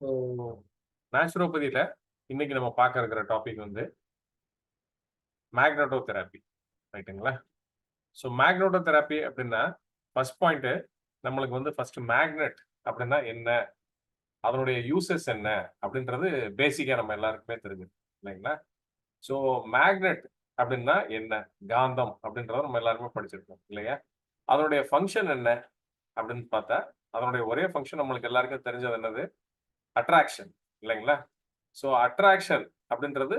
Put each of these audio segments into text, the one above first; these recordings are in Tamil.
ஸோ நேச்சுரோபதியில இன்னைக்கு நம்ம பார்க்க இருக்கிற டாபிக் வந்து மேக்னட்டோ தெரப்பி. ரைட்டுங்களா? ஸோ மேக்னட்டோ தெரப்பி அப்படின்னா ஃபர்ஸ்ட் பாயிண்ட் நம்மளுக்கு வந்து ஃபர்ஸ்ட் மேக்னெட் அப்படின்னா என்ன, அதனுடைய யூசஸ் என்ன அப்படின்றது பேசிக்கா நம்ம எல்லாருக்குமே தெரிஞ்சிருக்கு இல்லைங்களா? ஸோ மேக்னெட் அப்படின்னா என்ன, காந்தம் அப்படின்றத நம்ம எல்லாருமே படிச்சிருக்கோம் இல்லையா? அதனுடைய ஃபங்க்ஷன் என்ன அப்படின்னு பார்த்தா அதனுடைய ஒரே ஃபங்க்ஷன் நம்மளுக்கு எல்லாருக்கும் தெரிஞ்சது என்னது, அட்ராக்ஷன் இல்லைங்களா? ஸோ அட்ராக்ஷன் அப்படின்றது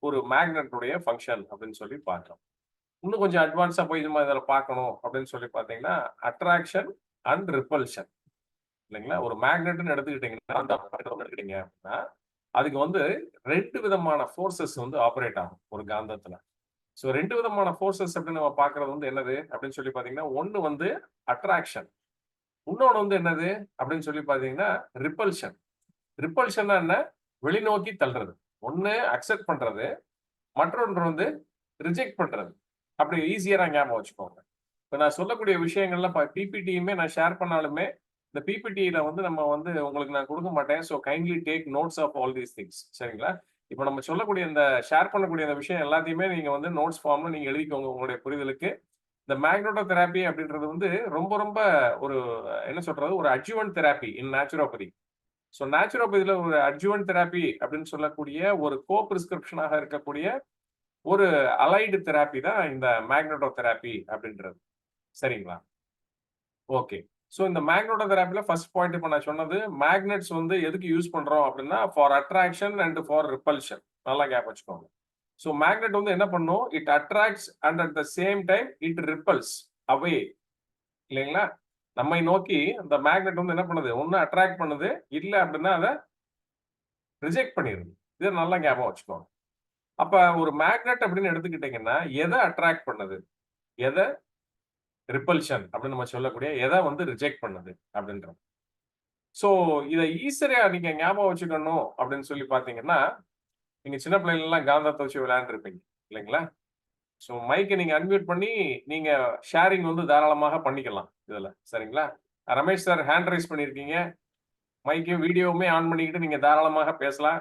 ஒரு மேக்னெட்டுடைய ஃபங்க்ஷன் அப்படின்னு சொல்லி பார்க்கலாம். இன்னும் கொஞ்சம் அட்வான்ஸா போய் நம்ம இதில் பார்க்கணும் அப்படின்னு சொல்லி பார்த்தீங்கன்னா அட்ராக்ஷன் அண்ட் ரிப்பல்ஷன் இல்லைங்களா? ஒரு மேக்னெட்னு எடுத்துக்கிட்டீங்கன்னா எடுத்துக்கிட்டீங்க அப்படின்னா அதுக்கு வந்து ரெண்டு விதமான ஃபோர்ஸஸ் வந்து ஆப்ரேட் ஆகும் ஒரு காந்தத்துல. ஸோ ரெண்டு விதமான ஃபோர்ஸஸ் அப்படின்னு நம்ம பார்க்கறது வந்து என்னது அப்படின்னு சொல்லி பார்த்தீங்கன்னா ஒன்று வந்து அட்ராக்ஷன், இன்னொன்று வந்து என்னது அப்படின்னு சொல்லி பார்த்தீங்கன்னா ரிப்பல்ஷன். ரிப்பல்ஷன்னா என்ன, வெளிநோக்கி தள்ளுறது. ஒன்று அக்செப்ட் பண்றது, மற்றொன்று வந்து ரிஜெக்ட் பண்றது. அப்படி ஈஸியா ஞாபகம் வச்சுக்கோங்க. இப்ப நான் சொல்லக்கூடிய விஷயங்கள்ல பிபிடியுமே நான் ஷேர் பண்ணாலுமே இந்த பிபிடியில வந்து நம்ம வந்து உங்களுக்கு நான் கொடுக்க மாட்டேன். So kindly take notes of all these things. சரிங்களா? இப்ப நம்ம சொல்லக்கூடிய இந்த ஷேர் பண்ணக்கூடிய இந்த விஷயம் எல்லாத்தையுமே நீங்க வந்து நோட்ஸ் ஃபார்ம்ல நீங்க எழுதிக்கோங்க உங்களுடைய புரிதலுக்கு. இந்த மேக்னட்டோ தெரப்பி அப்படின்றது வந்து ரொம்ப ரொம்ப ஒரு என்ன சொல்றது, ஒரு அட்ஜுவன்ட் தெரப்பி இன் நேச்சுரோபதி. ஸோ நேச்சுரோபதியில ஒரு அட்ஜுவன்ட் தெரப்பி அப்படின்னு சொல்லக்கூடிய ஒரு கோ பிரிஸ்கிரிப்ஷனாக இருக்கக்கூடிய ஒரு அலைடு தெரப்பி தான் இந்த மேக்னட்டோ தெரப்பி அப்படின்றது. சரிங்களா? ஓகே. ஸோ இந்த மேக்னட்டோ தெரப்பில ஃபர்ஸ்ட் பாயிண்ட் இப்ப நான் சொன்னது மேக்னெட்ஸ் வந்து எதுக்கு யூஸ் பண்றோம் அப்படின்னா for attraction and for repulsion. நல்லா ஞாபகம் வச்சுக்கோங்க. ஸோ மேக்னெட் வந்து என்ன பண்ணும், it attracts and at the same time it repels away இல்லைங்களா? நம்மை நோக்கி அந்த மேக்னெட் வந்து என்ன பண்ணுது, ஒன்னு அட்ராக்ட் பண்ணுது, இல்ல அப்படின்னா அதை ரிஜெக்ட் பண்ணிடுது. இதை நல்லா ஞாபகம் வச்சுக்கோங்க. அப்ப ஒரு மேக்னெட் அப்படின்னு எடுத்துக்கிட்டீங்கன்னா எதை அட்ராக்ட் பண்ணுது, எதை ரிப்பல்ஷன் அப்படின்னு நம்ம சொல்லக்கூடிய எதை வந்து ரிஜெக்ட் பண்ணுது அப்படின்றது. சோ இதை ஈஸியா நீங்க ஞாபகம் வச்சுக்கணும் அப்படின்னு சொல்லி பாத்தீங்கன்னா நீங்க சின்ன பிள்ளைங்க எல்லாம் காந்தத்தை வச்சு விளையாண்டு இருப்பீங்க இல்லைங்களா? சோ மைக்கை நீங்க அன்மியூட் பண்ணி நீங்க ஷேரிங் வந்து தாராளமாக பண்ணிக்கலாம் இதுல. சரிங்களா? ரமேஷ் சார் ஹேண்ட் ரைஸ் பண்ணிருக்கீங்க. மைக்கையும் வீடியோவுமே ஆன் பண்ணிக்கிட்டு நீங்க தாராளமாக பேசலாம்.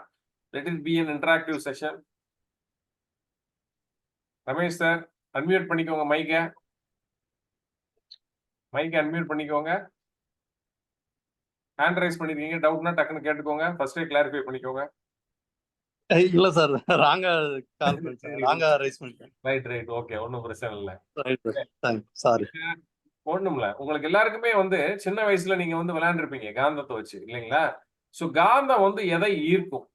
Let it be an interactive session. Ramesh sir unmute பண்ணிக்கோங்க மைக்கை. மைக்கை அன்மியூட் பண்ணிக்கோங்க. ஹேண்ட் ரைஸ் பண்ணிருக்கீங்க. டவுட்னா டக்குன்னு கேட்டுக்கோங்க. ஃபர்ஸ்டே கிளாரிஃபை பண்ணிக்கோங்க. இல்ல சார், ராங்கா கால் பண்ணிட்டேன், ராங்கா ரைஸ் பண்ணிட்டேன். ரைட் ரைட் ஓகே, ஒன்றும் பிரச்சனை இல்லை. சாரி. ஒண்ணுமில்ல, உங்களுக்கு எல்லாருக்குமே வந்து சின்ன வயசுல நீங்க வந்து விளையாண்டுருப்பீங்க காந்தத்தை வச்சு இல்லைங்களா? சோ காந்தம் வந்து எதை ஈர்க்கும்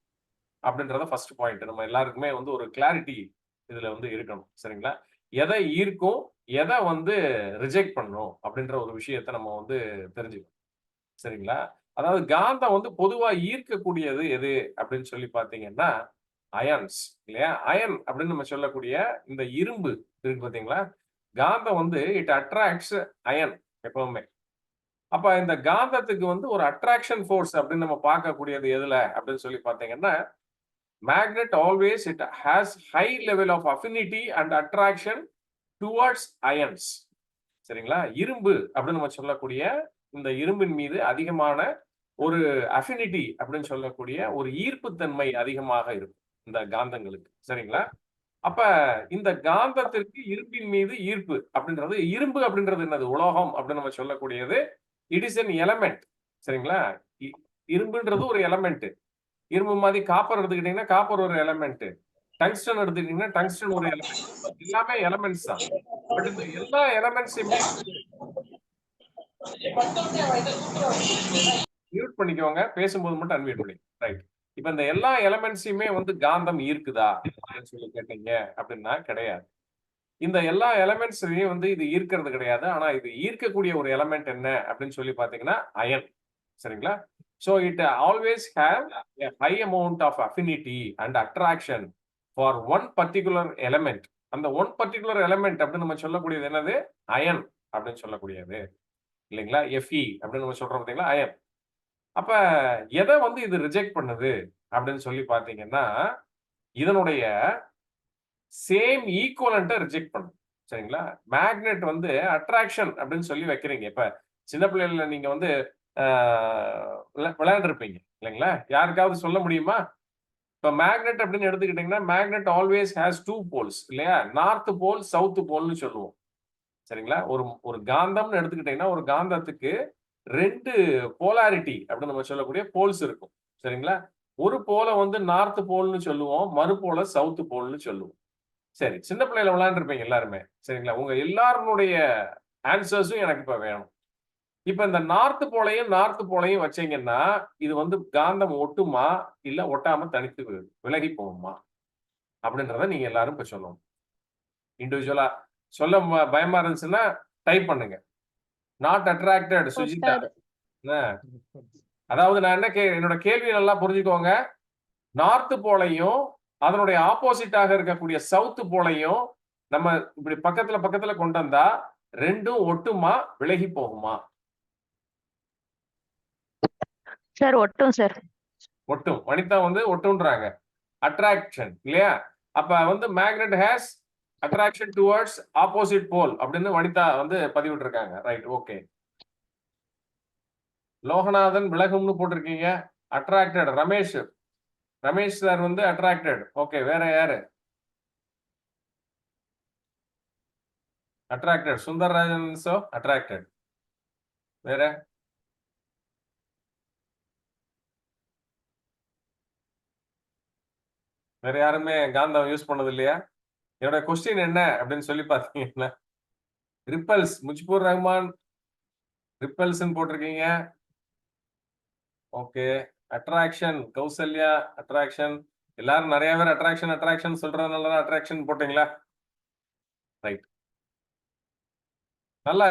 அப்படின்றத ஃபர்ஸ்ட் பாயிண்ட் நம்ம எல்லாருக்குமே வந்து ஒரு கிளாரிட்டி இதுல வந்து இருக்கணும். சரிங்களா? எதை ஈர்க்கும், எதை வந்து ரிஜெக்ட் பண்ணும் அப்படின்ற ஒரு விஷயத்தை நம்ம வந்து தெரிஞ்சுக்கணும். சரிங்களா? அதாவது காந்தம் வந்து பொதுவா ஈர்க்கக்கூடியது எது அப்படின்னு சொல்லி பாத்தீங்கன்னா அயன்ஸ் இல்லையா? அயன் அப்படின்னு நம்ம சொல்லக்கூடிய இந்த இரும்பு இருக்கு பாத்தீங்களா? காந்தம் வந்து இட் அட்ராக்ட்ஸ் அயன் எப்பவுமே. அப்ப இந்த காந்தத்துக்கு வந்து ஒரு அட்ராக்ஷன் ஃபோர்ஸ் அப்படின்னு நம்ம பார்க்கக்கூடியது எதுல அப்படின்னு சொல்லி பாத்தீங்கன்னா magnet always it has high level of affinity and attraction towards ions. சரிங்களா? இரும்பு அப்படின்னு நம்ம சொல்லக்கூடிய இந்த இரும்பின் மீது அதிகமான ஒரு அஃபினிட்டி அப்படின்னு சொல்லக்கூடிய ஒரு ஈர்ப்புத்தன்மை அதிகமாக இருக்கும் இந்த காந்தங்களுக்கு. சரிங்களா? அப்ப இந்த காந்தத்திற்கு இரும்பின் மீது ஈர்ப்பு அப்படின்றது, இரும்பு அப்படின்றது என்னது, உலோகம் அப்படின்னு நம்ம சொல்லக்கூடியது இட் இஸ் an எலமெண்ட். சரிங்களா? இரும்புன்றது ஒரு எலமெண்ட். இரும்பு மாதிரி காப்பர் எடுத்துக்கிட்டீங்கன்னா காப்பர் ஒரு எலமெண்ட், டங்ஸ்டன் எடுத்துக்கிட்டீங்கன்னா டங்ஸ்டன் ஒரு எலமெண்ட். எல்லாமே எலமெண்ட்ஸ் தான். பட் இந்த எல்லா எலமெண்ட்ஸையுமே மியூட் பண்ணிக்கோங்க, பேசும்போது மட்டும் அன்மியூட் பண்ணி. ரைட். இப்ப இந்த எல்லா எலமெண்ட்ஸையுமே வந்து காந்தம் ஈர்க்குதா அப்படின்னு சொல்லி கேட்டீங்க அப்படின்னா கிடையாது. இந்த எல்லா எலமெண்ட்ஸையும் வந்து இது ஈர்க்கிறது கிடையாது. ஆனா இது ஈர்க்கக்கூடிய ஒரு எலமெண்ட் என்ன அப்படின்னு சொல்லி பாத்தீங்கன்னா அயன். சரிங்களா? So it always have a high amount of affinity and attraction for one particular element. அந்த ஒன் பர்டிகுலர் எலமெண்ட் அப்படின்னு நம்ம சொல்லக்கூடியது என்னது, அயன் அப்படின்னு சொல்லக்கூடியது இல்லைங்களா? Fe அப்படின்னு நம்ம சொல்றோம் பாத்தீங்களா, அயன். அப்ப எதை வந்து இது ரிஜெக்ட் பண்ணுது அப்படின்னு சொல்லி பாத்தீங்கன்னா இதனுடைய சேம் ஈக்குவலண்ட்டை ரிஜெக்ட் பண்ணும். சரிங்களா? மேக்னெட் வந்து அட்ராக்ஷன் அப்படின்னு சொல்லி வைக்கிறீங்க. இப்ப சின்ன பிள்ளைல நீங்க வந்து விளையாண்டுருப்பீங்க இல்லைங்களா? யாருக்காவது சொல்ல முடியுமா? இப்ப மேக்னெட் அப்படின்னு எடுத்துக்கிட்டீங்கன்னா மேக்னெட் ஆல்வேஸ் ஹேஸ் 2 போல்ஸ் இல்லையா? நார்த் போல் சவுத் போல்னு சொல்லுவோம். சரிங்களா? ஒரு ஒரு காந்தம்னு எடுத்துக்கிட்டீங்கன்னா ஒரு காந்தத்துக்கு 2 போலாரிட்டி அப்படின்னு நம்ம சொல்லக்கூடிய போல்ஸ் இருக்கும். சரிங்களா? ஒரு போல வந்து நார்த் போல்னு சொல்லுவோம். மறுபோல சவுத் போல்னு சொல்லுவோம். சரி, சின்ன பிள்ளையில விளையாண்டுருப்பீங்க எல்லாருமே. சரிங்களா? உங்க எல்லாருடைய ஆன்சர்ஸும் எனக்கு இப்ப வேணும். இப்ப இந்த நார்த் போலையும் வச்சீங்கன்னா, இது வந்து காந்தம் ஒட்டுமா? இல்ல ஒட்டாம தனித்து விலகி போகுமா? அப்படின்றத நீங்க எல்லாரும் இப்ப சொல்லணும். இண்டிவிஜுவலா சொல்ல பயமா இருந்துச்சுன்னா டைப் பண்ணுங்க. Not attracted Sujitha. சார். அ அதாவது நான் என்ன என்னோட கேள்விய நல்லா புரிஞ்சுக்கோங்க. நார்த் போலையும், அதனுடைய ஆப்போசிட்டாக இருக்கக்கூடிய சவுத் போலையும் நம்ம இப்படி பக்கத்துல பக்கத்துல கொண்டு வந்தா 2ம் ஒட்டுமா? விலகி போகுமா? சார் ஒட்டும் சார். ஒட்டும். வனிதா வந்து ஒட்டும்ன்றாங்க. அட்ராக்ஷன் இல்லையா? அப்ப வந்து magnet has attraction towards opposite pole அப்படின்னு வனிதா வந்து பதிவிட்டிருக்காங்க. Right, okay. லோகநாதன் விலகும்னு போட்டிருக்கீங்க. அட்ராக்டட் ரமேஷ். ரமேஷ் சார் வந்து அட்ராக்டட். ஓகே, வேற யாரு? அட்ராக்டட். Sundararajan so attracted. வேற? வேற யாருமே காந்தம் யூஸ் பண்ணது இல்லையா? என்னோட கொஸ்டின் என்ன அப்படின்னு சொல்லி பாத்தீங்கன்னா ரிப்பல்ஸ் முஜ்பூர் ரஹ்மான் ரிப்பல்ஸ்ன்னு போட்டிருக்கீங்க. ஓகே. Attraction Kausalya attraction. எல்லாரும் நிறைய பேர் அட்ராக்ஷன் சொல்றதுனால தான் அட்ராக்ஷன் போட்டீங்களா? ரைட். நல்லா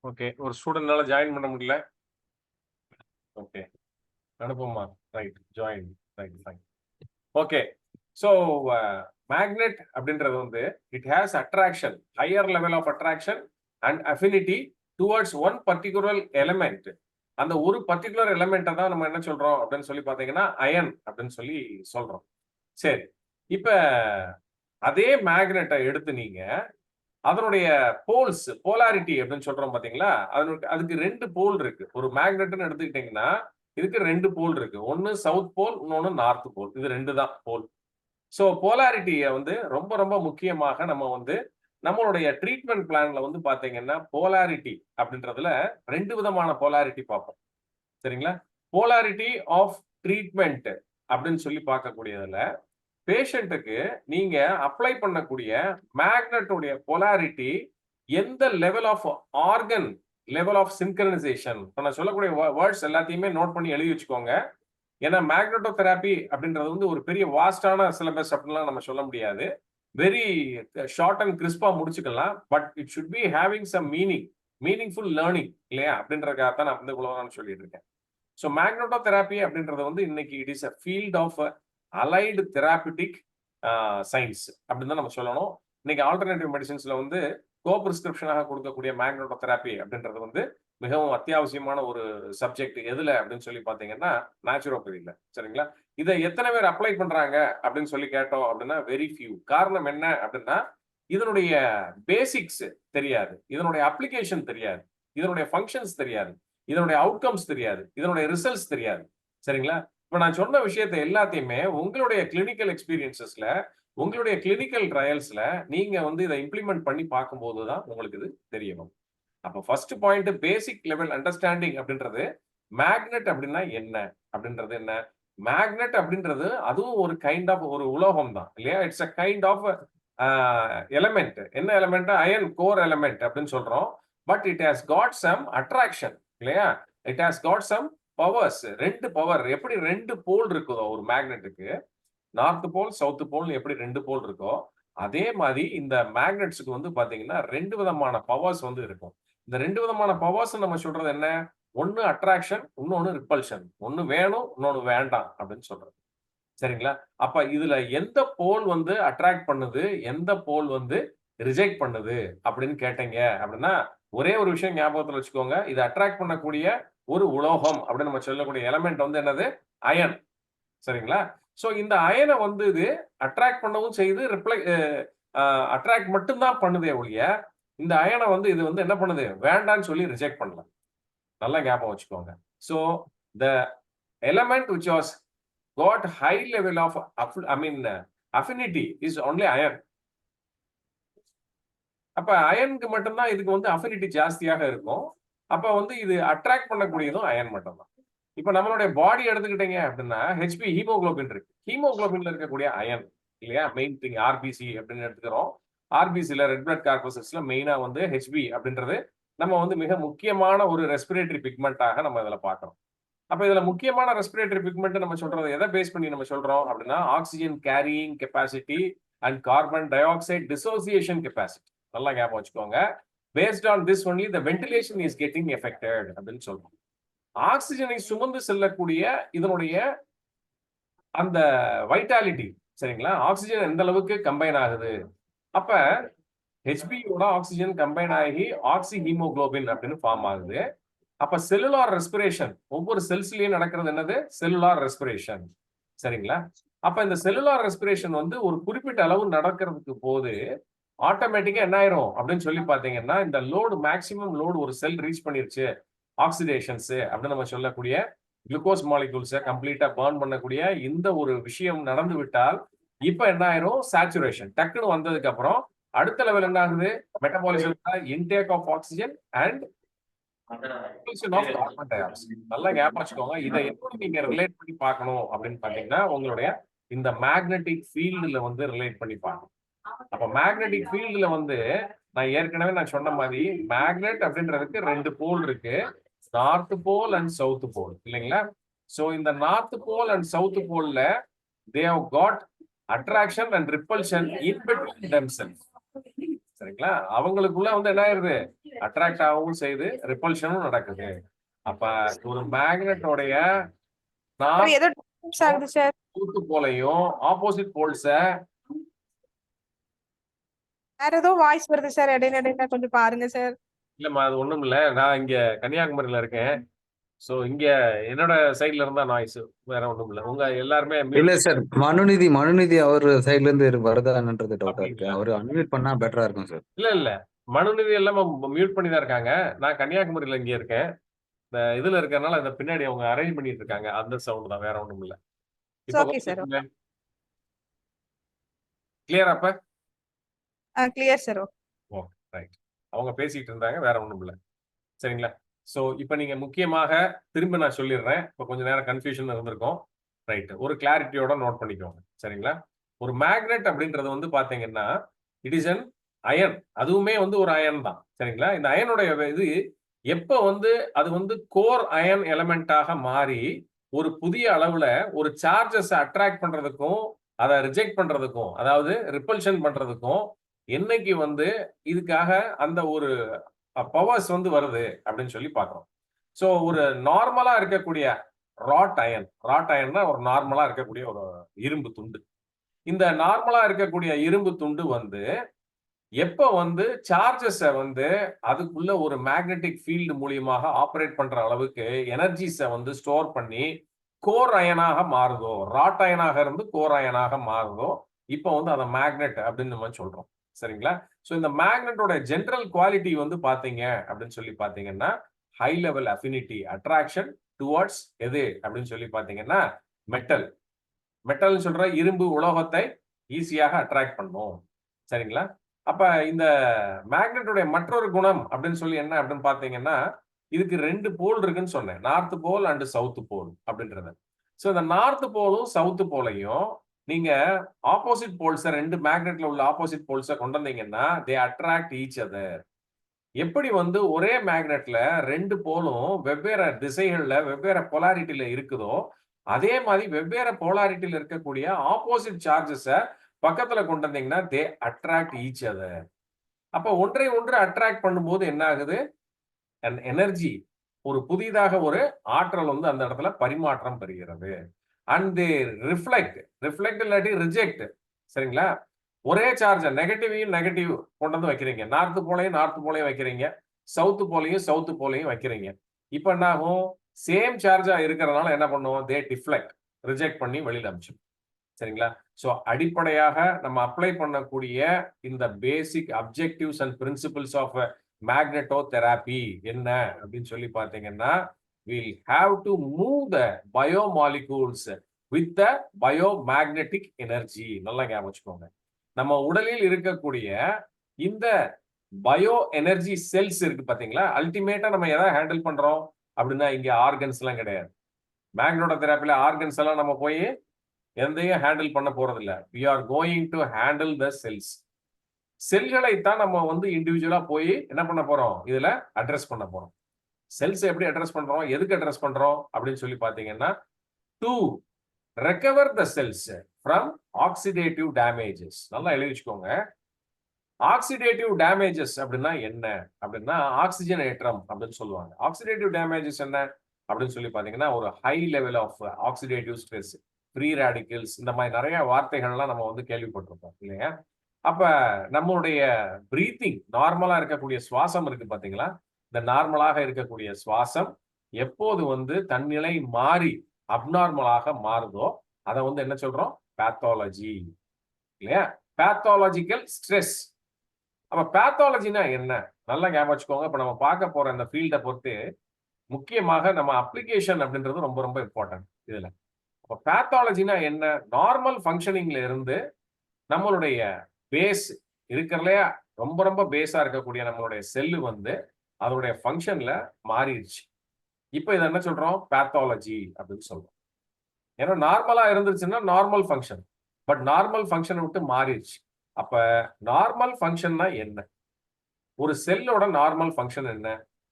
ஓகே. ஒரு ஸ்டூடெண்ட்னால ஜாயின் பண்ண முடியல. ஓகே. அனுப்புமா. Right. Join. Right, fine. Okay. So magnet அப்படின்றது வந்து it has attraction, higher level of attraction and affinity towards one particular element. அந்த ஒரு பர்டிகுலர் எலிமெண்ட்டை தான் நம்ம என்ன சொல்றோம் அப்படின்னு சொல்லி பாத்தீங்கன்னா அயன் அப்படின்னு சொல்லி சொல்றோம். சரி, இப்ப அதே மேக்னெட்டை எடுத்து நீங்க அதனுடைய போல்ஸ் போலாரிட்டி அப்படின்னு சொல்றோம் பாத்தீங்களா? அதுக்கு 2 போல் இருக்கு. ஒரு மேக்னெட்னு எடுத்துக்கிட்டீங்கன்னா இதுக்கு 2 போல் இருக்கு. ஒன்னு சவுத் போல், இன்னொன்னு நார்த் போல். இது 2 தான் போல். சோ போலாரிட்டிய வந்து ரொம்ப ரொம்ப முக்கியமாக நம்ம வந்து நம்மளுடைய ட்ரீட்மெண்ட் பிளான்ல வந்து பாத்தீங்கன்னா போலாரிட்டி அப்படின்றதுல 2 விதமான போலாரிட்டி பார்ப்போம். சரிங்களா? போலாரிட்டி ஆஃப் ட்ரீட்மெண்ட் அப்படின்னு சொல்லி பார்க்கக்கூடியதுல பேஷண்ட்டுக்கு நீங்க அப்ளை பண்ணக்கூடிய மேக்னெட்டுடைய போலாரிட்டி எந்த level of organ level of synchronisation. நான் சொல்லக்கூடிய வேர்ட்ஸ் எல்லாத்தையுமே நோட் பண்ணி எழுதி வச்சுக்கோங்க. ஏன்னா மேக்னெட்டோ தெராப்பி அப்படின்றது வந்து ஒரு பெரிய வாஸ்டான சிலபஸ் அப்படின்லாம் நம்ம சொல்ல முடியாது. வெரி ஷார்ட் அண்ட் கிறிஸ்பா முடிச்சுக்கலாம். But it should be having some meaningful learning இல்லையா? அப்படின்றதுக்காக தான் நான் வந்து இவ்வளவு சொல்லிட்டு இருக்கேன். ஸோ மேக்னெட்டோ தெராப்பி அப்படின்றது வந்து இன்னைக்கு it is a field of allied therapeutic science அப்படின்னு தான் நம்ம சொல்லணும். இன்னைக்கு ஆல்டர்னேட்டிவ் மெடிசின்ஸ்ல வந்து கோ பிரிஸ்கிரிப்ஷனாக கொடுக்கக்கூடிய மேக்னெட்டோ தெராப்பி அப்படின்றது வந்து மிகவும் அத்தியாவசியமான ஒரு சப்ஜெக்ட். எதுல அப்படின்னு சொல்லி பாத்தீங்கன்னா நேச்சுரோபதியில. சரிங்களா? இதை எத்தனை பேர் அப்ளை பண்றாங்க அப்படின்னு சொல்லி கேட்டோம் அப்படின்னா வெரி ஃபியூ. காரணம் என்ன அப்படின்னா இதனுடைய பேசிக்ஸ் தெரியாது, இதனுடைய அப்ளிகேஷன் தெரியாது, இதனுடைய ஃபங்க்ஷன்ஸ் தெரியாது, இதனுடைய அவுட்கம்ஸ் தெரியாது, இதனுடைய ரிசல்ட்ஸ் தெரியாது. சரிங்களா? இப்ப நான் சொன்ன விஷயத்தை எல்லாத்தையுமே உங்களுடைய கிளினிக்கல் எக்ஸ்பீரியன்சஸ்ல, உங்களுடைய கிளினிக்கல் ட்ரையல்ஸ்ல நீங்க வந்து இதை இம்ப்ளிமெண்ட் பண்ணி பார்க்கும்போது தான் உங்களுக்கு இது தெரியணும். அப்ப first point basic level understanding அப்படின்றது மேக்னெட் அப்படின்னா என்ன அப்படின்றது என்ன? மேக்னெட் அப்படின்றது அதுவும் ஒரு கைண்ட் ஆஃப் ஒரு உலோகம் தான் இல்லையா? It's a kind of element. என்ன எலமெண்ட்? அயன் கோர் எலமெண்ட் அப்படின்னு சொல்றோம். But it has got some attraction இல்லையா? It has got some powers. ரெண்டு பவர். எப்படி ரெண்டு போல் இருக்குதோ ஒரு மேக்னெட்டுக்கு, நார்த் போல் சவுத் போல் எப்படி ரெண்டு போல் இருக்கோ அதே மாதிரி இந்த மேக்னெட்ஸுக்கு வந்து பாத்தீங்கன்னா ரெண்டு விதமான பவர்ஸ் வந்து இருக்கும். இந்த ரெண்டு விதமான பவர்ஸ் நம்ம சொல்றது என்ன? ஒன்னு அட்ராக்ஷன், இன்னொன்னு ரிப்பல்ஷன். ஒன்னு வேணும், இன்னொன்னு வேண்டாம் அப்படின்னு சொல்றது. சரிங்களா? அப்ப இதுல எந்த போல் வந்து அட்ராக்ட் பண்ணுது, எந்த போல் வந்து ரிஜெக்ட் பண்ணுது அப்படின்னு கேட்டீங்க அப்படின்னா ஒரே ஒரு விஷயம் ஞாபகத்துல வச்சுக்கோங்க. இது அட்ராக்ட் பண்ணக்கூடிய ஒரு உலோகம் அப்படின்னு நம்ம சொல்லக்கூடிய எலமெண்ட் வந்து என்னது? அயன். சரிங்களா? சோ இந்த அயனை வந்து இது அட்ராக்ட் பண்ணவும் செய்யுது, அட்ராக்ட் மட்டும்தான் பண்ணுதே ஒழிய இந்த அயனை வந்து இது வந்து என்ன பண்ணுது? வேண்டான்னு சொல்லி ரிஜெக்ட் பண்ணல. நல்லா ஞாபகம் வச்சுக்கோங்க. So the element which was got high level of affinity is only iron. அப்ப அயனுக்கு மட்டும்தான் இதுக்கு வந்து அஃபினிட்டி ஜாஸ்தியாக இருக்கும். அப்ப வந்து இது அட்ராக்ட் பண்ணக்கூடியதும் அயன் மட்டும்தான். இப்ப நம்மளுடைய பாடி எடுத்துக்கிட்டீங்க அப்படின்னா ஹெச்பி ஹீமோகுளோபின் இருக்கு. ஹீமோகுளோபின்ல இருக்கக்கூடிய அயன் இல்லையா? மெயின் திங் ஆர்பிசி அப்படின்னு எடுத்துக்கிறோம். ஆர்பிசில ரெட் பிளட் கார்பசஸ்ல மெயினா வந்து ஹெச்பி அப்படின்றது நம்ம வந்து மிக முக்கியமான ஒரு ரெஸ்பிரேட்டரி பிக்மெண்டாக நம்ம இதுல பார்க்கிறோம். அப்ப இதுல முக்கியமான ரெஸ்பிரேட்டரி பிக்மெண்ட் நம்ம சொல்றது எதை பேஸ் பண்ணி நம்ம சொல்றோம் அப்படின்னா oxygen carrying capacity and carbon di oxide dissociation capacity. நல்லா ஞாபகம் வச்சுக்கோங்க. Based on this only the ventilation is getting affected அப்படின்னு சொல்றோம். ஆக்சிஜனை சுமந்து செல்லக்கூடிய இதனுடைய அந்த வைட்டாலிட்டி சரிங்களா? ஆக்சிஜன் எந்த அளவுக்கு கம்பைன் ஆகுது? அப்ப ஹெச்பியோட ஆக்சிஜன் கம்பைன் ஆகி ஆக்சி ஹீமோகுளோபின் அப்படின்னு ஃபார்ம் ஆகுது. அப்ப செல்லுலார் ரெஸ்பிரேஷன் ஒவ்வொரு செல்ஸ்லயும் நடக்கிறது என்னது? Cellular respiration. சரிங்களா? அப்ப இந்த செல்லுலார் ரெஸ்பிரேஷன் வந்து ஒரு குறிப்பிட்ட அளவு நடக்கிறதுக்கு போது ஆட்டோமேட்டிக்கா என்ன ஆயிரும் அப்படின்னு சொல்லி பாத்தீங்கன்னா இந்த லோடு மேக்சிமம் லோடு ஒரு செல் ரீச் பண்ணிருச்சு, ஆக்சிடேஷன்ஸ் அப்படின்னு நம்ம சொல்லக்கூடிய குளுக்கோஸ் மாலிகூல்ஸை கம்ப்ளீட்டா பர்ன் பண்ணக்கூடிய இந்த ஒரு விஷயம் நடந்து விட்டால் இப்ப என்ன ஆயிரும்? சேச்சுரேஷன் டக்குன்னு வந்ததுக்கு அப்புறம் அடுத்த லெவல் என்ன ஆகுது? Metabolism intake of oxygen and carbon dioxide. நல்லா ஞாபகம் வச்சுக்கோங்க. இதை எப்படி நீங்க ரிலேட் பண்ணி பார்க்கணும் அப்படின்னு பாத்தீங்கன்னா உங்களுடைய இந்த மேக்னெட்டிக் ஃபீல்டுல வந்து ரிலேட் பண்ணி பார்க்கணும். அப்ப மேக்னெட்டிக் ஃபீல்டுல வந்து நான் ஏற்கனவே நான் சொன்ன மாதிரி மேக்னெட் அப்படின்றதுக்கு ரெண்டு போல் இருக்கு, north pole and south pole இல்லைங்களா? சோ இந்த நார்த் போல் அண்ட் சவுத் போல்ல they have got attraction and repulsion in between themselves. சரிங்களா? அவங்களுக்குள்ள வந்து என்ன ஆயிருது? அட்ராக்ட் ஆகவும் செய்து ரிப்பல்ஷனும் நடக்குது. அப்ப ஒரு மேக்னெட்டோடைய நார்த் போலையும் ஆப்போசிட் போல்ஸ வேற ஏதோ வாய்ஸ் வருது சார். இடையில கொஞ்சம் பாருங்க சார். இல்லம்மா அது ஒண்ணும் இல்ல. நான் இங்க கன்னியாகுமரியில இருக்கேன். சோ இங்க என்னோட சைடுல இருந்தா நாய்ஸ், வேற ஒண்ணும் இல்ல. உங்க எல்லாருமே இல்ல சார், மனுநீதி அவர் சைடுல இருந்து வருதான்ன்றது டவுட்டா இருக்கு. அவரு அன்மியூட் பண்ணா பெட்டரா இருக்கும் சார். இல்ல மனுநீதி எல்லாம் மியூட் பண்ணி தான் இருக்காங்க. நான் கன்னியாகுமரியில இங்க இருக்கேன். இந்த இதுல இருக்கறனால இந்த பின்னாடி அவங்க அரேஞ்ச் பண்ணிட்டு இருக்காங்க. அந்த சவுண்ட் தான், வேற ஒண்ணும் இல்ல. Okay sir. கிளியரா அப்ப? Clear sir. Okay right. அவங்க பேசிட்டு இருந்தாங்க, வேற ஒண்ணும் இல்ல. சரிங்களா? சோ இப்ப நீங்க முக்கியமாக திரும்ப நான் சொல்லிடுறேன். இப்ப கொஞ்ச நேரம் கன்ஃபியூஷன் இருந்திருக்கும். ரைட். ஒரு கிளாரிட்டியோட நோட் பண்ணிக்கோங்க. சரிங்களா? ஒரு மேக்னெட் அப்படின்றது வந்து பாத்தீங்கன்னா இட் இஸ் அன் அயன். அதுவுமே வந்து ஒரு அயன் தான். சரிங்களா? இந்த அயனுடைய இது எப்ப வந்து அது வந்து கோர் அயன் எலமெண்டாக மாறி ஒரு புதிய அளவுல ஒரு சார்ஜஸ் அட்ராக்ட் பண்றதுக்கும் அதை ரிஜெக்ட் பண்றதுக்கும் அதாவது ரிப்பல்ஷன் பண்றதுக்கும் என்னைக்கு வந்து இதுக்காக அந்த ஒரு பவர்ஸ் வந்து வருது அப்படின்னு சொல்லி பார்க்கிறோம். சோ ஒரு நார்மலா இருக்கக்கூடிய ராட் அயன்னா ஒரு நார்மலா இருக்கக்கூடிய ஒரு இரும்பு துண்டு. இந்த நார்மலா இருக்கக்கூடிய இரும்பு துண்டு வந்து எப்ப வந்து சார்ஜஸ வந்து அதுக்குள்ள ஒரு மேக்னெட்டிக் ஃபீல்டு மூலியமாக ஆபரேட் பண்ற அளவுக்கு எனர்ஜிஸ வந்து ஸ்டோர் பண்ணி கோர் அயனாக மாறுதோ, ராட் அயனாக இருந்து கோர் அயனாக மாறுதோ, இப்ப வந்து அதை மேக்னெட் அப்படின்னு நம்ம சொல்றோம். சரிங்களா? ஸோ இந்த மேக்னெட்டோட ஜென்ரல் குவாலிட்டி வந்து பாத்தீங்க அப்படின்னு சொல்லி பாத்தீங்கன்னா high level affinity attraction towards எது அப்படின்னு சொல்லி பாத்தீங்கன்னா மெட்டல். மெட்டல் சொல்ற இரும்பு உலோகத்தை ஈஸியாக அட்ராக்ட் பண்ணும். சரிங்களா? அப்ப இந்த மேக்னெட்டுடைய மற்றொரு குணம் அப்படின்னு சொல்லி என்ன அப்படின்னு பாத்தீங்கன்னா இதுக்கு 2 போல் இருக்குன்னு சொன்னேன். North pole and south pole அப்படின்றது. ஸோ இந்த நார்த் போலும் சவுத் போலையும் நீங்க ஆப்போசிட் போல்ஸை 2 மேக்னெட்ல உள்ள ஆப்போசிட் போல்ஸை கொண்டு வந்தீங்கன்னா தே அட்ராக்ட் ஈச் அதர். எப்படி வந்து ஒரே மேக்னெட்ல 2 போலும் வெவ்வேறு திசைகள்ல வெவ்வேறு போலாரிட்டியில இருக்குதோ அதே மாதிரி வெவ்வேறு போலாரிட்டியில இருக்கக்கூடிய ஆப்போசிட் சார்ஜஸை பக்கத்துல கொண்டு வந்தீங்கன்னா தே அட்ராக்ட் ஈச் அதர். அப்ப ஒன்றை ஒன்று அட்ராக்ட் பண்ணும்போது என்ன ஆகுது? எனர்ஜி ஒரு புதிதாக ஒரு ஆற்றல் வந்து அந்த இடத்துல பரிமாற்றம் பெறுகிறது. அண்ட் ரிஃப்ளெக்ட் இல்லாட்டி ரிஜெக்ட். சரிங்களா? ஒரே சார்ஜ் நெகட்டிவையும் நெகட்டிவ் கொண்டு வந்து வைக்கிறீங்க. நார்த் போலையும் வைக்கிறீங்க, சவுத் போலையும் வைக்கிறீங்க. இப்ப என்ன ஆகும்? சேம் சார்ஜா இருக்கிறதுனால என்ன பண்ணுவோம்? தே டிஃப்ளெக்ட், ரிஜெக்ட் பண்ணி வெளியில அனுப்பிச்சிடும். சரிங்களா? சோ அடிப்படையாக நம்ம அப்ளை பண்ணக்கூடிய இந்த பேசிக் அப்ஜெக்டிவ்ஸ் அண்ட் பிரின்சிபிள்ஸ் ஆஃப் மேக்னெட்டோதெரபி என்ன அப்படின்னு சொல்லி பாத்தீங்கன்னா we'll have to move the biomolecules with the biomagnetic energy. நல்லா ஞாபகம் வச்சுக்கோங்க. நம்ம உடலில் இருக்கக்கூடிய இந்த பயோ எனர்ஜி செல்ஸ் இருக்கு பாத்தீங்களா? அல்டிமேட்டா நம்ம எதை ஹேண்டில் பண்றோம் அப்படின்னா இங்க ஆர்கன்ஸ் எல்லாம் கிடையாது. மேக்னெட்டோதெரபில ஆர்கன்ஸ் எல்லாம் நம்ம போய் எந்தையும் ஹேண்டில் பண்ண போறது இல்ல. we are going to handle the cells. செல்களை தான் நம்ம வந்து இண்டிவிஜுவலா போய் என்ன பண்ண போறோம்? இதுல அட்ரஸ் பண்ண போறோம். செல்ஸ் எப்படி அட்ரஸ் பண்றோம்? எதுக்கு அட்ரஸ் பண்றோம் அப்படின்னு சொல்லி பாத்தீங்கன்னா to recover the cells from oxidative damages. நல்லா எழுதி வச்சுக்கோங்க. ஆக்சிடேட்டிவ் டேமேஜஸ் அப்படின்னா என்ன அப்படின்னா ஆக்சிஜன் ஏற்றம் அப்படின்னு சொல்லுவாங்க. ஆக்சிடேட்டிவ் டேமேஜஸ் என்ன அப்படின்னு சொல்லி பாத்தீங்கன்னா ஒரு high level of oxidative stress, free radicals, இந்த மாதிரி நிறைய வார்த்தைகள்லாம் நம்ம வந்து கேள்விப்பட்டிருப்போம் இல்லையா? அப்ப நம்மளுடைய பிரீத்திங் நார்மலா இருக்கக்கூடிய சுவாசம் இருக்கு பாத்தீங்களா? இந்த நார்மலாக இருக்கக்கூடிய சுவாசம் எப்போது வந்து தன்னிலை மாறி அப்நார்மலாக மாறுதோ அதை வந்து என்ன சொல்றோம்? பேத்தாலஜி இல்லையா? Pathological stress. அப்ப பேத்தாலஜினா என்ன? நல்லா ஞாபகம் வச்சுக்கோங்க. இப்ப நம்ம பார்க்க போற இந்த ஃபீல்டை பொறுத்து முக்கியமாக நம்ம அப்ளிகேஷன் அப்படின்றது ரொம்ப ரொம்ப இம்பார்ட்டன்ட் இதுல. அப்ப பேத்தாலஜினா என்ன? நார்மல் ஃபங்க்ஷனிங்ல இருந்து நம்மளுடைய பேஸ் இருக்கிறதுலயே ரொம்ப ரொம்ப பேஸா இருக்கக்கூடிய நம்மளுடைய செல்லு வந்து அதோடைய ஃபங்க்ஷன்ல மாறிடுச்சு. இப்ப இதை என்ன சொல்றோம்? பேத்தாலஜி அப்படின்னு சொல்றோம். ஏன்னா நார்மலா இருந்துச்சுன்னா நார்மல் ஃபங்க்ஷன், பட் நார்மல் ஃபங்க்ஷனை விட்டு மாறிடுச்சு. அப்ப நார்மல் ஃபங்க்ஷன்னா என்ன? ஒரு செல்லோட நார்மல் ஃபங்க்ஷன் என்ன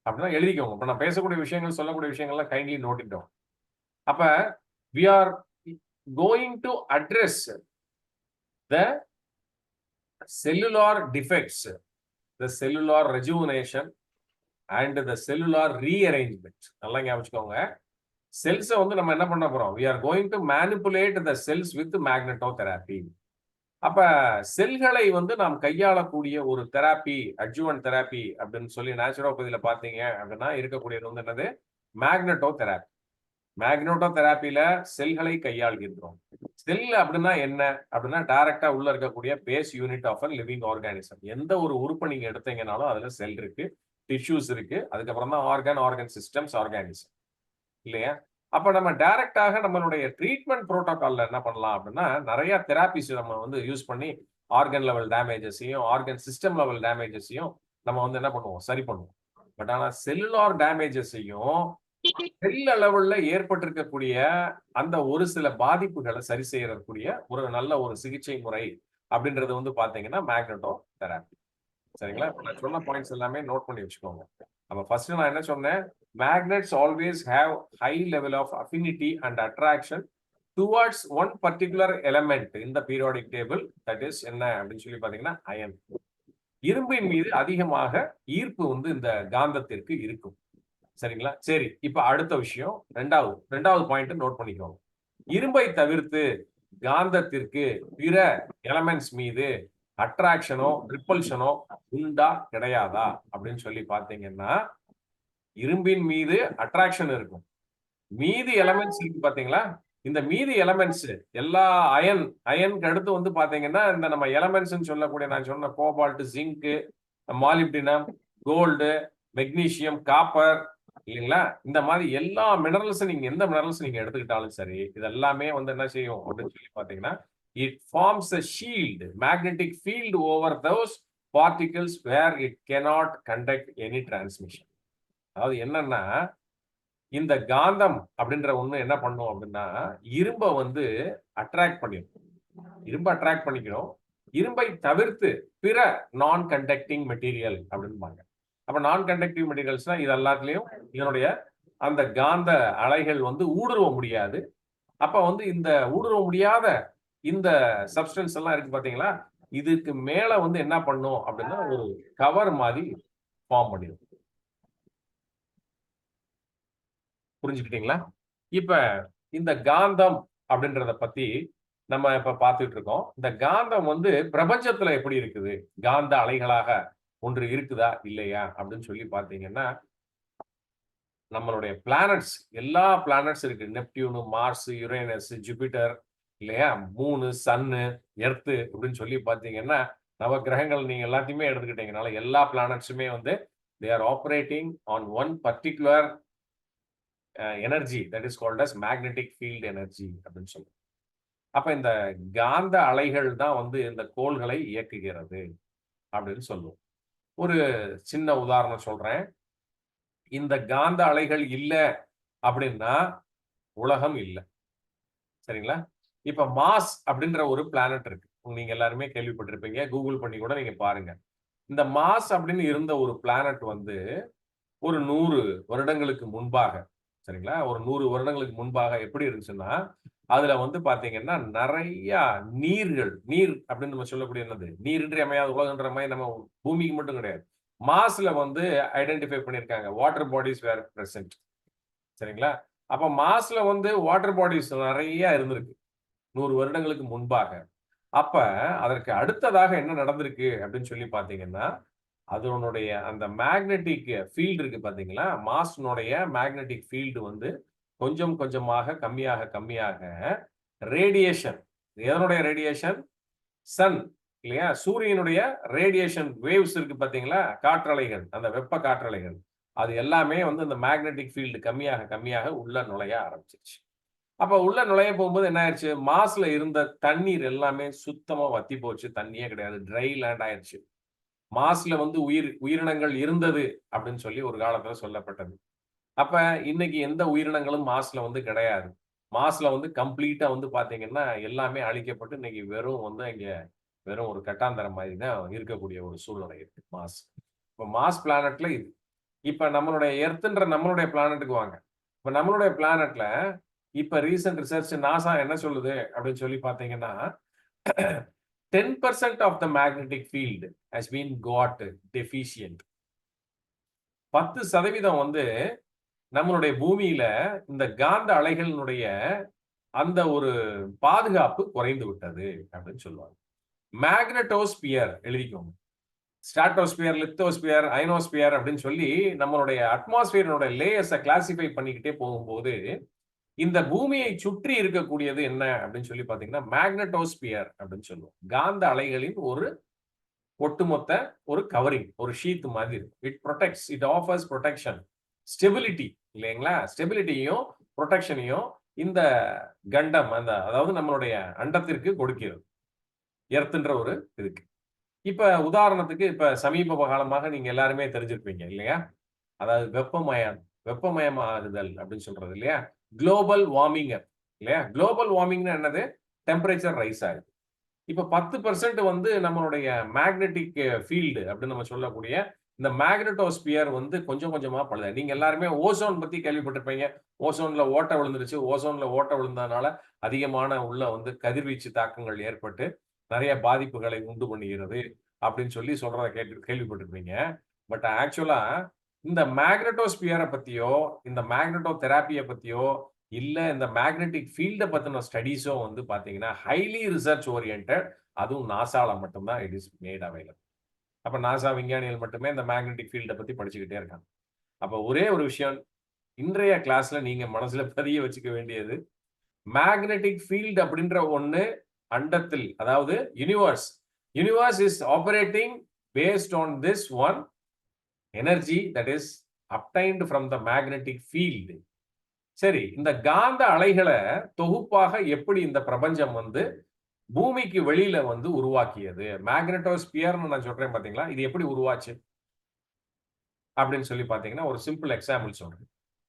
அப்படின்னா எழுதிக்கோங்க. இப்ப நான் பேசக்கூடிய விஷயங்கள் சொல்லக்கூடிய விஷயங்கள்லாம் கைண்ட்லி நோட்டிட்டோம். அப்ப we are going to address the cellular defects, the cellular rejuvenation and the cellular rearrangement. நல்லா ஞாபகம் வச்சுக்கோங்க. செல்ஸை வந்து நம்ம என்ன பண்ண போறோம்? we are going to manipulate the cells with magnetotherapy. அப்ப செல்களை வந்து நாம் கையாளக்கூடிய ஒரு தெராப்பி, அட்ஜுவன்ட் தெராப்பி அப்படின்னு சொல்லி நேச்சுரோபதியில பாத்தீங்க அப்படின்னா இருக்கக்கூடியது வந்து என்னது? மேக்னெட்டோதெராப்பி. மேக்னெட்டோதெராப்பியில செல்களை கையாள்கின்றோம். செல் அப்படின்னா என்ன அப்படின்னா டைரக்டா உள்ள இருக்கக்கூடிய base unit of a living organism. எந்த ஒரு உறுப்பை நீங்க எடுத்தீங்கனாலும் அதுல செல் இருக்கு, டிஷ்யூஸ் இருக்கு, அதுக்கப்புறம் தான் ஆர்கன் சிஸ்டம்ஸ், ஆர்கானிசம் இல்லையா? அப்ப நம்ம டைரக்டாக நம்மளுடைய ட்ரீட்மெண்ட் புரோட்டோகால்ல என்ன பண்ணலாம் அப்படின்னா நிறைய தெராபிஸ் நம்ம வந்து யூஸ் பண்ணி ஆர்கன் லெவல் டேமேஜஸையும் ஆர்கன் சிஸ்டம் லெவல் டேமேஜஸையும் நம்ம வந்து என்ன பண்ணுவோம்? சரி பண்ணுவோம். பட் ஆனா செல்லுலார் டேமேஜஸையும் செல் லெவல்ல ஏற்பட்டிருக்கக்கூடிய அந்த ஒரு சில பாதிப்புகளை சரி செய்யக்கூடிய ஒரு நல்ல ஒரு சிகிச்சை முறை அப்படின்றது வந்து பாத்தீங்கன்னா மேக்னெட்டோதெரபி. சரிங்களா? நான் சொன்ன பாயிண்ட்ஸ் எல்லாமே நோட் பண்ணி வச்சுக்கோங்க. அப்ப ஃபர்ஸ்ட் நான் என்ன சொன்னேன்? Magnets always have high level of affinity and attraction towards one particular element in the periodic table, that is என்ன அப்படின்னு சொல்லி பாத்தீங்கன்னா அயன். இரும்பின் மீது அதிகமாக ஈர்ப்பு வந்து இந்த காந்தத்திற்கு இருக்கும். சரிங்களா? சரி, இப்ப அடுத்த விஷயம் ரெண்டாவது பாயிண்ட் நோட் பண்ணிக்கோங்க. இரும்பை தவிர்த்து காந்தத்திற்கு பிற எலமெண்ட்ஸ் மீது அட்ராக்ஷனோ ரிப்பல்ஷனோ உண்டா கிடையாதா அப்படின்னு சொல்லி பாத்தீங்கன்னா இரும்பின் மீது அட்ராக்ஷன் இருக்கும். மீதி எலமெண்ட்ஸ் இருக்கு பாத்தீங்களா? இந்த மீதி எலமெண்ட்ஸ் எல்லா அயனுக்கு அடுத்து வந்து பாத்தீங்கன்னா இந்த நம்ம எலமெண்ட்ஸ் சொல்லக்கூடிய நான் சொன்ன cobalt, zinc, molybdenum, gold, magnesium, copper இல்லைங்களா, இந்த மாதிரி எல்லா மினரல்ஸ் நீங்க எந்த மினரல்ஸ் நீங்க எடுத்துக்கிட்டாலும் சரி, இது எல்லாமே வந்து என்ன செய்யும் அப்படின்னு சொல்லி பாத்தீங்கன்னா it forms a shield, magnetic field over those particles where it cannot conduct any transmission. அதாவது என்னன்னா இந்த காந்தம் அப்படின்ற ஒண்ணு என்ன பண்ணும் அப்படின்னா இரும்பை வந்து அட்ராக்ட் பண்ணிடும். இரும்பை அட்ராக்ட் பண்ணிக்கணும். இரும்பை தவிர்த்து பிற நான் கண்டக்டிங் மெட்டீரியல் அப்படின்பாங்க. அப்ப நான் கண்டக்டிவ் மெட்டீரியல்ஸ்னா இது எல்லாத்துலயும் இதனுடைய அந்த காந்த அலைகள் வந்து ஊடுருவ முடியாது. அப்ப வந்து இந்த ஊடுருவ முடியாத இந்த சப்ஸ்டன்ஸ் எல்லாம் இருக்கு பாத்தீங்களா, இதுக்கு மேல வந்து என்ன பண்ணும் அப்படின்னா ஒரு கவர் மாதிரி ஃபார்ம் பண்ணிடும். புரிஞ்சுக்கிட்டீங்களா? இப்ப இந்த காந்தம் அப்படின்றத பத்தி நம்ம இப்ப பார்த்துட்டு இருக்கோம். இந்த காந்தம் வந்து பிரபஞ்சத்துல எப்படி இருக்குது, காந்த அலைகளாக ஒன்று இருக்குதா இல்லையா அப்படின்னு சொல்லி பார்த்தீங்கன்னா நம்மளுடைய பிளானட்ஸ், எல்லா பிளானட்ஸ் இருக்கு. நெப்டியூனு, மார்ஸ், யுரேனஸ், ஜூபிட்டர் இல்லையா, மூணு, சன்னு, எர்த்து அப்படின்னு சொல்லி பார்த்தீங்கன்னா நவ கிரகங்கள் நீங்க எல்லாத்தையுமே எடுத்துக்கிட்டீங்கனால எல்லா பிளானட்ஸுமே வந்து they are operating on one particular energy that is called as magnetic field energy அப்படின்னு சொல்லுவோம். அப்ப இந்த காந்த அலைகள் தான் வந்து இந்த கோள்களை இயக்குகிறது அப்படின்னு சொல்லுவோம். ஒரு சின்ன உதாரணம் சொல்றேன். இந்த காந்த அலைகள் இல்லை அப்படின்னா உலகம் இல்லை. சரிங்களா? இப்ப மாஸ் அப்படின்ற ஒரு பிளானட் இருக்கு. நீங்க எல்லாருமே கேள்விப்பட்டிருப்பீங்க. கூகுள் பண்ணி கூட நீங்க பாருங்க. இந்த மாஸ் அப்படின்னு இருந்த ஒரு பிளானட் வந்து ஒரு 100 வருடங்களுக்கு முன்பாக, சரிங்களா, ஒரு 100 வருடங்களுக்கு முன்பாக எப்படி இருந்துச்சுன்னா அதுல வந்து பாத்தீங்கன்னா நிறைய நீர் அப்படின்னு நம்ம சொல்லக்கூடிய என்னது, நீரின்றி அமையாத உலகன்ற மாதிரி நம்ம பூமிக்கு மட்டும் கிடையாது, மாஸ்ல வந்து ஐடென்டிஃபை பண்ணியிருக்காங்க. வாட்டர் பாடிஸ் வேர் பிரசன்ட். சரிங்களா? அப்ப மாஸ்ல வந்து வாட்டர் பாடிஸ் நிறைய இருந்திருக்கு 100 வருடங்களுக்கு முன்பாக. அப்ப அதற்கு அடுத்ததாக என்ன நடந்திருக்கு அப்படின்னு சொல்லி பாத்தீங்கன்னா அதனுடைய அந்த மேக்னெட்டிக் ஃபீல்டு இருக்கு பாத்தீங்களா, மாஸ்னுடைய மேக்னெட்டிக் ஃபீல்டு வந்து கொஞ்சம் கொஞ்சமாக கம்மியாக ரேடியேஷன், எதனுடைய ரேடியேஷன், சன் இல்லையா, சூரியனுடைய ரேடியேஷன் வேவ்ஸ் இருக்கு பாத்தீங்களா, காற்றலைகள், அந்த வெப்ப காற்றலைகள், அது எல்லாமே வந்து அந்த மேக்னெட்டிக் ஃபீல்டு கம்மியாக உள்ள நுழைய ஆரம்பிச்சிருச்சு. அப்ப உள்ள நுழைய போகும்போது என்ன ஆயிடுச்சு, மாஸ்ல இருந்த தண்ணீர் எல்லாமே சுத்தமா வத்தி போச்சு. தண்ணியே கிடையாது, ட்ரை லேண்ட் ஆயிடுச்சு. மாஸ்ல வந்து உயிரினங்கள் இருந்தது அப்படின்னு சொல்லி ஒரு காலத்துல சொல்லப்பட்டது. அப்ப இன்னைக்கு எந்த உயிரினங்களும் மாஸ்ல வந்து கிடையாது. மாஸ்ல வந்து கம்ப்ளீட்டா வந்து பாத்தீங்கன்னா எல்லாமே அழிக்கப்பட்டு இன்னைக்கு வெறும் ஒரு கட்டாந்தரம் மாதிரி தான் இருக்கக்கூடிய ஒரு சூழ்நிலை இருக்கு மாஸ். இப்ப மாஸ் பிளானட்ல இது. இப்ப நம்மளுடைய எர்த்ன்ற நம்மளுடைய பிளானட்டுக்கு வாங்க. இப்ப நம்மளுடைய பிளானட்ல இப்ப ரீசன்ட் ரிசர்ச் நாசா என்ன சொல்லுது அப்படின்னு சொல்லி பாத்தீங்கன்னா 10% of the magnetic field has been got deficient. 10% வந்து நம்மளுடைய பூமியில இந்த காந்த அலைகளினுடைய அந்த ஒரு பாதுகாப்பு குறைந்து விட்டது அப்படின்னு சொல்லுவாங்க. மேக்னட்டோஸ்பியர் எழுதிக்கோங்க. ஸ்ட்ராட்டோஸ்பியர், லித்தோஸ்பியர், அயனோஸ்பியர் அப்படின்னு சொல்லி நம்மளுடைய அட்மாஸ்பியரினுடைய லேயர்ஸை கிளாசிஃபை பண்ணிக்கிட்டே போகும்போது இந்த பூமியை சுற்றி இருக்கக்கூடியது என்ன அப்படின்னு சொல்லி பாத்தீங்கன்னா மேக்னட்டோஸ்பியர் அப்படின்னு சொல்லுவோம். காந்த அலைகளின் ஒரு ஒட்டுமொத்த ஒரு கவரிங், ஒரு ஷீட் மாதிரி இருக்கும். It protects, it offers protection, stability இல்லைங்களா, ஸ்டெபிலிட்டியும் ப்ரொடெக்ஷனையும் இந்த கண்டம் அதாவது நம்மளுடைய அண்டத்திற்கு கொடுக்கிறது, எர்த்ன்ற ஒரு இதுக்கு. இப்ப உதாரணத்துக்கு இப்ப சமீப காலமாக நீங்க எல்லாருமே தெரிஞ்சிருப்பீங்க இல்லையா, அதாவது வெப்பமயமாகுதல் அப்படின்னு சொல்றது இல்லையா, குளோபல் வார்மிங் இல்லையா. குளோபல் வார்மிங்னா என்னது, டெம்பரேச்சர் ரைஸ் ஆகுது. இப்ப 10% வந்து நம்மளுடைய மேக்னெட்டிக் ஃபீல்டு அப்படின்னு நம்ம சொல்லக்கூடிய இந்த மேக்னட்டோஸ்பியர் வந்து கொஞ்சம் கொஞ்சமா பழுது. நீங்க எல்லாருமே ஓசோன் பத்தி கேள்விப்பட்டிருப்பீங்க. ஓசோன்ல ஓட்டை விழுந்துருச்சு, ஓசோன்ல ஓட்டை விழுந்ததுனால அதிகமான உள்ள வந்து கதிர்வீச்சு தாக்கங்கள் ஏற்பட்டு நிறைய பாதிப்புகளை உண்டு பண்ணுகிறது அப்படின்னு சொல்லி சொல்றத கேள்விப்பட்டிருப்பீங்க. பட் ஆக்சுவலா இந்த மேக்னட்டோஸ்பியரை பத்தியோ இந்த மேக்னட்டோ தெராப்பியை பத்தியோ இல்ல இந்த மேக்னெட்டிக் ஃபீல்டை பத்தின ஸ்டடீஸோ வந்து பாத்தீங்கன்னா ஹைலி ரிசர்ச் ஓரியன்டட், அதுவும் நாசால மட்டும்தான் இட் இஸ் மேட் அவைலபிள். அப்ப நாசா விஞ்ஞானிகள் மட்டுமே இந்த மேக்னெட்டிக் ஃபீல்டை பத்தி படிச்சுக்கிட்டே இருக்காங்க. அப்ப ஒரே ஒரு விஷயம் இன்றைய கிளாஸ்ல நீங்க மனசுல பதிய வச்சுக்க வேண்டியது, மேக்னெட்டிக் ஃபீல்டு அப்படின்ற ஒண்ணு அண்டத்தில், அதாவது universe is operating based on this one energy that is obtained from the magnetic field. சரி, இந்த காந்த அலைகளை தொகுப்பாக எப்படி இந்த பிரபஞ்சம் வந்து பூமிக்கு வெளியில வந்து உருவாக்கியது? மேக்னெட்டோஸ்பியர்னு நான் சொல்றேன் பாத்தீங்களா, இது எப்படி உருவாச்சு அப்படின்னு சொல்லி பாத்தீங்கன்னா ஒரு சிம்பிள் எக்ஸாம்பிள் சொல்றேன்.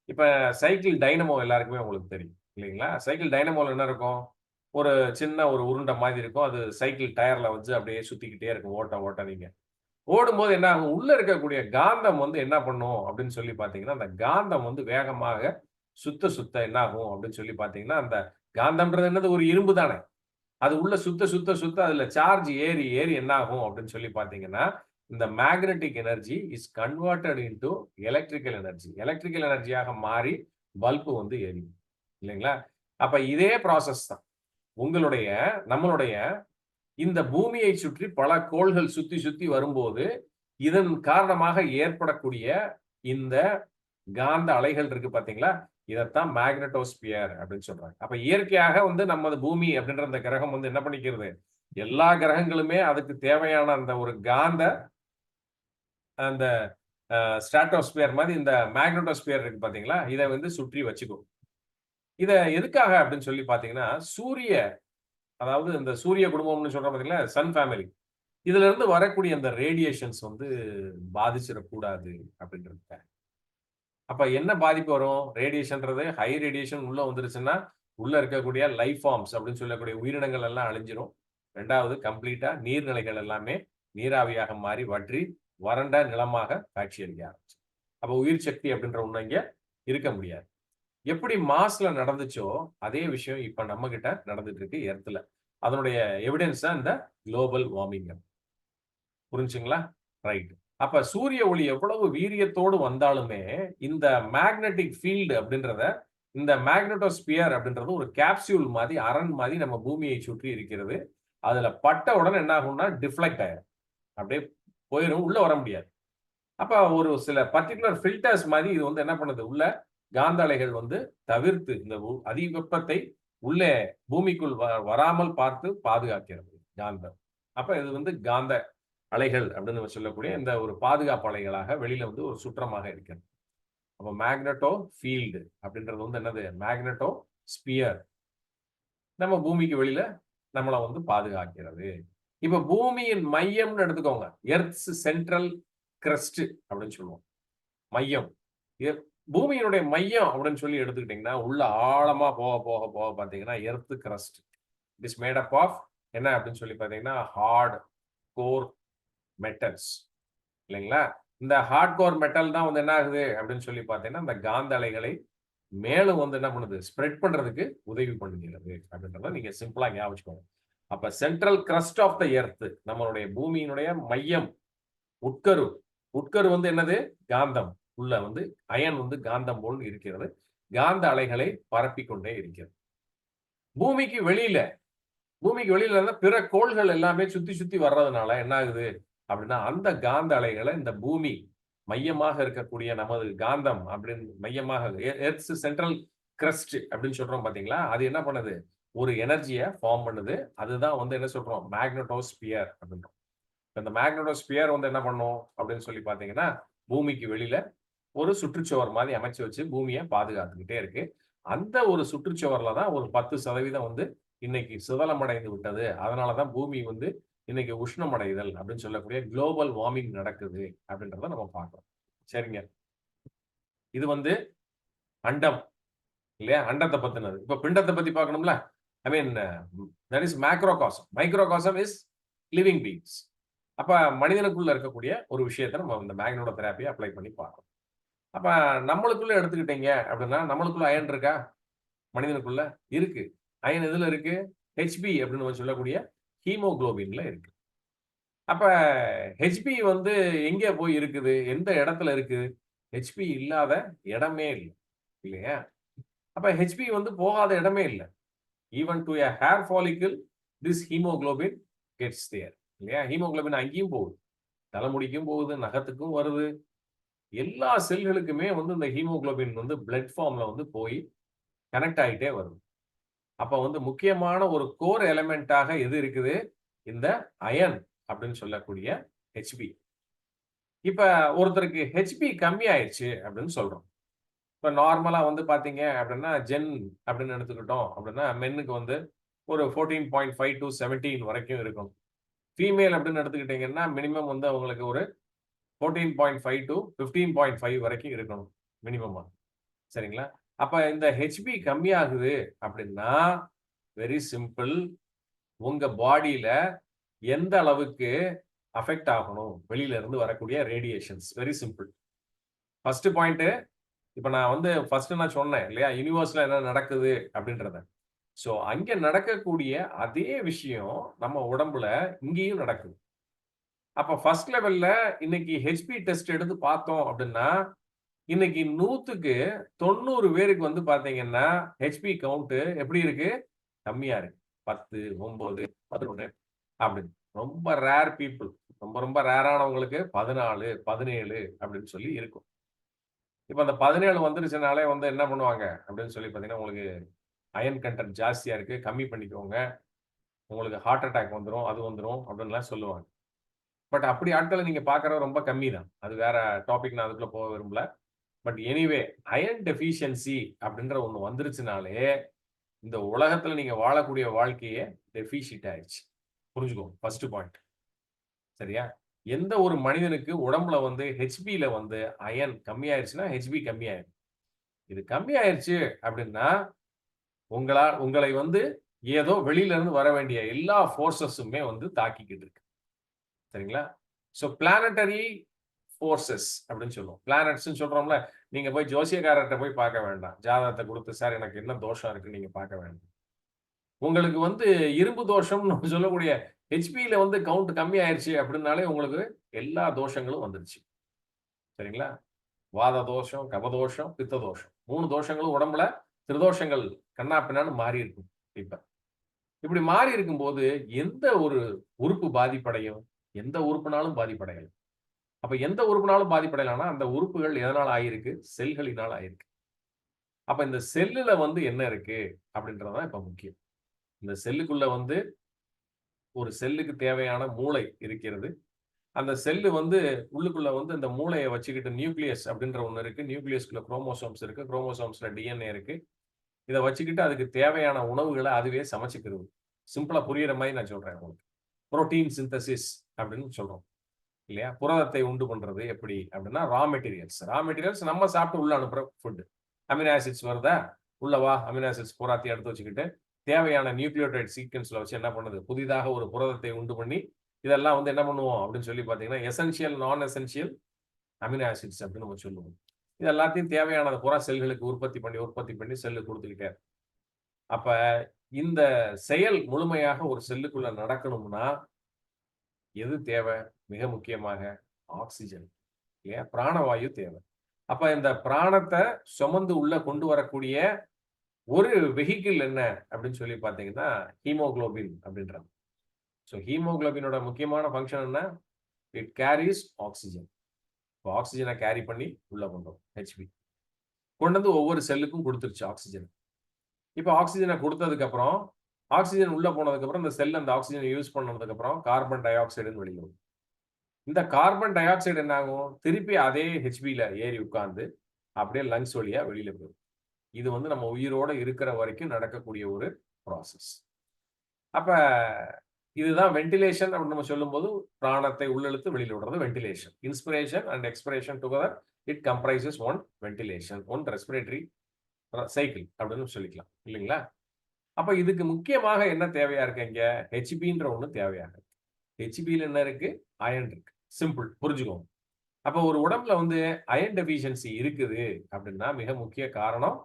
இப்ப சைக்கிள் டைனமோ எல்லாருக்குமே உங்களுக்கு தெரியும் இல்லைங்களா? சைக்கிள் டைனமோல என்ன இருக்கும்? ஒரு சின்ன ஒரு உருண்டை மாதிரி இருக்கும். அது சைக்கிள் டயர்ல வச்சு அப்படியே சுத்திக்கிட்டே இருக்கும். ஓட்ட நீங்க ஓடும்போது என்ன ஆகும்? உள்ள இருக்கக்கூடிய காந்தம் வந்து என்ன பண்ணும் அப்படின்னு சொல்லி பாத்தீங்கன்னா, அந்த காந்தம் வந்து வேகமாக சுத்த என்ன ஆகும் அப்படின்னு சொல்லி பாத்தீங்கன்னா, அந்த காந்தம்ன்றது என்னது? ஒரு இரும்பு தானே. அது உள்ள சுத்த அதுல சார்ஜ் ஏறி என்ன ஆகும் அப்படின்னு சொல்லி பாத்தீங்கன்னா, இந்த magnetic energy is converted into electrical energy. Electrical எனர்ஜியாக மாறி பல்பு வந்து எரியும் இல்லைங்களா? அப்ப இதே ப்ராசஸ் தான் நம்மளுடைய இந்த பூமியை சுற்றி பல கோள்கள் சுத்தி வரும்போது இதன் காரணமாக ஏற்படக்கூடிய இந்த காந்த அலைகள் இருக்கு பாத்தீங்களா, இதைத்தான் மேக்னெட்டோஸ்பியர் அப்படின்னு சொல்றாங்க. அப்ப இயற்கையாக வந்து நமது பூமி அப்படின்ற அந்த கிரகம் வந்து என்ன பண்ணிக்கிறது? எல்லா கிரகங்களுமே அதுக்கு தேவையான அந்த ஒரு காந்த அந்த ஸ்ட்ராட்டோஸ்பியர் மாதிரி இந்த மேக்னெட்டோஸ்பியர் இருக்கு பாத்தீங்களா, இதை வந்து சுற்றி வச்சுக்கும். இத எதுக்காக அப்படின்னு சொல்லி பாத்தீங்கன்னா, அதாவது இந்த சூரிய குடும்பம்னு சொல்றோம் பாத்தீங்களா, சன் ஃபேமிலி, இதுல இருந்து வரக்கூடிய அந்த ரேடியேஷன்ஸ் வந்து பாதிச்சிடக்கூடாது அப்படின்றதுக்காக. அப்ப என்ன பாதிப்பு வரும்? ரேடியேஷன்றது ஹை ரேடியேஷன் உள்ள வந்துருச்சுன்னா உள்ள இருக்கக்கூடிய லைஃப் ஃபார்ம்ஸ் அப்படின்னு சொல்லக்கூடிய உயிரினங்கள் எல்லாம் அழிஞ்சிரும். 2வது கம்ப்ளீட்டா நீர்நிலைகள் எல்லாமே நீராவியாக மாறி வற்றி வறண்ட நிலமாக காட்சியளிக்க ஆரம்பிச்சு. அப்ப உயிர் சக்தி அப்படின்ற ஒண்ணு இங்க இருக்க முடியாது. எப்படி மாஸ்ல நடந்துச்சோ அதே விஷயம் இப்ப நம்ம கிட்ட நடந்துட்டு இருக்கு எர்த்ல. அதனுடைய எவிடன்ஸ் தான் இந்த குளோபல் வார்மிங். புரிஞ்சுங்களா? ரைட். அப்ப சூரிய ஒளி எவ்வளவு வீரியத்தோடு வந்தாலுமே இந்த மேக்னெட்டிக் ஃபீல்டு அப்படின்றத, இந்த மேக்னெட்டோஸ்பியர் அப்படின்றது ஒரு கேப்சியூல் மாதிரி, அரண் மாதிரி நம்ம பூமியை சுற்றி இருக்கிறது. அதுல பட்ட உடனே என்ன ஆகும்னா டிஃப்ளெக்ட் ஆயிரும், அப்படியே போயிடும், உள்ள வர முடியாது. அப்ப ஒரு சில பர்டிகுலர் ஃபில்டர்ஸ் மாதிரி இது வந்து என்ன பண்ணுது? உள்ள காந்த அலைகள் வந்து தவிர்த்து இந்த அதிவெப்பத்தை உள்ளே பூமிக்குள் வராமல் பார்த்து பாதுகாக்கிறது காந்தம். அப்ப இது வந்து காந்த அலைகள் அப்படின்னு நம்ம சொல்லக்கூடிய இந்த ஒரு பாதுகாப்பு அலைகளாக வெளியில வந்து ஒரு சுற்றமாக இருக்கிறது. அப்ப மேக்னெட்டோ ஃபீல்டு அப்படின்றது வந்து என்னது? மேக்னெட்டோ ஸ்பியர் நம்ம பூமிக்கு வெளியில நம்மளை வந்து பாதுகாக்கிறது. இப்ப பூமியின் மையம்னு எடுத்துக்கோங்க, எர்த்ஸ் சென்ட்ரல் கிரஸ்ட் அப்படின்னு சொல்லுவோம். மையம், பூமியினுடைய மையம் அப்படின்னு சொல்லி எடுத்துக்கிட்டீங்கன்னா உள்ள ஆழமா போக பாத்தீங்கன்னா earth crust it is made up of என்ன அப்படின்னு சொல்லி பாத்தீங்கன்னா ஹார்ட் கோர் மெட்டல்ஸ் இல்லைங்களா? இந்த ஹார்ட் கோர் மெட்டல் தான் வந்து என்ன ஆகுது அப்படின்னு சொல்லி பாத்தீங்கன்னா இந்த காந்த அலைகளை மேலும் வந்து என்ன பண்ணுது? ஸ்ப்ரெட் பண்றதுக்கு உதவி பண்ணுகிறது அப்படின்றத நீங்க சிம்பிளா ஞாபகம் வச்சுக்கோங்க. அப்ப central crust of the earth, நம்மளுடைய பூமியினுடைய மையம், உட்கரு வந்து என்னது? காந்தம். உள்ள வந்து அயன் வந்து காந்தம் போல் இருக்கிறது. காந்த அலைகளை பரப்பிக்கொண்டே இருக்கிறது. பூமிக்கு வெளியில பிற கோள்கள் எல்லாமே சுத்தி வர்றதுனால என்ன ஆகுது அப்படின்னா அந்த காந்த அலைகளை இந்த பூமி மையமாக இருக்கக்கூடிய நமது காந்தம் அப்படின்னு மையமாக எர்த்ஸ் சென்ட்ரல் கிரஸ்ட் அப்படின்னு சொல்றோம் பாத்தீங்களா, அது என்ன பண்ணுது? ஒரு எனர்ஜியை ஃபார்ம் பண்ணுது. அதுதான் வந்து என்ன சொல்றோம்? மேக்னெட்டோஸ்பியர் அப்படின்றோம். இந்த மேக்னெட்டோஸ்பியர் வந்து என்ன பண்ணும் அப்படின்னு சொல்லி பாத்தீங்கன்னா பூமிக்கு வெளியில ஒரு சுற்றுச்சுவர் மாதிரி அமைச்சு வச்சு பூமியை பாதுகாத்துக்கிட்டே இருக்கு. அந்த ஒரு சுற்றுச்சுவர்ல தான் ஒரு 10% வந்து இன்னைக்கு சிதலமடைந்து விட்டது. அதனாலதான் பூமி வந்து இன்னைக்கு உஷ்ணமடைதல் அப்படின்னு சொல்லக்கூடிய குளோபல் வார்மிங் நடக்குது அப்படின்றத நம்ம பார்க்கிறோம். சரிங்க, இது வந்து அண்டம் இல்லையா? அண்டத்தை பத்தினது. இப்ப பிண்டத்தை பத்தி பார்க்கணும்ல. I mean that is macrocosm. Microcosm is living beings. அப்ப மனிதனுக்குள்ள இருக்கக்கூடிய ஒரு விஷயத்தை நம்ம இந்த மேக்னெட்டோ தெரப்பியை அப்ளை பண்ணி பார்க்கணும். அப்ப நம்மளுக்குள்ள எடுத்துக்கிட்டீங்க அப்படின்னா நம்மளுக்குள்ள அயன் இருக்கா? மனிதனுக்குள்ள இருக்கு. அயன் எதுல இருக்கு? ஹெச்பி அப்படின்னு சொல்லக்கூடிய ஹீமோகுளோபின்ல இருக்கு. அப்ப ஹெச்பி வந்து எங்க போய் இருக்குது? எந்த இடத்துல இருக்கு? ஹெச்பி இல்லாத இடமே இல்லை இல்லையா? அப்ப ஹெச்பி வந்து போகாத இடமே இல்லை. Even to a hair follicle this hemoglobin gets there இல்லையா? ஹீமோகுளோபின் அங்கேயும் போகுது, தலைமுடிக்கும் போகுது, நகத்துக்கும் வருது. எல்லா செல்களுக்குமே வந்து இந்த ஹீமோகுளோபின் வந்து பிளட் ஃபார்ம்ல வந்து போய் கனெக்ட் ஆகிட்டே வருது. அப்ப வந்து முக்கியமான ஒரு கோர் எலிமெண்டாக எது இருக்குது? இந்த அயன் அப்படின்னு சொல்லக்கூடிய ஹெச்பி. இப்ப ஒருத்தருக்கு ஹெச்பி கம்மி ஆயிடுச்சு அப்படின்னு சொல்றோம். இப்ப நார்மலா வந்து பாத்தீங்க அப்படின்னா ஜென் அப்படின்னு எடுத்துக்கிட்டோம் அப்படின்னா மென்னுக்கு வந்து ஒரு 14.5 to 17 வரைக்கும் இருக்கும். ஃபீமேல் அப்படின்னு எடுத்துக்கிட்டீங்கன்னா மினிமம் வந்து அவங்களுக்கு ஒரு 14.5 to 15.5 வரைக்கும் இருக்கணும் மினிமமா. சரிங்களா? அப்ப இந்த ஹெச்பி கம்மியாகுது அப்படின்னா வெரி சிம்பிள். உங்க பாடியில எந்த அளவுக்கு அஃபெக்ட் ஆகணும் வெளியில இருந்து வரக்கூடிய radiations. Very simple. First point, இப்ப நான் வந்து ஃபர்ஸ்ட் நான் சொன்னேன் இல்லையா, யூனிவர்ஸ்ல என்ன நடக்குது அப்படின்றத. சோ அங்க நடக்கக்கூடிய அதே விஷயம் நம்ம உடம்புல இங்கேயும் நடக்குது. அப்ப ஃபர்ஸ்ட் லெவல்ல இன்னைக்கு ஹெச்பி டெஸ்ட் எடுத்து பார்த்தோம் அப்படின்னா இன்னைக்கு 100க்கு 90 பேருக்கு வந்து பாத்தீங்கன்னா ஹெச்பி கவுண்ட் எப்படி இருக்கு? கம்மியா இருக்கு. 10, 9, 11 அப்படின்னு. ரொம்ப ரேர் பீப்புள், ரொம்ப ரேரானவங்களுக்கு 14, 17 அப்படின்னு சொல்லி இருக்கும். இப்ப அந்த 17 வந்துருச்சுனாலே வந்து என்ன பண்ணுவாங்க அப்படின்னு சொல்லி பாத்தீங்கன்னா, உங்களுக்கு அயன் கண்டென்ட் ஜாஸ்தியா இருக்கு, கம்மி பண்ணிக்கோங்க, உங்களுக்கு ஹார்ட் அட்டாக் வந்துரும், அது வந்துரும் அப்படின்லாம் சொல்லுவாங்க. பட் அப்படி ஆட்களை நீங்க பார்க்கறது ரொம்ப கம்மி தான். அது வேற டாபிக், நான் அதுக்குள்ள போக விரும்பல. பட் எனிவே அயன் டெஃபிஷியன்சி அப்படின்ற ஒண்ணு வந்துருச்சுனாலே இந்த உலகத்துல நீங்க வாழக்கூடிய வாழ்க்கையே டெஃபிஷிட் ஆயிடுச்சு. புரிஞ்சுக்கோங்க. First point. சரியா? எந்த ஒரு மனிதனுக்கு உடம்புல வந்து ஹெச்பில வந்து அயன் கம்மியாயிருச்சுன்னா ஹெச்பி கம்மியாயிரும். இது கம்மியாயிருச்சு அப்படின்னா உங்களை வந்து ஏதோ வெளியில இருந்து வர வேண்டிய எல்லா ஃபோர்ஸஸுமே வந்து தாக்கிக்கிட்டு இருக்கு. சரிங்களா? சோ பிளானட்டரி ஃபோர்சஸ் அப்படின்னு சொல்லுவோம். பிளானட்ஸ்ன்னு சொல்றோம்ல, நீங்க போய் ஜோசியக்காரர்கிட்ட போய் பார்க்க வேண்டாம். ஜாதகத்தை கொடுத்து சார் எனக்கு என்ன தோஷம் இருக்குன்னு நீங்க பார்க்க வேண்டாம். உங்களுக்கு வந்து இரும்பு தோஷம்னு சொல்லக்கூடிய ஹெச்பியில வந்து கவுண்ட் கம்மி ஆயிருச்சு அப்படின்னாலே உங்களுக்கு எல்லா தோஷங்களும் வந்துருச்சு. சரிங்களா? வாத தோஷம், கபதோஷம், பித்த தோஷம். 3 தோஷங்களும் உடம்புல திரிதோஷங்கள் கண்ணா பின்னான்னு மாறி இருக்கும். இப்படி மாறி இருக்கும்போது எந்த ஒரு உறுப்பு பாதிப்படையும்? எந்த உறுப்புனாலும் பாதிப்படையலாம். அப்ப எந்த உறுப்புனாலும் பாதிப்படையலாம்னா அந்த உறுப்புகள் எதனால ஆயிருக்கு? செல்களினால் ஆயிருக்கு. அப்ப இந்த செல்லுல வந்து என்ன இருக்கு அப்படின்றதுதான் இப்ப முக்கியம். இந்த செல்லுக்குள்ள வந்து ஒரு செல்லுக்கு தேவையான மூளை இருக்கிறது. அந்த செல்லு வந்து உள்ளுக்குள்ள வந்து இந்த மூளையை வச்சுக்கிட்டு நியூக்ளியஸ் அப்படின்ற ஒண்ணு இருக்கு. நியூக்ளியஸ்குள்ள குரோமோசோம்ஸ் இருக்கு. குரோமோசோம்ஸ்ல டிஎன்ஏ இருக்கு. இத வச்சுக்கிட்டு அதுக்கு தேவையான உணவுகளை அதுவே சமைச்சுக்கிறது. சிம்பிளா புரியுற மாதிரி நான் சொல்றேன் உங்களுக்கு. புரோட்டீன் சிந்தசிஸ் அப்படின்னு சொல்றோம் இல்லையா? புரதத்தை உண்டு பண்றது எப்படி அப்படின்னா ரா மெட்டீரியல்ஸ் நம்ம சாப்பிட்டு உள்ள அனுப்புற ஃபுட். அமினோ ஆசிட்ஸ் வருதா, உள்ளவா அமினோ ஆசிட்ஸ் பூராத்தையும் எடுத்து வச்சுக்கிட்டு தேவையான நியூக்ளியோடைட் சீக்வென்ஸ்ல வச்சு என்ன பண்ணுது? புதிதாக ஒரு புரதத்தை உண்டு பண்ணி இதெல்லாம் வந்து என்ன பண்ணுவோம் அப்படின்னு சொல்லி பாத்தீங்கன்னா எசென்சியல், நான் எசென்சியல் அமினோ ஆசிட்ஸ் அப்படின்னு நம்ம சொல்லுவோம். இது எல்லாத்தையும் தேவையானது பூரா செல்களுக்கு உற்பத்தி பண்ணி செல்லு கொடுத்துக்கிட்டே. அப்ப இந்த செயல் முழுமையாக ஒரு செல்லுக்குள்ள நடக்கணும்னா எது தேவை? மிக முக்கியமாக ஆக்சிஜன் இல்லையா? பிராணவாயு தேவை. அப்ப இந்த பிராணத்தை சுமந்து உள்ள கொண்டு வரக்கூடிய ஒரு வெஹிக்கிள் என்ன அப்படின்னு சொல்லி பாத்தீங்கன்னா ஹீமோகுளோபின் அப்படின்றாங்க. ஸோ ஹீமோகுளோபினோட முக்கியமான ஃபங்க்ஷன் என்ன? It carries oxygen. இப்போ ஆக்சிஜனை கேரி பண்ணி உள்ள கொண்டோம். ஹெச்பி கொண்டு வந்து ஒவ்வொரு செல்லுக்கும் கொடுத்துருச்சு ஆக்சிஜன். இப்போ ஆக்சிஜனை கொடுத்ததுக்கு அப்புறம் ஆக்சிஜன் உள்ள போனதுக்கு அப்புறம் இந்த செல் அந்த ஆக்சிஜனை யூஸ் பண்ணதுக்கு அப்புறம் கார்பன் டை ஆக்சைடுன்னு வெளியிடும். இந்த கார்பன் டை ஆக்சைடு என்ன ஆகும்? திருப்பி அதே ஹெச்பியில ஏறி உட்கார்ந்து அப்படியே லங்ஸ் வழியா வெளியில போயிடும். இது வந்து நம்ம உயிரோட இருக்கிற வரைக்கும் நடக்கக்கூடிய ஒரு ப்ராசஸ். அப்ப இதுதான் வென்டிலேஷன் அப்படின்னு நம்ம சொல்லும்போது பிராணத்தை உள்ளெழுத்து வெளியில விடுறது ventilation. Inspiration and expression together it comprises one ventilation, one respiratory cycle அப்படின்னு சொல்லிக்கலாம் இல்லைங்களா? அப்ப இதுக்கு முக்கியமாக என்ன தேவையா இருக்கு? இங்க ஹெச்பின்ற ஒண்ணு தேவையா இருக்கு. ஹெச்பியில என்ன இருக்கு? அயன் இருக்கு. சிம்பிள், புரிஞ்சுக்கோங்க. அப்ப ஒரு உடம்புல வந்து அயன் டெஃபிஷியன்சி இருக்குது அப்படின்னா மிக முக்கிய காரணம்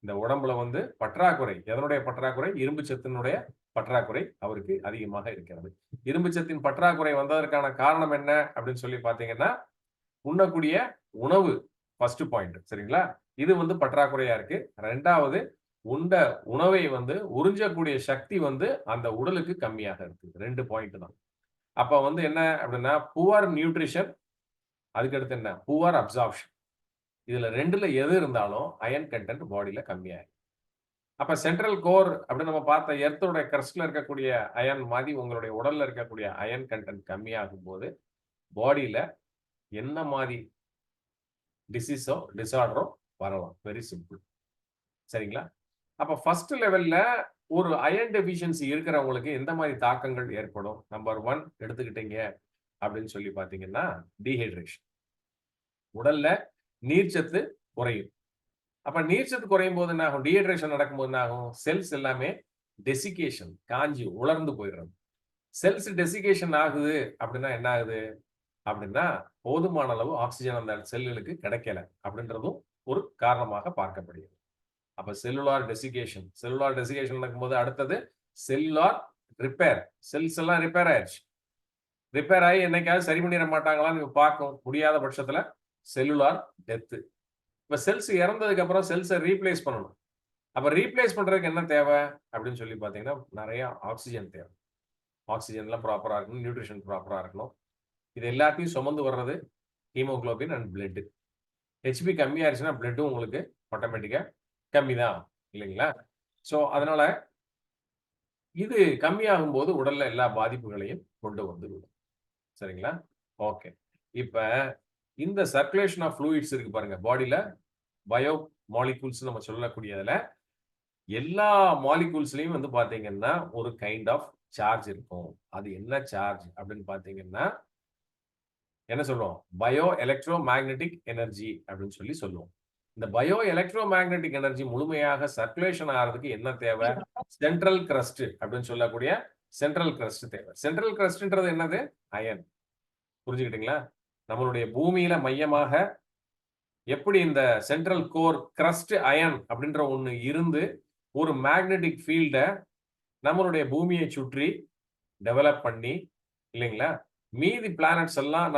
இந்த உடம்புல வந்து பற்றாக்குறை. எதனுடைய பற்றாக்குறை? இரும்பு சத்தினுடைய பற்றாக்குறை அவருக்கு அதிகமாக இருக்கிறது. இரும்பு சத்தின் பற்றாக்குறை வந்ததற்கான காரணம் என்ன அப்படின்னு சொல்லி பாத்தீங்கன்னா உண்ணக்கூடிய உணவு ஃபர்ஸ்ட் பாயிண்ட். சரிங்களா? இது வந்து பற்றாக்குறையா இருக்கு. 2வது உண்ட உணவை வந்து உறிஞ்சக்கூடிய சக்தி வந்து அந்த உடலுக்கு கம்மியாக இருக்கு. 2 பாயிண்ட் தான். அப்ப வந்து என்ன அப்படின்னா புவர் நியூட்ரிஷன், அதுக்கடுத்து என்ன? Poor absorption. இதுல 2ல எது இருந்தாலும் அயன் கண்டென்ட் பாடியில கம்மியாயிரும். அப்ப சென்ட்ரல் கோர் அப்படின்னு நம்ம பார்த்த எர்த்தோட கிரஸ்ட்ல இருக்கக்கூடிய அயன் மாதிரி உங்களுடைய உடல்ல இருக்கக்கூடிய அயன் கண்டென்ட் கம்மியாகும் போது பாடியில என்ன மாதிரி டிசீஸோ டிசார்டரோ வரலாம். Very simple. சரிங்களா? அப்ப ஃபர்ஸ்ட் லெவல்ல ஒரு அயன் டெபிஷியன்சி இருக்கிறவங்களுக்கு எந்த மாதிரி தாக்கங்கள் ஏற்படும்? நம்பர் 1 எடுத்துக்கிட்டீங்க அப்படின்னு சொல்லி பாத்தீங்கன்னா டீஹைட்ரேஷன். உடல்ல நீர்ச்சத்து குறையும். அப்ப நீர்ச்சத்து குறையும் போது என்ன ஆகும்? டீஹைட்ரேஷன் நடக்கும்போது என்ன ஆகும்? செல்ஸ் எல்லாமே டெசிகேஷன், காஞ்சி உலர்ந்து போயிடுறது. செல்ஸ் டெசிகேஷன் ஆகுது அப்படின்னா என்ன ஆகுது அப்படின்னா போதுமான அளவு ஆக்சிஜன் அந்த செல்லுகளுக்கு கிடைக்கல அப்படின்றதும் ஒரு காரணமாக பார்க்கப்படுகிறது. அப்ப செல்லுலார் டெசிகேஷன் நடக்கும்போது அடுத்தது செல்லுலார் ரிப்பேர். செல்ஸ் எல்லாம் ரிப்பேர் ஆயிடுச்சு. ரிப்பேர் ஆகி என்னைக்காவது சரி பண்ணிட மாட்டாங்களான்னு நீங்க பார்க்க முடியாத பட்சத்துல செல்லுலார் டெத்து. இப்ப செல்ஸ் இறந்ததுக்கு அப்புறம் செல்ஸை ரீப்ளேஸ் பண்ணணும். அப்ப ரீப்ளேஸ் பண்றதுக்கு என்ன தேவை அப்படின்னு சொல்லி பாத்தீங்கன்னா நிறைய ஆக்சிஜன் தேவை. ஆக்சிஜன்லாம் ப்ராப்பரா இருக்கணும், நியூட்ரிஷன் ப்ராப்பரா இருக்கணும். இது எல்லாத்தையும் சுமந்து வர்றது ஹீமோகுளோபின் அண்ட் பிளட். ஹெச்பி கம்மியாயிருச்சுன்னா பிளட்டும் உங்களுக்கு ஆட்டோமேட்டிக்கா கம்மி தான் இல்லைங்களா? ஸோ அதனால இது கம்மியாகும் போது உடல்ல எல்லா பாதிப்புகளையும் கொண்டு வந்து விடும். சரிங்களா? ஓகே. இப்ப இந்த சர்க்குலேஷன் ஆஃப் ஃப்ளூயிட்ஸ் இருக்கு பாருங்க பாடியில, பயோ மாலிகூல்ஸ் நம்ம சொல்லக்கூடியதுல எல்லா மாலிகூல்ஸ்லயும் வந்து பாத்தீங்கன்னா ஒரு கைண்ட் ஆஃப் சார்ஜ் இருக்கும். அது என்ன சார்ஜ் அப்படின்னு பாத்தீங்கன்னா என்ன சொல்லுவோம்? பயோ எலக்ட்ரோ மேக்னெட்டிக் எனர்ஜி அப்படின்னு சொல்லி சொல்லுவோம். இந்த பயோ எலக்ட்ரோ மேக்னெட்டிக் எனர்ஜி முழுமையாக சர்க்குலேஷன் ஆகிறதுக்கு என்ன தேவை? சென்ட்ரல் கிரஸ்ட் அப்படின்னு சொல்லக்கூடிய சென்ட்ரல் கிரஸ்ட் தேவை. சென்ட்ரல் கிரஸ்ட்ன்றது என்னது? அயன். புரிஞ்சுக்கிட்டீங்களா? நம்மளுடைய பூமியில மையமாக எப்படி இந்த சென்ட்ரல் கோர் கிரஸ்ட் அயன் அப்படின்ற ஒண்ணு இருந்து ஒரு மேக்னெட்டிக் ஃபீல்ட நம்மளுடைய பூமியை சுற்றி டெவலப் பண்ணி இல்லைங்களா, மீதி பிளானட்ஸ் எல்லாம்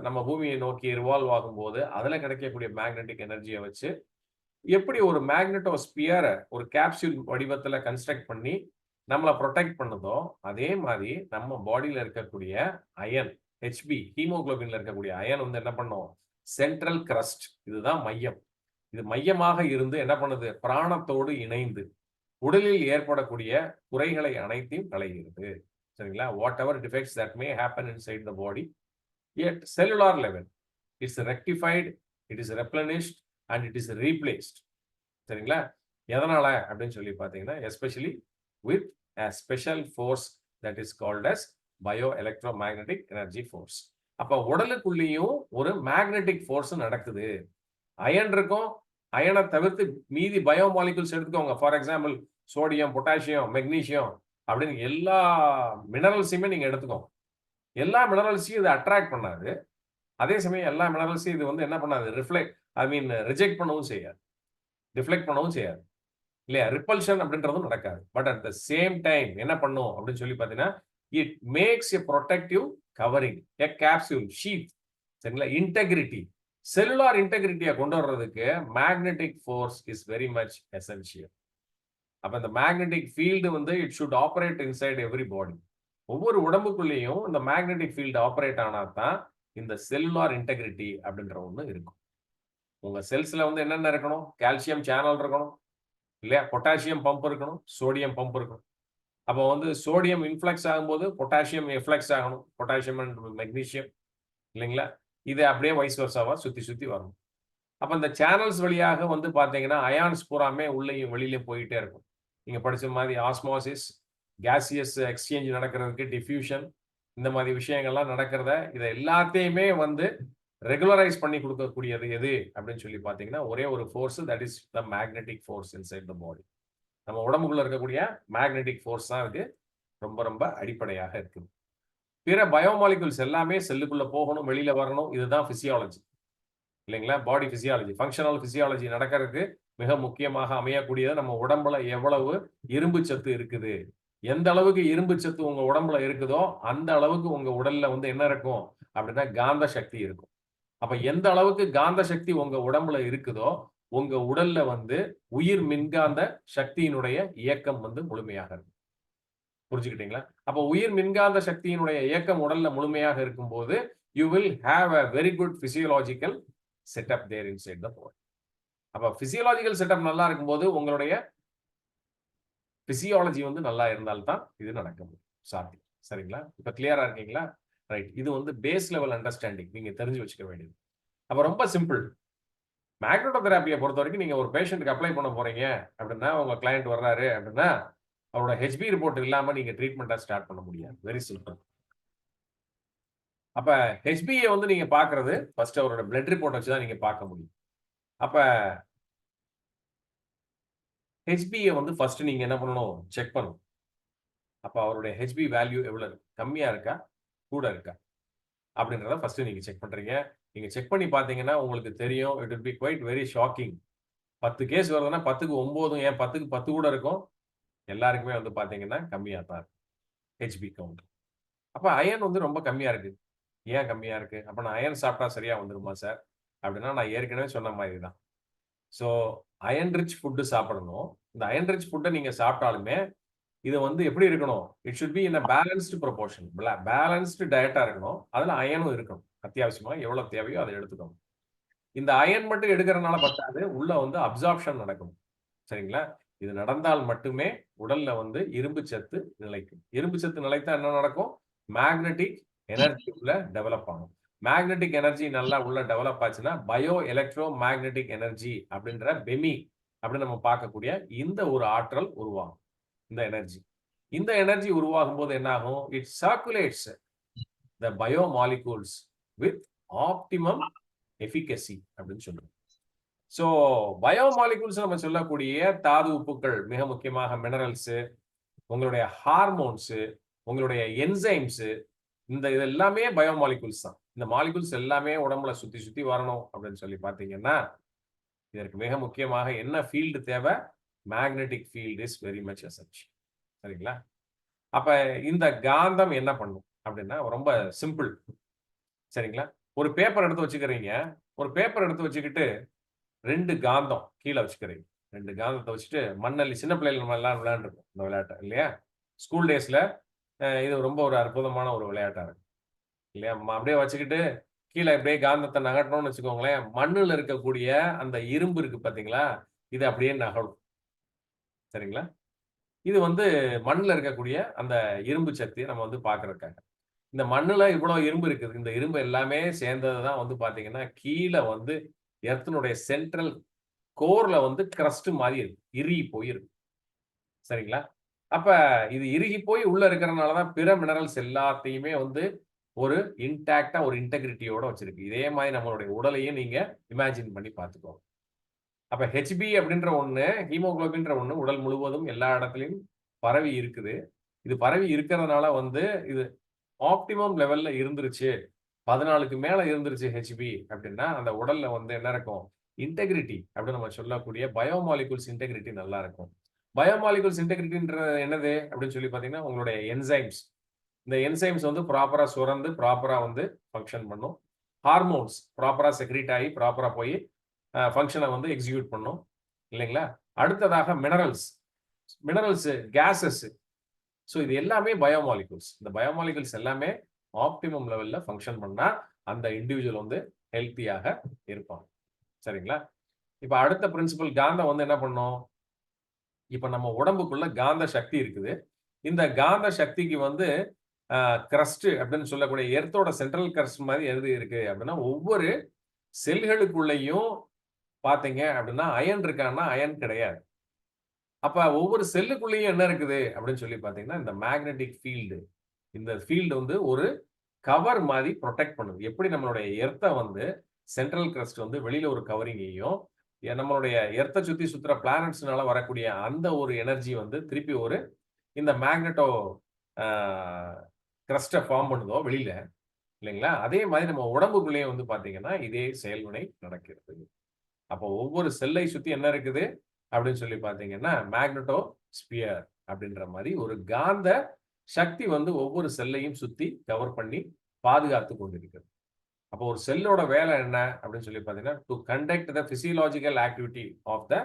நம்ம பூமியை நோக்கி ரிவால்வ் ஆகும்போது அதுல கிடைக்கக்கூடிய மேக்னெட்டிக் எனர்ஜியை வச்சு எப்படி ஒரு மேக்னெட்டோஸ்பியரை ஒரு கேப்சூல் வடிவத்துல கன்ஸ்ட்ரக்ட் பண்ணி நம்மளை ப்ரொடெக்ட் பண்ணுதோ அதே மாதிரி நம்ம பாடியில இருக்கக்கூடிய அயன் ஹெச்பி ஹீமோகுளோபின்ல இருக்கக்கூடிய அயன் வந்து என்ன பண்ணும்? சென்ட்ரல் கிரஸ்ட், இதுதான் மையம். இது மையமாக இருந்து என்ன பண்ணுது? பிராணத்தோடு இணைந்து உடலில் ஏற்படக்கூடிய குறைகளை அனைத்தையும் களைகிறது. சரிங்களா? Whatever defects that may happen inside the body at cellular level it's rectified, it is replenished and it is replaced. சரிங்களா? எதனால அப்படின்னு சொல்லி பார்த்தீங்கன்னா especially with a special force that is called as bioelectromagnetic energy force. அப்ப உடலுக்குள்ளேயும் ஒரு மேக்னெட்டிக் ஃபோர்ஸ் நடக்குது. அயன் இருக்கும், அயனை தவிர்த்து மீதி பயோ மாலிகூல்ஸ் எடுத்துக்கோங்க. For example sodium, potassium, magnesium அப்படின்னு எல்லா மினரல்ஸையுமே நீங்க எடுத்துக்கோங்க. எல்லா மினரல்ஸையும் இது அட்ராக்ட் பண்ணாது. அதே சமயம் எல்லா மினரல்ஸையும் இது வந்து என்ன பண்ணாது? ரிஜெக்ட் பண்ணவும் செய்யாது, டிஃப்ளெக்ட் பண்ணவும் செய்யாது இல்லையா? ரிப்பல்ஷன் அப்படின்றதும் நடக்காது. But at the same time என்ன பண்ணும் அப்படின்னு சொல்லி பார்த்தீங்கன்னா it makes a protective covering, a capsule sheet. சரிங்களா? இன்டெகிரிட்டி, செல்லுலார் இன்டெகிரிட்டியை கொண்டு வர்றதுக்கு magnetic force is very much essential. அப்ப இந்த மேக்னெட்டிக் ஃபீல்டு வந்து it should operate inside every body. ஒவ்வொரு உடம்புக்குள்ளேயும் இந்த மேக்னெட்டிக் ஃபீல்டு ஆப்ரேட் ஆனா தான் இந்த செல்லுலார் இன்டெகிரிட்டி அப்படின்ற ஒண்ணு இருக்கும். உங்க செல்ஸ்ல வந்து என்னென்ன இருக்கணும்? கால்சியம் சேனல் இருக்கணும் இல்லையா? பொட்டாசியம் பம்ப் இருக்கணும், சோடியம் பம்ப் இருக்கணும். அப்போ வந்து சோடியம் இன்ஃப்ளக்ஸ் ஆகும்போது பொட்டாசியம் எஃப்ளக்ஸ் ஆகணும், பொட்டாசியம் அண்ட் மெக்னீசியம் இல்லைங்களா? இது அப்படியே வைஸ் வர்சாவா சுத்தி சுத்தி வரணும். அப்ப இந்த சேனல்ஸ் வழியாக வந்து பாத்தீங்கன்னா அயான்ஸ் பூராமே உள்ளேயும் வெளியிலையும் போயிட்டே இருக்கும். நீங்க படிச்ச மாதிரி ஆஸ்மோசிஸ், கேசியஸ் எக்ஸ்சேஞ்ச் நடக்கிறதுக்கு டிஃப்யூஷன், இந்த மாதிரி விஷயங்கள்லாம் நடக்கிறத இதை எல்லாத்தையுமே வந்து ரெகுலரைஸ் பண்ணி கொடுக்கக்கூடியது எது அப்படின்னு சொல்லி பாத்தீங்கன்னா ஒரே ஒரு force, that is the magnetic force inside the body. நம்ம உடம்புக்குள்ள இருக்கக்கூடிய மேக்னெட்டிக் ஃபோர்ஸ் தான் இதுக்கு ரொம்ப ரொம்ப அடிப்படையாக இருக்குது. பிற பயோமாலிகுல்ஸ் எல்லாமே செல்லுக்குள்ள போகணும், வெளியில வரணும். இதுதான் பிசியாலஜி இல்லைங்களா? பாடி பிசியாலஜி, ஃபங்க்ஷனல் பிசியாலஜி நடக்கிறதுக்கு மிக முக்கியமாக அமையக்கூடியது நம்ம உடம்புல எவ்வளவு இரும்பு சத்து இருக்குது, எந்த அளவுக்கு இரும்பு சத்து உங்க உடம்புல இருக்குதோ அந்த அளவுக்கு உங்க உடல்ல வந்து என்ன இருக்கும் அப்படின்னா காந்த சக்தி இருக்கும். அப்ப எந்த அளவுக்கு காந்த சக்தி உங்க உடம்புல இருக்குதோ உங்க உடல்ல வந்து உயிர் மின்காந்த சக்தியினுடைய இயக்கம் வந்து முழுமையாக இருக்கும். புரிஞ்சுக்கிட்டீங்களா? அப்ப உயிர் மின்காந்த சக்தியினுடைய இயக்கம் உடல்ல முழுமையாக இருக்கும்போது you will have a very good physiological setup there inside the body. அப்ப பிசியோலாஜிக்கல் செட்டப் நல்லா இருக்கும்போது உங்களுடைய பிசியாலஜி வந்து நல்லா இருந்தால்தான் இது நடக்க முடியும், சாத்தியம். சரிங்களா? இப்ப கிளியரா இருக்கீங்களா? ரைட். இது வந்து பேஸ் லெவல் அண்டர்ஸ்டாண்டிங் நீங்க தெரிஞ்சு வச்சுக்க வேண்டியது. அப்ப ரொம்ப சிம்பிள். மேக்னடோதெரபியை பொறுத்த வரைக்கும் நீங்க ஒரு பேஷண்ட்டுக்கு அப்ளை பண்ண போறீங்க அப்படின்னா, உங்க கிளையண்ட் வர்றாரு அப்படின்னா, அவரோட ஹெச்பி ரிப்போர்ட் இல்லாம நீங்க ட்ரீட்மெண்ட்டை ஸ்டார்ட் பண்ண முடியாது. Very simple. அப்ப ஹெச்பியை வந்து நீங்க பார்க்கிறது ஃபர்ஸ்ட் அவரோட பிளட் ரிப்போர்ட் வச்சு தான் நீங்க பார்க்க முடியும். அப்ப ஹெச்பியை வந்து ஃபர்ஸ்ட் நீங்க என்ன பண்ணணும்? செக் பண்ணணும். அப்ப அவருடைய ஹெச்பி வேல்யூ எவ்வளவு இருக்கு? கம்மியா இருக்கா? கூட இருக்கா? அப்படின்றத ஃபர்ஸ்ட் நீங்க செக் பண்றீங்க. நீங்க செக் பண்ணி பார்த்தீங்கன்னா உங்களுக்கு தெரியும். It will be quite very shocking. 10 case வருதுன்னா 10க்கு 9 ஏன் 10க்கு 10 கூட இருக்கும். எல்லாருக்குமே வந்து பார்த்தீங்கன்னா கம்மியா தான் இருக்கு ஹெச்பி கவுண்ட். அப்ப அயன் வந்து ரொம்ப கம்மியா இருக்கு. ஏன் கம்மியா இருக்கு? அப்ப நான் அயன் சாப்பிட்டா சரியா வந்துருமா சார்? அப்படின்னா நான் ஏற்கனவே சொன்ன மாதிரி தான். ஸோ அயன் ரிச் ஃபுட் சாப்பிடணும். இந்த அயன் ரிச் ஃபுட்டை நீங்க சாப்பிட்டாலுமே இது வந்து எப்படி இருக்கணும்? It should be in a balanced proportion. Balanced டயட்டா இருக்கணும். அதுல அயனும் இருக்கணும். அத்தியாவசியமா எவ்வளவு தேவையோ அதை எடுத்துக்கணும். இந்த அயன் மட்டும் எடுக்கிறதுனால பத்தாது, உள்ள வந்து அப்சார்ப்ஷன் நடக்கணும். சரிங்களா? இது நடந்தால் மட்டுமே உடல்ல வந்து இரும்பு சத்து நிலைக்கும். இரும்பு சத்து நிலைத்தா என்ன நடக்கும்? மேக்னெட்டிக் எனர்ஜி உள்ள டெவலப் ஆகும். மேக்னெட்டிக் எனர்ஜி நல்லா உள்ள டெவலப் ஆச்சுன்னா பயோ எலக்ட்ரோ மேக்னெட்டிக் எனர்ஜி அப்படின்ற பெமி அப்படின்னு நம்ம பார்க்கக்கூடிய இந்த ஒரு ஆற்றல் உருவாகும். இந்த எனர்ஜி. இந்த எனர்ஜி உருவாகும் போது என்ன ஆகும்? It circulates the bio molecules with optimum efficacy அப்படின்னு சொல்றோம். ஸோ பயோ மாலிகூல்ஸ் நம்ம சொல்லக்கூடிய தாது உப்புக்கள், மிக முக்கியமாக மினரல்ஸ், உங்களுடைய ஹார்மோன்ஸ், உங்களுடைய என்சைம்ஸ், இது எல்லாமே பயோ மாலிகூல்ஸ் தான். இந்த மாலிகூல்ஸ் எல்லாமே உடம்புல சுத்தி சுத்தி வரணும் அப்படின்னு சொல்லி பார்த்தீங்கன்னா, இதற்கு மிக முக்கியமாக என்ன ஃபீல்டு தேவை? Magnetic field is very much essential. சரிங்களா? அப்ப இந்த காந்தம் என்ன பண்ணும் அப்படின்னா ரொம்ப சிம்பிள். சரிங்களா? ஒரு பேப்பர் எடுத்து வச்சுக்கிறீங்க. ஒரு பேப்பர் எடுத்து வச்சுக்கிட்டு 2 காந்தம் கீழே வச்சுக்கிறீங்க. 2 காந்தத்தை வச்சுட்டு மண்ணள்ளி, சின்ன பிள்ளைகள் நம்ம எல்லாம் விளையாண்டுருப்போம் இந்த விளையாட்டை இல்லையா? ஸ்கூல் டேஸ்ல இது ரொம்ப ஒரு அற்புதமான ஒரு விளையாட்டா இருக்கு இல்லையா? அப்படியே வச்சுக்கிட்டு கீழே அப்படியே காந்தத்தை நகட்டணும்னு வச்சுக்கோங்களேன், மண்ணுல இருக்கக்கூடிய அந்த இரும்பு இருக்கு பாத்தீங்களா, இது அப்படியே நகரும். சரிங்களா? இது வந்து மண்ணுல இருக்கக்கூடிய அந்த இரும்பு சக்தியை நம்ம வந்து பார்க்கறதுக்காக. இந்த மண்ணுல இவ்வளவு இரும்பு இருக்குது. இந்த இரும்பு எல்லாமே சேர்ந்தது தான் வந்து பாத்தீங்கன்னா, கீழே வந்து எர்த்தினுடைய சென்ட்ரல் கோர்ல வந்து கிரஸ்ட் மாதிரி இருக்கு. இறுகி போயிருக்கு. சரிங்களா? அப்ப இது இறுகி போய் உள்ள இருக்கிறனால தான் பிற மினரல்ஸ் எல்லாத்தையுமே வந்து ஒரு இன்டாக்டா ஒரு இன்டெகிரிட்டியோட வச்சிருக்கு. இதே மாதிரி நம்மளுடைய உடலையும் நீங்க இமேஜின் பண்ணி பார்த்துக்கோங்க. அப்ப ஹெச்பி அப்படின்ற ஒண்ணு, ஹீமோகுளோபின்ற ஒண்ணு உடல் முழுவதும் எல்லா இடத்துலயும் பரவி இருக்குது. இது பரவி இருக்கிறதுனால வந்து இது ஆப்டிமம் லெவல்ல இருந்துருச்சு. 14க்கு மேல இருந்துருச்சு ஹெச்பி அப்படின்னா, அந்த உடல்ல வந்து என்ன இருக்கும்? இன்டெகிரிட்டி அப்படின்னு நம்ம சொல்லக்கூடிய பயோமாலிகூல்ஸ் இன்டெகிரிட்டி நல்லா இருக்கும். பயோமாலிகூல்ஸ் இன்டெகிரிட்டின்றது என்னது அப்படின்னு சொல்லி பார்த்தீங்கன்னா, உங்களுடைய என்சைம்ஸ். இந்த என்சைம்ஸ் வந்து ப்ராப்பரா சுரந்து ப்ராப்பரா வந்து ஃபங்க்ஷன் பண்ணும். ஹார்மோன்ஸ் ப்ராப்பரா செக்ரீட் ஆகி ப்ராப்பரா போய் ஃபங்க்ஷனை வந்து எக்ஸிக்யூட் பண்ணும் இல்லைங்களா? அடுத்ததாக மினரல்ஸ், கேசஸ். ஸோ இது எல்லாமே பயோமாலிகூல்ஸ். இந்த பயோமாலிகூல்ஸ் எல்லாமே ஆப்டிமம் லெவல்ல ஃபங்க்ஷன் பண்ணா அந்த இண்டிவிஜுவல் வந்து ஹெல்த்தியாக இருப்பாங்க. சரிங்களா? இப்ப அடுத்த பிரின்சிபல் காந்தம் வந்து என்ன பண்ணும்? இப்ப நம்ம உடம்புக்குள்ள காந்த சக்தி இருக்குது. இந்த காந்த சக்திக்கு வந்து கிரஸ்ட் அப்படின்னு சொல்லக்கூடிய எர்த்தோட சென்ட்ரல் கிரஸ்ட் மாதிரி எது இருக்கு அப்படின்னா, ஒவ்வொரு செல்களுக்குள்ளேயும் பாத்தீங்க அப்படின்னா அயன் இருக்கான்னா அயன் கிடையாது. அப்ப ஒவ்வொரு செல்லுக்குள்ளேயும் என்ன இருக்குது அப்படின்னு சொல்லி பாத்தீங்கன்னா, இந்த மேக்னெட்டிக் ஃபீல்டு. இந்த ஃபீல்டு வந்து ஒரு கவர் மாதிரி ப்ரொடெக்ட் பண்ணுது. எப்படி நம்மளுடைய எர்த்தை வந்து சென்ட்ரல் கிரஸ்ட் வந்து வெளியில ஒரு கவரிங்கையும், நம்மளுடைய எர்த்தை சுத்தி சுத்துற பிளானட்ஸ்னால வரக்கூடிய அந்த ஒரு எனர்ஜி வந்து திருப்பி ஒரு இந்த மேக்னெட்டோ கிரஸ்டை ஃபார்ம் பண்ணுதோ வெளியில இல்லைங்களா? அதே மாதிரி நம்ம உடம்புக்குள்ளேயே வந்து பாத்தீங்கன்னா இதே செயல்வினை நடக்கிறது. அப்போ ஒவ்வொரு செல்லை சுத்தி என்ன இருக்குது அப்படின்னு சொல்லி பாத்தீங்கன்னா, மேக்னெட்டோ ஸ்பியர் அப்படின்ற மாதிரி ஒரு காந்த சக்தி வந்து ஒவ்வொரு செல்லையும் சுத்தி கவர் பண்ணி பாதுகாத்து கொண்டிருக்கிறது. அப்போ ஒரு செல்லோட வேலை என்ன அப்படின்னு சொல்லி பாத்தீங்கன்னா, to conduct the physiological activity of the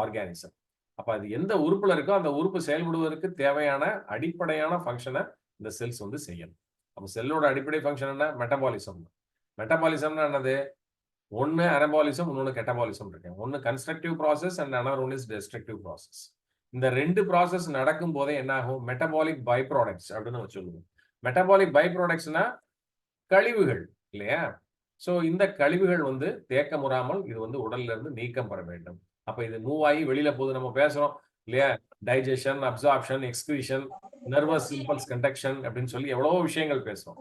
organism. அப்ப அது எந்த உறுப்புல இருக்கோ அந்த உறுப்பு செயல்படுவதற்கு தேவையான அடிப்படையான ஃபங்க்ஷனை இந்த செல்ஸ் வந்து செய்யணும். அப்ப செல்லோட அடிப்படை ஃபங்க்ஷன் என்ன? மெட்டபாலிசம். மெட்டபாலிசம்னா என்னது? ஒன்னு அனபாலிசம், இன்னொன்னு கெட்டபாலிசம் இருக்கு. ஒன்னு constructive process and another one is destructive process. இந்த 2 ப்ராசஸ் நடக்கும் போதே என்ன ஆகும்? மெட்டபாலிக் பை ப்ராடக்ட்ஸ் அப்படின்னு சொல்லுவோம். மெட்டபாலிக் பை ப்ராடக்ட்ஸ்னா கழிவுகள் இல்லையா? சோ இந்த கழிவுகள் வந்து தேக்கமுறாமல் இது வந்து உடல்ல இருந்து நீக்கம் பெற வேண்டும். அப்ப இது மூவ் ஆகி வெளியில போகுது. நம்ம பேசுறோம் இல்லையா? Digestion, absorption, excretion, nervous impulse conduction அப்படின்னு சொல்லி எவ்வளவோ விஷயங்கள் பேசுறோம்.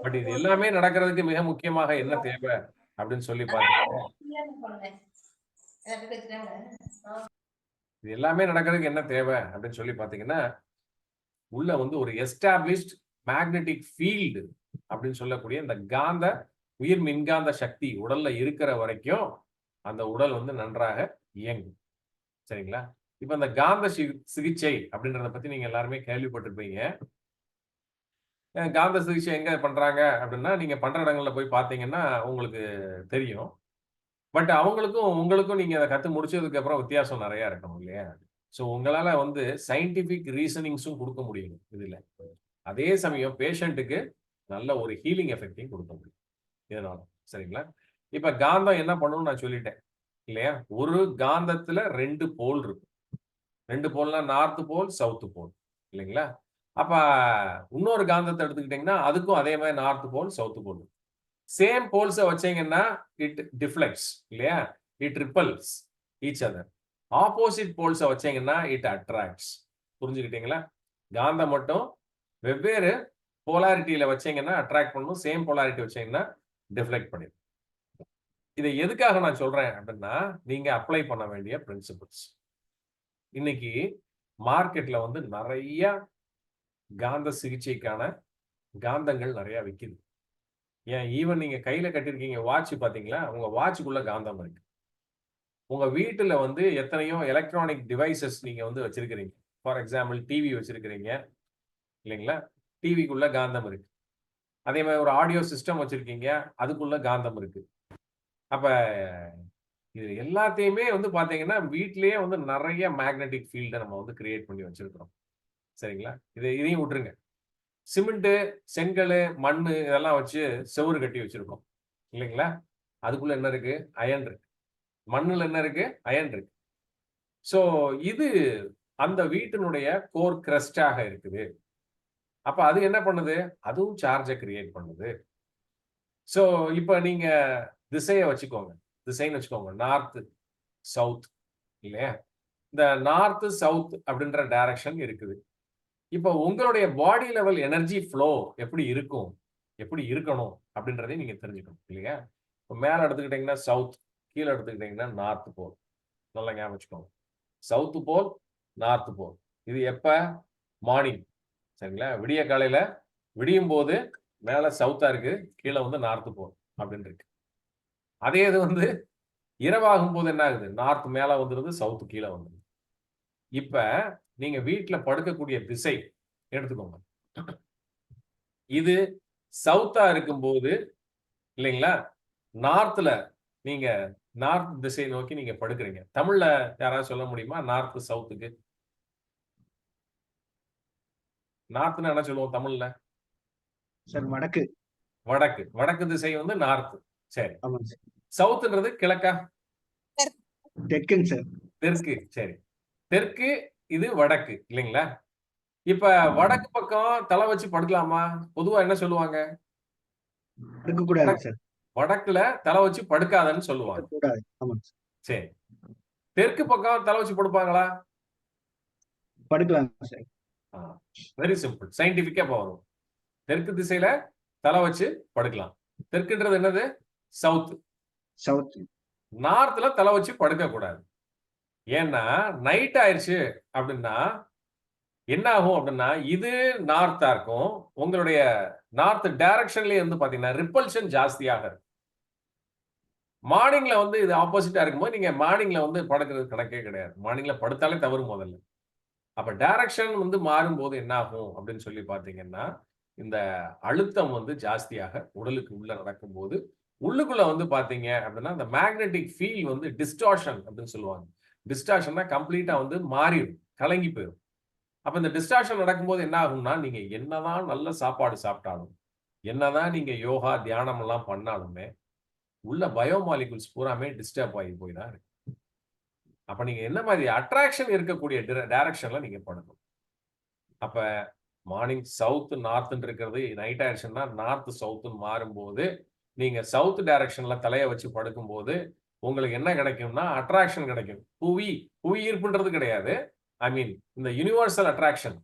பட் இது எல்லாமே நடக்கிறதுக்கு மிக முக்கியமாக என்ன தேவை அப்படின்னு சொல்லி பாத்தீங்கன்னா, இது எல்லாமே நடக்கிறதுக்கு என்ன தேவை அப்படின்னு சொல்லி பாத்தீங்கன்னா, உள்ள வந்து ஒரு எஸ்டாப்ளிஷ்ட் மேக்னெட்டிக் ஃபீல்டு அப்படின்னு சொல்லக்கூடிய இந்த காந்த உயிர் மின்காந்த சக்தி உடல்ல இருக்கிற வரைக்கும் அந்த உடல் வந்து நன்றாக இயங்கும். சரிங்களா? இப்ப இந்த காந்த சிகிச்சை அப்படின்றத பத்தி நீங்க எல்லாருமே கேள்விப்பட்டிருப்பீங்க. காந்த சிகிச்சை எங்க பண்றாங்க அப்படின்னா, நீங்க பண்ற இடங்கள்ல போய் பார்த்தீங்கன்னா உங்களுக்கு தெரியும். பட் அவங்களுக்கும், உங்களுக்கும் நீங்க அத கத்து முடிச்சதுக்கு அப்புறம் வித்தியாசம் நெறைய இருக்கும் இல்லையா? சோ உங்களால வந்து சயன்டிஃபிக் ரீசனிங்ஸும் குடுக்க முடியும் இதுல. அதே சமயம் பேஷண்ட்டுக்கு நல்ல ஒரு ஹீலிங் எஃபெக்டையும் குடுக்க முடியும். இதனால. சரிங்களா? இப்ப காந்தம் என்ன பண்ணும்னு நான் சொல்லிட்டேன். இல்லையா? ஒரு காந்தத்துல 2 போல் இருக்கும். 2 போல்னா நார்த் போல், சவுத் போல். இல்லைங்களா? அப்ப இன்னொரு காந்தத்த எடுத்துக்கிட்டீங்கன்னா, அதுக்கும் அதே மாரி north pole, south pole. Same போல்ஸ வச்சீங்கன்னா, இட் டிஃப்ளெக்ட்ஸ் இல்லையா? It repels each other. Opposite போல்ஸ வச்சீங்கன்னா, இட் அட்ராக்ட்ஸ். புரிஞ்சுக்கிட்டீங்களா? காந்தம் மட்டும் வெவ்வேறு போலாரிட்டில வச்சீங்கன்னா அட்ராக்ட் பண்ணும். சேம் போலாரிட்டி வச்சீங்கன்னா டிஃப்ளெக்ட் பண்ணிடும். இதை எதுக்காக நான் சொல்றேன் அப்படின்னா, நீங்க அப்ளை பண்ண வேண்டிய பிரின்சிபிள்ஸ். இன்னைக்கு மார்க்கெட்ல வந்து நிறைய காந்த சிகிச்சைக்கான காந்தங்கள் நிறைய விக்குது. ஏன் ஈவன் நீங்க கையில கட்டிருக்கீங்க வாட்ச் பாத்தீங்களா? உங்க வாட்சுக்குள்ள காந்தம் இருக்கு. உங்க வீட்டுல வந்து எத்தனையோ எலக்ட்ரானிக் டிவைசஸ் நீங்க வந்து வச்சிருக்கிறீங்க. ஃபார் எக்ஸாம்பிள் டிவி வச்சிருக்கிறீங்க இல்லைங்களா? டிவிக்குள்ள காந்தம் இருக்கு. அதே மாதிரி ஒரு ஆடியோ சிஸ்டம் வச்சிருக்கீங்க, அதுக்குள்ள காந்தம் இருக்கு. அப்ப இது எல்லாத்தையுமே வந்து பாத்தீங்கன்னா வீட்லயே வந்து நிறைய மேக்னெட்டிக் ஃபீல்ட நம்ம வந்து கிரியேட் பண்ணி வச்சிருக்கிறோம். சரிங்களா? இதையும் விட்டுருங்க. சிமெண்ட், செங்கல், மண்ணு இதெல்லாம் வச்சு செவுரு கட்டி வச்சிருக்கோம். இல்லைங்களா? அதுக்குள்ள என்ன இருக்கு? அயன் இருக்கு. மண்ணுல என்ன இருக்கு? அயன் இருக்கு. சோ இது அந்த வீட்டினுடைய கோர் கிரஸ்டாக இருக்குது. அப்ப அது என்ன பண்ணுது? அதுவும் சார்ஜ கிரியேட் பண்ணுது. சோ இப்ப நீங்க திசைய வச்சுக்கோங்க. திசைன்னு வச்சுக்கோங்க. நார்த், சவுத் இல்லையா? இந்த நார்த், சவுத் அப்படின்ற டைரக்ஷன் இருக்குது. இப்ப உங்களுடைய பாடி லெவல் எனர்ஜி ஃப்ளோ எப்படி இருக்கும்? எப்படி இருக்கணும்? அப்படின்றதையும் நீங்க தெரிஞ்சுக்கணும் இல்லையா? இப்ப மேல எடுத்துக்கிட்டீங்கன்னா சவுத், கீழ எடுத்துக்கிட்டீங்கன்னா நார்த் போல். நல்லா ஞாபகம் வச்சுக்கோங்க. South pole, north pole. இது எப்ப? மார்னிங். சரிங்களா? விடிய காலையில விடியும் போது மேல சவுத்தா இருக்கு, கீழ வந்து நார்த் போல் அப்படின்னு இருக்கு. அதே இது வந்து இரவாகும் போது என்ன ஆகுது? நார்த் மேல வந்துருது, சவுத் கீழ வந்துருது. இப்ப நீங்க வீட்ல படுக்கக்கூடிய திசை எடுத்துக்கோங்க. இது சவுத்தா இருக்கும்போது இல்லைங்களா? நார்த்ல நீங்க நார்த் திசை நோக்கி நீங்க படுக்கிறீங்க. தமிழ்ல யாராவது சொல்ல முடியுமா? நார்த், சவுத்துக்கு. நார்த்னா என்ன சொல்லுவோம் தமிழ்ல? சார் வடக்கு. வடக்கு. வடக்கு திசை வந்து நார்த். சரி. ஆமாங்க சார். சவுத்ன்றது கிழக்கா? தெற்குங்க சார். தெற்கு. சரி. தெற்கு, இது வடக்கு இல்லைங்களா? இப்ப வடக்கு பக்கம் தலை வச்சு படுக்கலாமா? பொதுவா என்ன சொல்லுவாங்க? இருக்கக்கூடாது சார். வடக்குல தலை வச்சு படுக்காதன்னு சொல்லுவாங்க. கூடாது. ஆமாங்க சார். சரி. தெற்கு பக்கம் தலை வச்சு படுப்பாங்களா? படுக்கலாம் சார். Very simple. சயின்டிபிக்கா வரும். தெற்கு திசையில தலை வச்சு படுக்கலாம். தெற்குன்றது என்னது? சவுத். சவுத். நார்த்ல தலை வச்சு படுக்க கூடாது. ஏன்னா நைட் ஆயிருச்சு அப்படின்னா என்ன ஆகும் அப்படின்னா, இது நார்த்தா இருக்கும். உங்களுடைய நார்த் டைரக்ஷன்லயே வந்து பாத்தீங்கன்னா ரிப்பல்ஷன் ஜாஸ்தியாக இருக்கும். மார்னிங்ல வந்து இது ஆப்போசிட்டா இருக்கும்போது நீங்க மார்னிங்ல வந்து படுக்கிறது கணக்கே கிடையாது. மார்னிங்ல படுத்தாலே தவறு முதல்ல. அப்ப டைரக்ஷன் வந்து மாறும்போது என்ன ஆகும் அப்படின்னு சொல்லி பாத்தீங்கன்னா, இந்த அழுத்தம் வந்து ஜாஸ்தியாக உடலுக்கு உள்ள நடக்கும்போது, உள்ளுக்குள்ள வந்து பாத்தீங்க அப்படின்னா, இந்த மேக்னெட்டிக் ஃபீல்ட் வந்து டிஸ்டார்ஷன் அப்படின்னு சொல்லுவாங்க. டிஸ்டார்ஷன்னா கம்ப்ளீட்டா வந்து மாறிடும். கலங்கி போயிடும். அப்ப இந்த டிஸ்டார்ஷன் நடக்கும்போது என்ன ஆகும்னா, நீங்க என்னதான் நல்ல சாப்பாடு சாப்பிட்டாலும், என்னதான் நீங்க யோகா, தியானம் எல்லாம் பண்ணாலுமே, உள்ள பயோ மாலிகுல்ஸ் பூராமே டிஸ்டர்ப் ஆகி போய் தான் இருக்கு. அப்ப நீங்க என்ன மாதிரி அட்ராக்ஷன் இருக்கக்கூடிய டைரக்ஷன்ல நீங்க படுக்கணும். அப்ப மார்னிங் சவுத் நார்த்ன்னு இருக்கிறது நைட் ஆயிடுச்சுன்னா நார்த் சவுத்னு மாறும்போது நீங்க சவுத் டைரக்ஷன்ல தலையை வச்சு படுக்கும்போது உங்களுக்கு என்ன கிடைக்கும்னா அட்ராக்ஷன் கிடைக்கும். புவி ஈர்ப்புன்றது கிடையாது. ஐ மீன் இந்த universal attraction,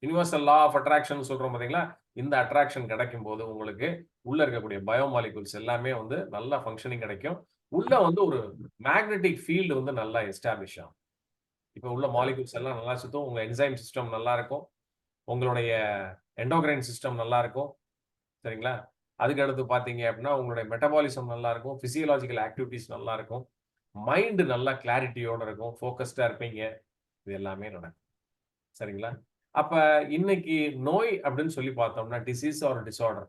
universal law of attraction சொல்றோம் பாத்தீங்களா, இந்த அட்ராக்ஷன் கிடைக்கும் போது உங்களுக்கு உள்ள இருக்கக்கூடிய பயோமாலிகுல்ஸ் எல்லாமே வந்து நல்லா ஃபங்க்ஷனிங் கிடைக்கும். உள்ள வந்து ஒரு மேக்னெட்டிக் ஃபீல்டு வந்து நல்லா எஸ்டாப்ளிஷ் ஆகும். இப்போ உள்ள மாலிகுல்ஸ் எல்லாம் நல்லா சுத்தும். உங்க என்சைம் சிஸ்டம் நல்லா இருக்கும். உங்களுடைய எண்டோகிரைன் சிஸ்டம் நல்லா இருக்கும். சரிங்களா? அதுக்கு அடுத்து பார்த்தீங்க அப்படின்னா உங்களுடைய மெட்டபாலிசம் நல்லா இருக்கும். பிசியலாஜிக்கல் ஆக்டிவிட்டிஸ் நல்லா இருக்கும். மைண்டு நல்லா கிளாரிட்டியோட இருக்கும். ஃபோக்கஸ்டா இருப்பீங்க. இது எல்லாமே நடக்கும். சரிங்களா? அப்ப இன்னைக்கு நோய் அப்படின்னு சொல்லி பார்த்தோம்னா டிசீஸ் ஆர் டிஸார்டர்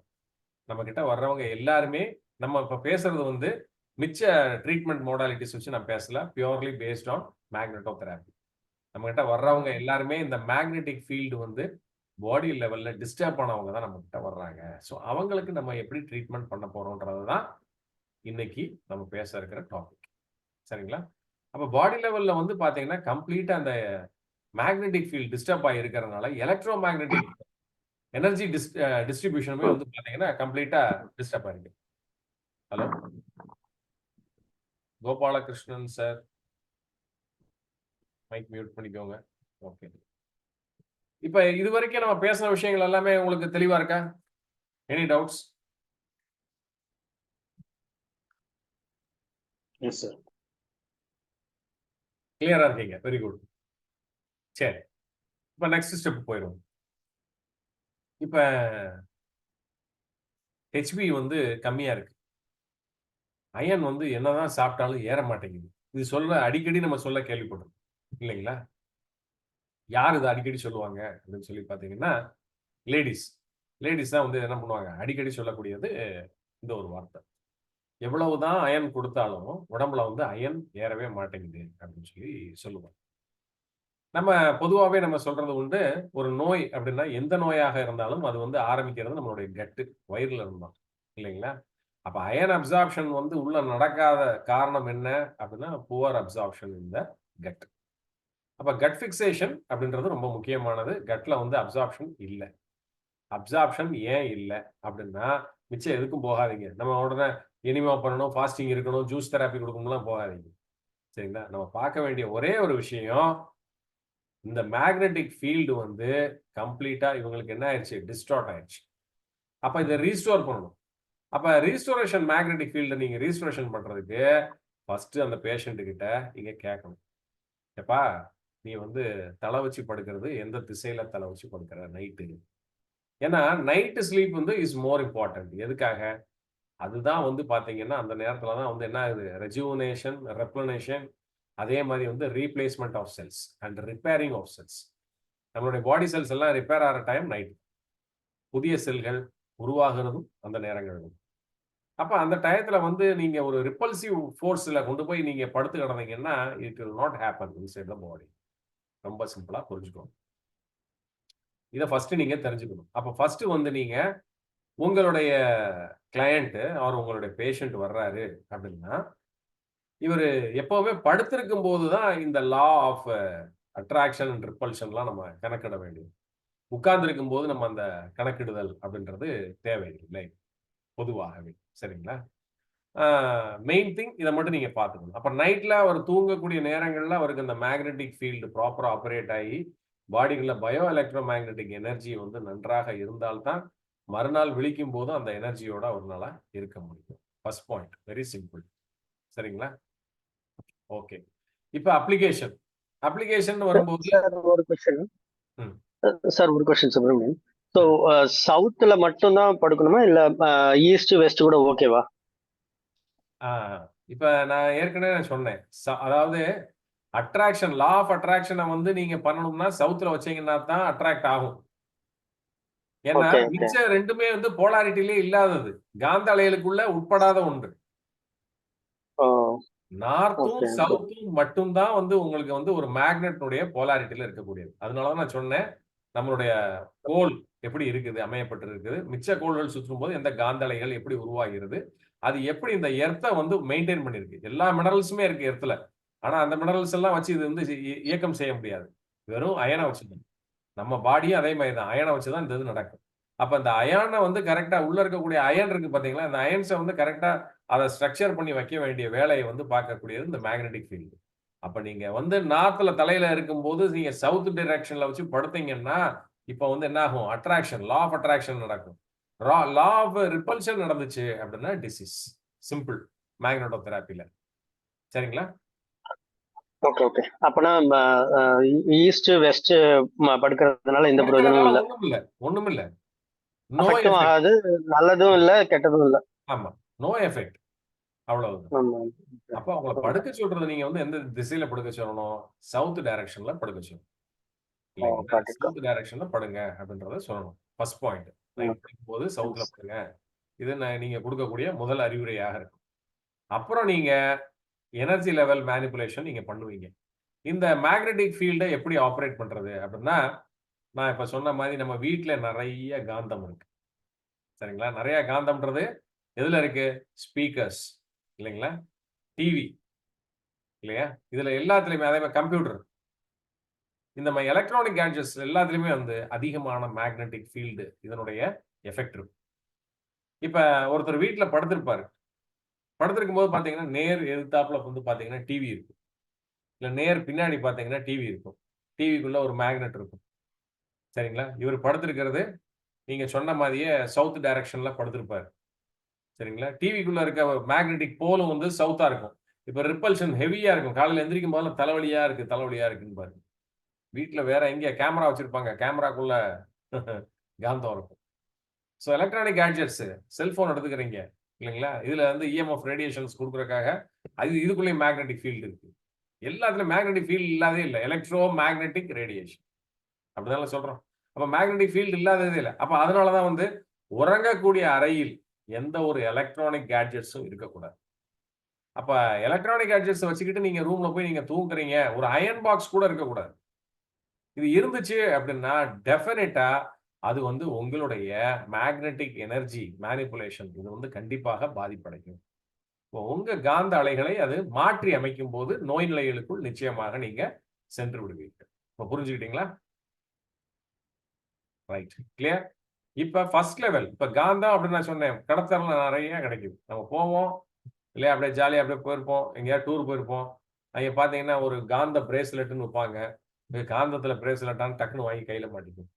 நம்ம கிட்ட வர்றவங்க எல்லாருமே நம்ம இப்ப பேசுறது வந்து மிச்ச ட்ரீட்மெண்ட் மோடாலிட்டிஸ் வச்சு நான் பேசல. Purely based on magnetotherapy. நம்ம கிட்ட வர்றவங்க எல்லாருமே இந்த மேக்னெட்டிக் ஃபீல்டு வந்து பாடி லெவல்ல டிஸ்டர்ப் ஆனவங்க தான் நம்ம கிட்ட வர்றாங்க. ஸோ அவங்களுக்கு நம்ம எப்படி ட்ரீட்மெண்ட் பண்ண போறோம்ன்றது தான் இன்னைக்கு நம்ம பேச இருக்கிற டாபிக். சரிங்களா? அப்ப பாடி லெவல்ல வந்து பாத்தீங்கன்னா கம்ப்ளீட்டா அந்த மேக்னெட்டிக் ஃபீல்ட் டிஸ்டர்ப் ஆகி இருக்கிறதுனால எலக்ட்ரோ மேக்னெட்டிக் எனர்ஜி டிஸ்ட்ரிபியூஷனுமே வந்து பாத்தீங்கன்னா கம்ப்ளீட்டா டிஸ்டர்ப் ஆயிருக்கு. Hello Gopalakrishnan sir, mic mute பண்ணிக்கோங்க. ஓகே. இப்ப இது வரைக்கும் நம்ம பேசின விஷயங்கள் எல்லாமே உங்களுக்கு தெளிவா இருக்கா? Any doubts? Yes sir. கிளியரா இருக்கீங்க. Very good. சரி, இப்ப நெக்ஸ்ட் ஸ்டெப் போயிடும். இப்ப ஹெச்பி வந்து கம்மியா இருக்கு. அயன் வந்து என்னதான் சாப்பிட்டாலும் ஏற மாட்டேங்குது. இது சொல்ல அடிக்கடி நம்ம சொல்ல கேள்விப்படுறோம் இல்லைங்களா? யார் இதை அடிக்கடி சொல்லுவாங்க அப்படின்னு சொல்லி பார்த்தீங்கன்னா லேடிஸ் தான் வந்து என்ன பண்ணுவாங்க அடிக்கடி சொல்லக்கூடியது இந்த ஒரு வார்த்தை. எவ்வளவுதான் அயன் கொடுத்தாலும் உடம்புல வந்து அயன் ஏறவே மாட்டேங்குது அப்படின்னு சொல்லி சொல்லுவாங்க. நம்ம பொதுவாகவே நம்ம சொல்றது உண்டு, ஒரு நோய் அப்படின்னா எந்த நோயாக இருந்தாலும் அது வந்து ஆரம்பிக்கிறது நம்மளுடைய கட்டு, வயிறுல இருந்தான் இல்லைங்களா? அப்ப அயன் அப்சார்ப்ஷன் வந்து உள்ள நடக்காத காரணம் என்ன அப்படின்னா புவர் அப்சார்ப்ஷன் இந்த கட். அப்ப கட் ஃபிக்சேஷன் அப்படின்றது ரொம்ப முக்கியமானது. கட்ல வந்து அப்சார்ப்ஷன் இல்லை. அப்சார்ப்ஷன் ஏன் இல்லை அப்படின்னா மிச்சம் எதுக்கும் போகாதீங்க. நம்ம உடனே எனிமா பண்ணணும், ஃபாஸ்டிங் இருக்கணும், ஜூஸ் தெராப்பி கொடுக்கணும்லாம் போகாதீங்க. சரிங்களா? நம்ம பார்க்க வேண்டிய ஒரே ஒரு விஷயம், இந்த மேக்னெட்டிக் ஃபீல்டு வந்து கம்ப்ளீட்டா இவங்களுக்கு என்ன ஆயிடுச்சு, டிஸ்டார்ட் ஆயிடுச்சு. அப்ப இதை ரீஸ்டோர் பண்ணணும். அப்ப ரீஸ்டோரேஷன் மேக்னெட்டிக் ஃபீல்டை நீங்க ரீஸ்டோரேஷன் பண்றதுக்கு ஃபர்ஸ்ட் அந்த பேஷண்ட் கிட்ட நீங்க கேட்கணும், எப்பா நீ வந்து தலை வச்சு படுக்கிறது எந்த திசையில தலை வச்சு படுக்கிற நைட்டு? ஏன்னா நைட்டு ஸ்லீப் வந்து இஸ் மோர் இம்பார்ட்டன்ட். எதுக்காக? அதுதான் வந்து பாத்தீங்கன்னா அந்த நேரத்துல தான் வந்து என்ன ஆகுது, ரெஜுவனேஷன், ரெப்ளனேஷன், அதே மாதிரி வந்து replacement of cells and repairing of cells. நம்மளுடைய பாடி செல்ஸ் எல்லாம் ரிப்பேர் ஆகிற டைம் நைட். புதிய செல்கள் உருவாகிறதும் அந்த நேரங்களும். அப்ப அந்த டயத்துல வந்து நீங்க ஒரு ரிப்பல்சிவ் ஃபோர்ஸ்ல கொண்டு போய் நீங்க படுத்து கிடந்தீங்கன்னா it will not happen inside the body. ரொம்ப சிம்பிளா புரிஞ்சுக்கணும். இதை ஃபர்ஸ்ட் நீங்க தெரிஞ்சுக்கணும். அப்ப ஃபர்ஸ்ட் வந்து நீங்க உங்களுடைய கிளையண்ட் அவர் உங்களுடைய பேஷண்ட் வர்றாரு அப்படின்னா இவர் எப்பவுமே படுத்திருக்கும் போதுதான் இந்த லா ஆஃப் அட்ராக்ஷன் அண்ட் ரிப்பல்ஷன்லாம் நம்ம கணக்கிட வேண்டியது. உட்கார்ந்து இருக்கும் போது நம்ம அந்த கணக்கிடுதல் அப்படின்றது தேவையில்லை பொதுவாகவே. சரிங்களா? மெயின் திங் இதை மட்டும் நீங்க பார்த்துக்கணும். அப்ப நைட்ல அவர் தூங்கக்கூடிய நேரங்கள்ல அவருக்கு அந்த மேக்னெட்டிக் ஃபீல்டு ப்ராப்பரா ஆப்ரேட் ஆகி பாடிக்குள்ள பயோ எலக்ட்ரோ மேக்னெட்டிக் எனர்ஜி வந்து நன்றாக இருந்தால்தான் மறுநாள் விழிக்கும் போது அந்த எனர்ஜியோட அவரால் இருக்க முடியும். First point, very simple. சரிங்களா? ஓகே. இப்ப அப்ளிகேஷன் வரும்போது ஒரு கொஸ்டின் ம். சார், ஒரு கொஸ்டின் சுப்ரமணியன். ஸோ சவுத்துல மட்டும்தான் படுக்கணுமா இல்ல ஈஸ்ட் வெஸ்ட் கூட ஓகேவா? இப்ப நான் ஏற்கனவே சொன்னேன், அதாவது அட்ராக்ஷன், லா ஆஃப் அட்ராக்ஷனை வந்து நீங்க பண்ணணும்னா சவுத்துல வச்சீங்கன்னா தான் அட்ராக்ட் ஆகும். ஏன்னா Okay, okay. மிச்ச ரெண்டுமே வந்து போலாரிட்டிலே இல்லாதது, காந்த அலைகளுக்குள்ள உட்படாத ஒன்று. ஓ, நார்த்தும் Okay, okay. சவுத்தும் மட்டும்தான் வந்து உங்களுக்கு வந்து ஒரு மேக்னெட்டுடைய போலாரிட்டில இருக்கக்கூடியது. அதனாலதான் நான் சொன்னேன், நம்மளுடைய கோல் எப்படி இருக்குது, அமையப்பட்டு இருக்குது, மிச்ச கோள்கள் சுற்றும் போது எந்த காந்த அலைகள் எப்படி உருவாகிறது, அது எப்படி இந்த எர்த்தை வந்து மெயின்டைன் பண்ணிருக்கு. எல்லா மினரல்ஸுமே இருக்கு எர்த்துல. ஆனா அந்த மினரல்ஸ் எல்லாம் வச்சு இது வந்து இயக்கம் செய்ய முடியாது. வெறும் அயனை வச்சுக்கணும். நம்ம பாடியும் அதே மாதிரி தான். அயனை வச்சு தான் இந்த இது நடக்கும். அப்ப இந்த அயானை வந்து கரெக்டா உள்ள இருக்கக்கூடிய அயன் இருக்கு பாத்தீங்களா, இந்த அயன்ஸை வந்து கரெக்டா அதை ஸ்ட்ரக்சர் பண்ணி வைக்க வேண்டிய வேலையை வந்து பார்க்கக்கூடியது இந்த மேக்னெட்டிக் ஃபீல்டு. அப்ப நீங்க வந்து நார்த்ல தலையில இருக்கும்போது நீங்க சவுத் டைரக்ஷன்ல வச்சு படுத்தீங்கன்னா, இப்ப வந்து என்ன ஆகும்? அட்ராக்ஷன், லா ஆஃப் அட்ராக்ஷன் நடக்கும். லா ஆஃப் ரிப்பல்ஷன் நடந்துச்சு அப்படின்னா டிசீஸ். சிம்பிள் மேக்னெட்டோ தெராப்பில. சரிங்களா? Okay okay. அப்பனா ஈஸ்ட் வெஸ்ட் படுக்கிறதுனால எந்த பிரயோஜனமும் இல்ல. ஒண்ணும் இல்ல. நோ அஃபெக்டும் எஃபெக்ட். ஆகாது, நல்லதும் இல்ல கெட்டதும் இல்ல. ஆமா. No effect. அவ்வளவுதான். ஆமா. அப்ப அவங்கள படுக்க சொல்றது நீங்க வந்து எந்த திசையில படுக்க சொல்லணும்? சவுத் டைரக்ஷன்ல படுக்க சொல்லணும். இல்லைங்களா? got it. சவுத் டைரக்ஷன்ல படுங்க அப்படின்றத சொல்லணும். First point. நைட் படுக்கும்போது சவுத்ல படுங்க. இது நீங்க கொடுக்கக்கூடிய முதல் அறிவுரையாக இருக்கும். அப்புறம் நீங்க எனர்ஜி லெவல் மேனிபுலேஷன் நீங்க பண்ணுவீங்க. இந்த மேக்னெட்டிக் ஃபீல்டை எப்படி ஆப்ரேட் பண்றது அப்படின்னா, நான் இப்ப சொன்ன மாதிரி நம்ம வீட்ல நிறைய காந்தம் இருக்கு. சரிங்களா? நிறைய காந்தம்ன்றது எதுல இருக்கு? ஸ்பீக்கர்ஸ் இல்லைங்களா? டிவி இல்லையா? இதுல எல்லாத்துலயுமே அதே மாதிரி கம்ப்யூட்டர், இந்த மாதிரி எலக்ட்ரானிக் கேட்ஜெட்ஸ் எல்லாத்துலயுமே வந்து அதிகமான மேக்னெட்டிக் ஃபீல்டு இதனுடைய எஃபெக்ட் இருக்கும். இப்ப ஒருத்தர் வீட்டுல படுத்திருப்பாரு. படுத்திருக்கும் போது பாத்தீங்கன்னா நேர் எதிர்த்தாப்புல வந்து பாத்தீங்கன்னா டிவி இருக்கும். இல்ல நேர் பின்னாடி பாத்தீங்கன்னா டிவி இருக்கும். டிவிக்குள்ள ஒரு மேக்னெட் இருக்கும். சரிங்களா? இவர் படுத்திருக்கிறது நீங்க சொன்ன மாதிரியே சவுத் டைரக்ஷன்ல படுத்திருப்பாரு. சரிங்களா? டிவிக்குள்ள இருக்க மேக்னெட்டிக் போலும் வந்து சவுத்தா இருக்கும். இப்ப ரிப்பல்ஷன் ஹெவியா இருக்கும். காலையில எந்திரிக்கும் போது தலைவலியா இருக்குன்னு பாருங்க. வீட்டுல வேற எங்க கேமரா வச்சிருப்பாங்க. கேமராக்குள்ள காந்தம் இருக்கும். ஸோ எலக்ட்ரானிக் கேட்ஜெட்ஸ், செல்போன் எடுத்துக்கிறீங்க இல்லைங்களா? இதுல வந்து இஎம்எஃப் ரேடியேஷன்ஸ் கொடுக்கறதுக்காக இதுக்குள்ளேயும் மேக்னெட்டிக் ஃபீல்டு இருக்கு. எல்லாத்துலயும் மேக்னெட்டிக் ஃபீல்டு இல்லாதே இல்லை. எலக்ட்ரோ மேக்னெட்டிக் ரேடியேஷன் அப்படிதான சொல்றோம். அப்ப மேக்னெட்டிக் ஃபீல்டு இல்லாததே இல்லை. அப்ப அதனாலதான் வந்து உறங்கக்கூடிய அறையில் எந்த ஒரு எலக்ட்ரானிக் கேட்ஜெட்ஸும் இருக்கக்கூடாது. அப்ப எலக்ட்ரானிக் கேட்ஜெட்ஸ் வச்சுக்கிட்டு நீங்க ரூம்ல போய் நீங்க தூங்குறீங்க, ஒரு அயன் பாக்ஸ் கூட இருக்கக்கூடாது. இது இருந்துச்சு அப்படின்னா டெஃபினட்டா அது வந்து உங்களுடைய மேக்னெட்டிக் எனர்ஜி மேனிபுலேஷன் இது வந்து கண்டிப்பாக பாதிப்படைக்கும். இப்போ உங்க காந்த அலைகளை அது மாற்றி அமைக்கும் போது நோய் நிலைகளுக்குள் நிச்சயமாக நீங்க சென்று விடுவீர்கள். இப்போ புரிஞ்சுக்கிட்டீங்களா? Right, clear. இப்ப ஃபர்ஸ்ட் லெவல், இப்ப காந்தம் அப்படின்னு நான் சொன்னேன், கடத்தல நிறைய கிடைக்குது. நம்ம போவோம் இல்லையா, அப்படியே ஜாலியா அப்படியே போயிருப்போம், எங்கேயாவது டூர் போயிருப்போம். அங்க பாத்தீங்கன்னா ஒரு காந்த பிரேஸ்லெட்னு வைப்பாங்க. காந்தத்துல பிரேஸ்லெட்டான்னு டக்குன்னு வாங்கி கையில மாட்டிக்கும்.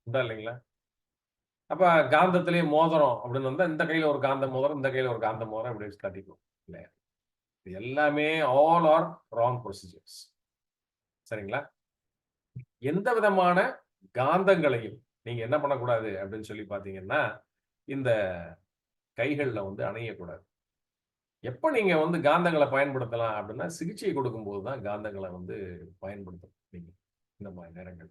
உண்டா இல்லைங்களா? அப்ப காந்தத்திலேயே மோதிரம் அப்படின்னு வந்தா இந்த கையில ஒரு காந்த மோதிரம், இந்த கையில ஒரு காந்த மோதிரம் இப்படி வச்சு தட்டிக்கும் இல்லையா? இது எல்லாமே ஆல் ஆர் ராங் ப்ரொசீஜர்ஸ். சரிங்களா? எந்த விதமான காந்தங்களையும் நீங்க என்ன பண்ணக்கூடாது அப்படின்னு சொல்லி பாத்தீங்கன்னா, இந்த கைகள்ல வந்து அணையக்கூடாது. எப்ப நீங்க வந்து காந்தங்களை பயன்படுத்தலாம் அப்படின்னா, சிகிச்சை கொடுக்கும்போது தான் காந்தங்களை வந்து பயன்படுத்தணும் நீங்க இந்த மாதிரி நேரங்கள்.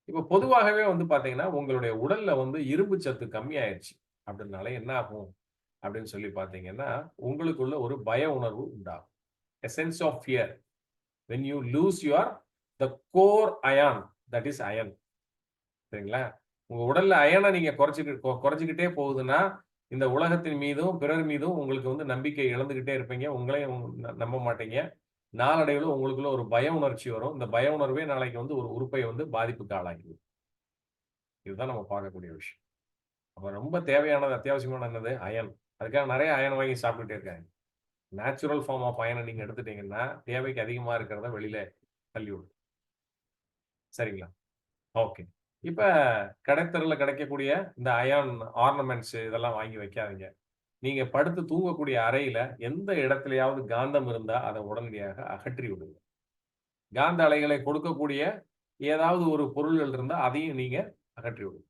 இப்ப பொதுவாகவே வந்து பாத்தீங்கன்னா, உங்களுடைய உடல்ல வந்து இரும்பு சத்து கம்மியாயிருச்சு அப்படின்னால என்ன ஆகும் அப்படின்னு சொல்லி பாத்தீங்கன்னா, உங்களுக்குள்ள ஒரு பய உணர்வு உண்டாகும். A sense of fear. When you lose the core ion, that is iron. சரிங்களா? உங்க உடல்ல அயனை நீங்க குறைச்சிக்கிட்டே போகுதுன்னா, இந்த உலகத்தின் மீதும் பிறர் மீதும் உங்களுக்கு வந்து நம்பிக்கை இழந்துகிட்டே இருப்பீங்க. உங்களையும் நம்ப மாட்டீங்க. நாளடைவில் உங்களுக்குள்ள ஒரு பய உணர்ச்சி வரும். இந்த பய உணர்வே நாளைக்கு வந்து ஒரு உறுப்பை வந்து பாதிப்புக்கு ஆளாக்கிடும். இதுதான் நம்ம பார்க்கக்கூடிய விஷயம். அப்ப ரொம்ப தேவையானது, அத்தியாவசியமான என்னது? அயன். அதுக்காக நிறைய அயன் வாங்கி சாப்பிட்டுட்டே இருக்காங்க. நேச்சுரல் ஃபார்ம் ஆஃப் அயனை நீங்க எடுத்துட்டீங்கன்னா தேவைக்கு அதிகமா இருக்கிறத வெளியில தள்ளி விடும். சரிங்களா? ஓகே. இப்ப கடைத்தெருல கிடைக்கக்கூடிய இந்த அயன் ஆர்னமெண்ட்ஸ் இதெல்லாம் வாங்கி வைக்காதீங்க. நீங்க படுத்து தூங்கக்கூடிய அறையில எந்த இடத்துலயாவது காந்தம் இருந்தா அதை உடனடியாக அகற்றி விடுங்க. காந்த அலைகளை கொடுக்கக்கூடிய ஏதாவது ஒரு பொருள்கள் இருந்தா அதையும் நீங்க அகற்றி விடுங்க.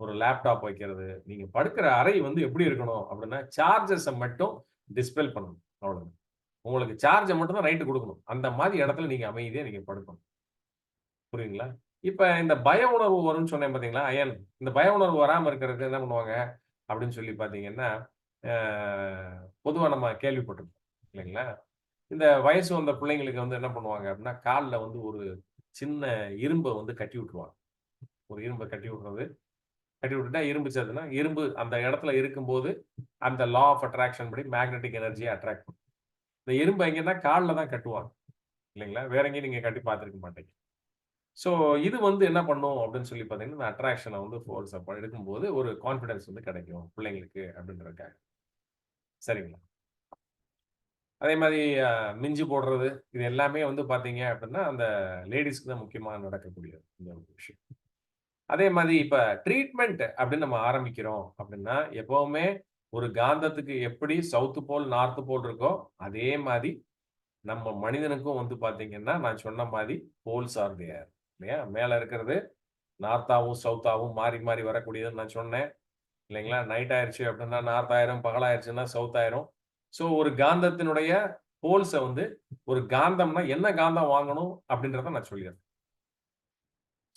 ஒரு லேப்டாப் வைக்கிறது, நீங்க படுக்கிற அறை வந்து எப்படி இருக்கணும் அப்படின்னா, சார்ஜஸை மட்டும் டிஸ்பெல் பண்ணணும். அவ்வளவுதான். உங்களுக்கு சார்ஜை மட்டும் தான் நைட்டு கொடுக்கணும். அந்த மாதிரி இடத்துல நீங்க அமைதியா நீங்க படுக்கணும். புரியுங்களா? இப்ப இந்த பய உணர்வு வரும்னு சொன்னேன் பாத்தீங்களா, அயன். இந்த பய உணர்வு வராம இருக்கிறதுக்கு என்ன பண்ணுவாங்க அப்படின்னு சொல்லி பாத்தீங்கன்னா, பொதுவா நம்ம கேள்விப்பட்டிருப்போம் இல்லைங்களா? இந்த வயசு வந்த பிள்ளைங்களுக்கு வந்து என்ன பண்ணுவாங்க அப்படின்னா, காலில் வந்து ஒரு சின்ன இரும்பை வந்து கட்டி விட்டுருவாங்க. ஒரு இரும்பை கட்டி விட்டுறது, கட்டி விட்டுட்டா இரும்பு சத்துனா, இரும்பு அந்த இடத்துல இருக்கும்போது அந்த லா ஆஃப் அட்ராக்ஷன் படி மேக்னெட்டிக் எனர்ஜியை அட்ராக்ட் பண்ணும். இந்த எறும்பு எங்கன்னா காலில் தான் கட்டுவாங்க இல்லைங்களா, வேற எங்கேயும் நீங்க கட்டி பார்த்துருக்க மாட்டீங்க. ஸோ இது வந்து என்ன பண்ணும் அப்படின்னு சொல்லி பார்த்தீங்கன்னா, இந்த அட்ராக்ஷனை வந்து ஃபோர்ஸ் அப்போ எடுக்கும்போது ஒரு கான்ஃபிடன்ஸ் வந்து கிடைக்கும் பிள்ளைங்களுக்கு அப்படின்றதுக்காக. சரிங்களா? அதே மாதிரி மிஞ்சி போடுறது இது எல்லாமே வந்து பார்த்தீங்க அப்படின்னா, அந்த லேடிஸ்க்கு தான் முக்கியமா நடக்கக்கூடியது இந்த ஒரு விஷயம். அதே மாதிரி இப்ப ட்ரீட்மெண்ட் அப்படின்னு நம்ம ஆரம்பிக்கிறோம் அப்படின்னா, எப்பவுமே ஒரு காந்தத்துக்கு எப்படி சவுத் போல், நார்த் போல் இருக்கோ, அதே மாதிரி நம்ம மனிதனுக்கும் வந்து பார்த்தீங்கன்னா, நான் சொன்ன மாதிரி போல்ஸ் ஆர் தேர் இல்லையா? மேல இருக்கிறது நார்த்தாவும், சவுத்தாவும் மாறி மாறி வரக்கூடியதுன்னு நான் சொன்னேன். இல்லைங்களா? நைட் ஆயிருச்சு அப்படின்னா நார்த் ஆயிரும், பகலாயிருச்சுன்னா சவுத் ஆயிரும். ஸோ ஒரு காந்தத்தினுடைய போல்ஸ வந்து ஒரு காந்தம்னா என்ன காந்தம் வாங்கணும் அப்படின்றத நான் சொல்லிடுறேன்.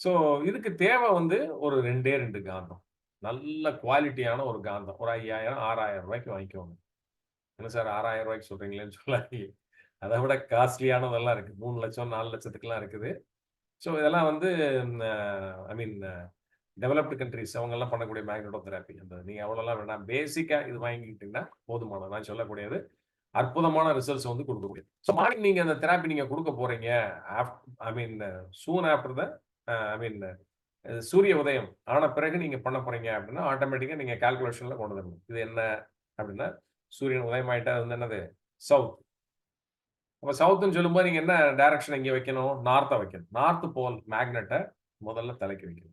ஸோ இதுக்கு தேவை வந்து ஒரு 2 காந்தம். நல்ல குவாலிட்டியான ஒரு காந்தம். ஒரு 5000, 6000 ரூபாய்க்கு வாங்கிக்கோங்க. என்ன சார் 6000 ரூபாய்க்கு சொல்றீங்களேன்னு சொல்லாதீங்க. அதை விட காஸ்ட்லியானதெல்லாம் இருக்கு. 3 லட்சம், 4 லட்சத்துக்குலாம் இருக்குது. ஸோ இதெல்லாம் வந்து ஐ மீன் டெவலப்டு கண்ட்ரீஸ் அவங்கெல்லாம் பண்ணக்கூடிய மேக்னெட்டோ தெரப்பி. அந்த நீங்க அவ்வளோலாம் வேண்டாம். பேசிக்கா இது வாங்கிக்கிட்டீங்கன்னா போதுமானது. நான் சொல்லக்கூடியது அற்புதமான ரிசல்ட்ஸ் வந்து கொடுக்கக்கூடியது. ஸோ மார்னிங் நீங்க அந்த தெரப்பி நீங்க கொடுக்க போறீங்க. ஐ மீன் சூன் ஆஃப்டர் த ஐ மீன் சூரிய உதயம் ஆன பிறகு நீங்க பண்ண போறீங்க அப்படின்னா ஆட்டோமேட்டிக்கா நீங்க கால்குலேஷன்ல கொண்டு வரணும். இது என்ன அப்படின்னா சூரியன் உதயம் ஆயிட்டா வந்து என்னது சவுத். அப்ப சவுத்னு சொல்லும்போது நீங்க என்ன டைரக்ஷன் இங்க வைக்கணும்? நார்த்தா வைக்கணும். நார்த் போல் மேக்னெட்டை முதல்ல தலைக்கு வைக்கணும்.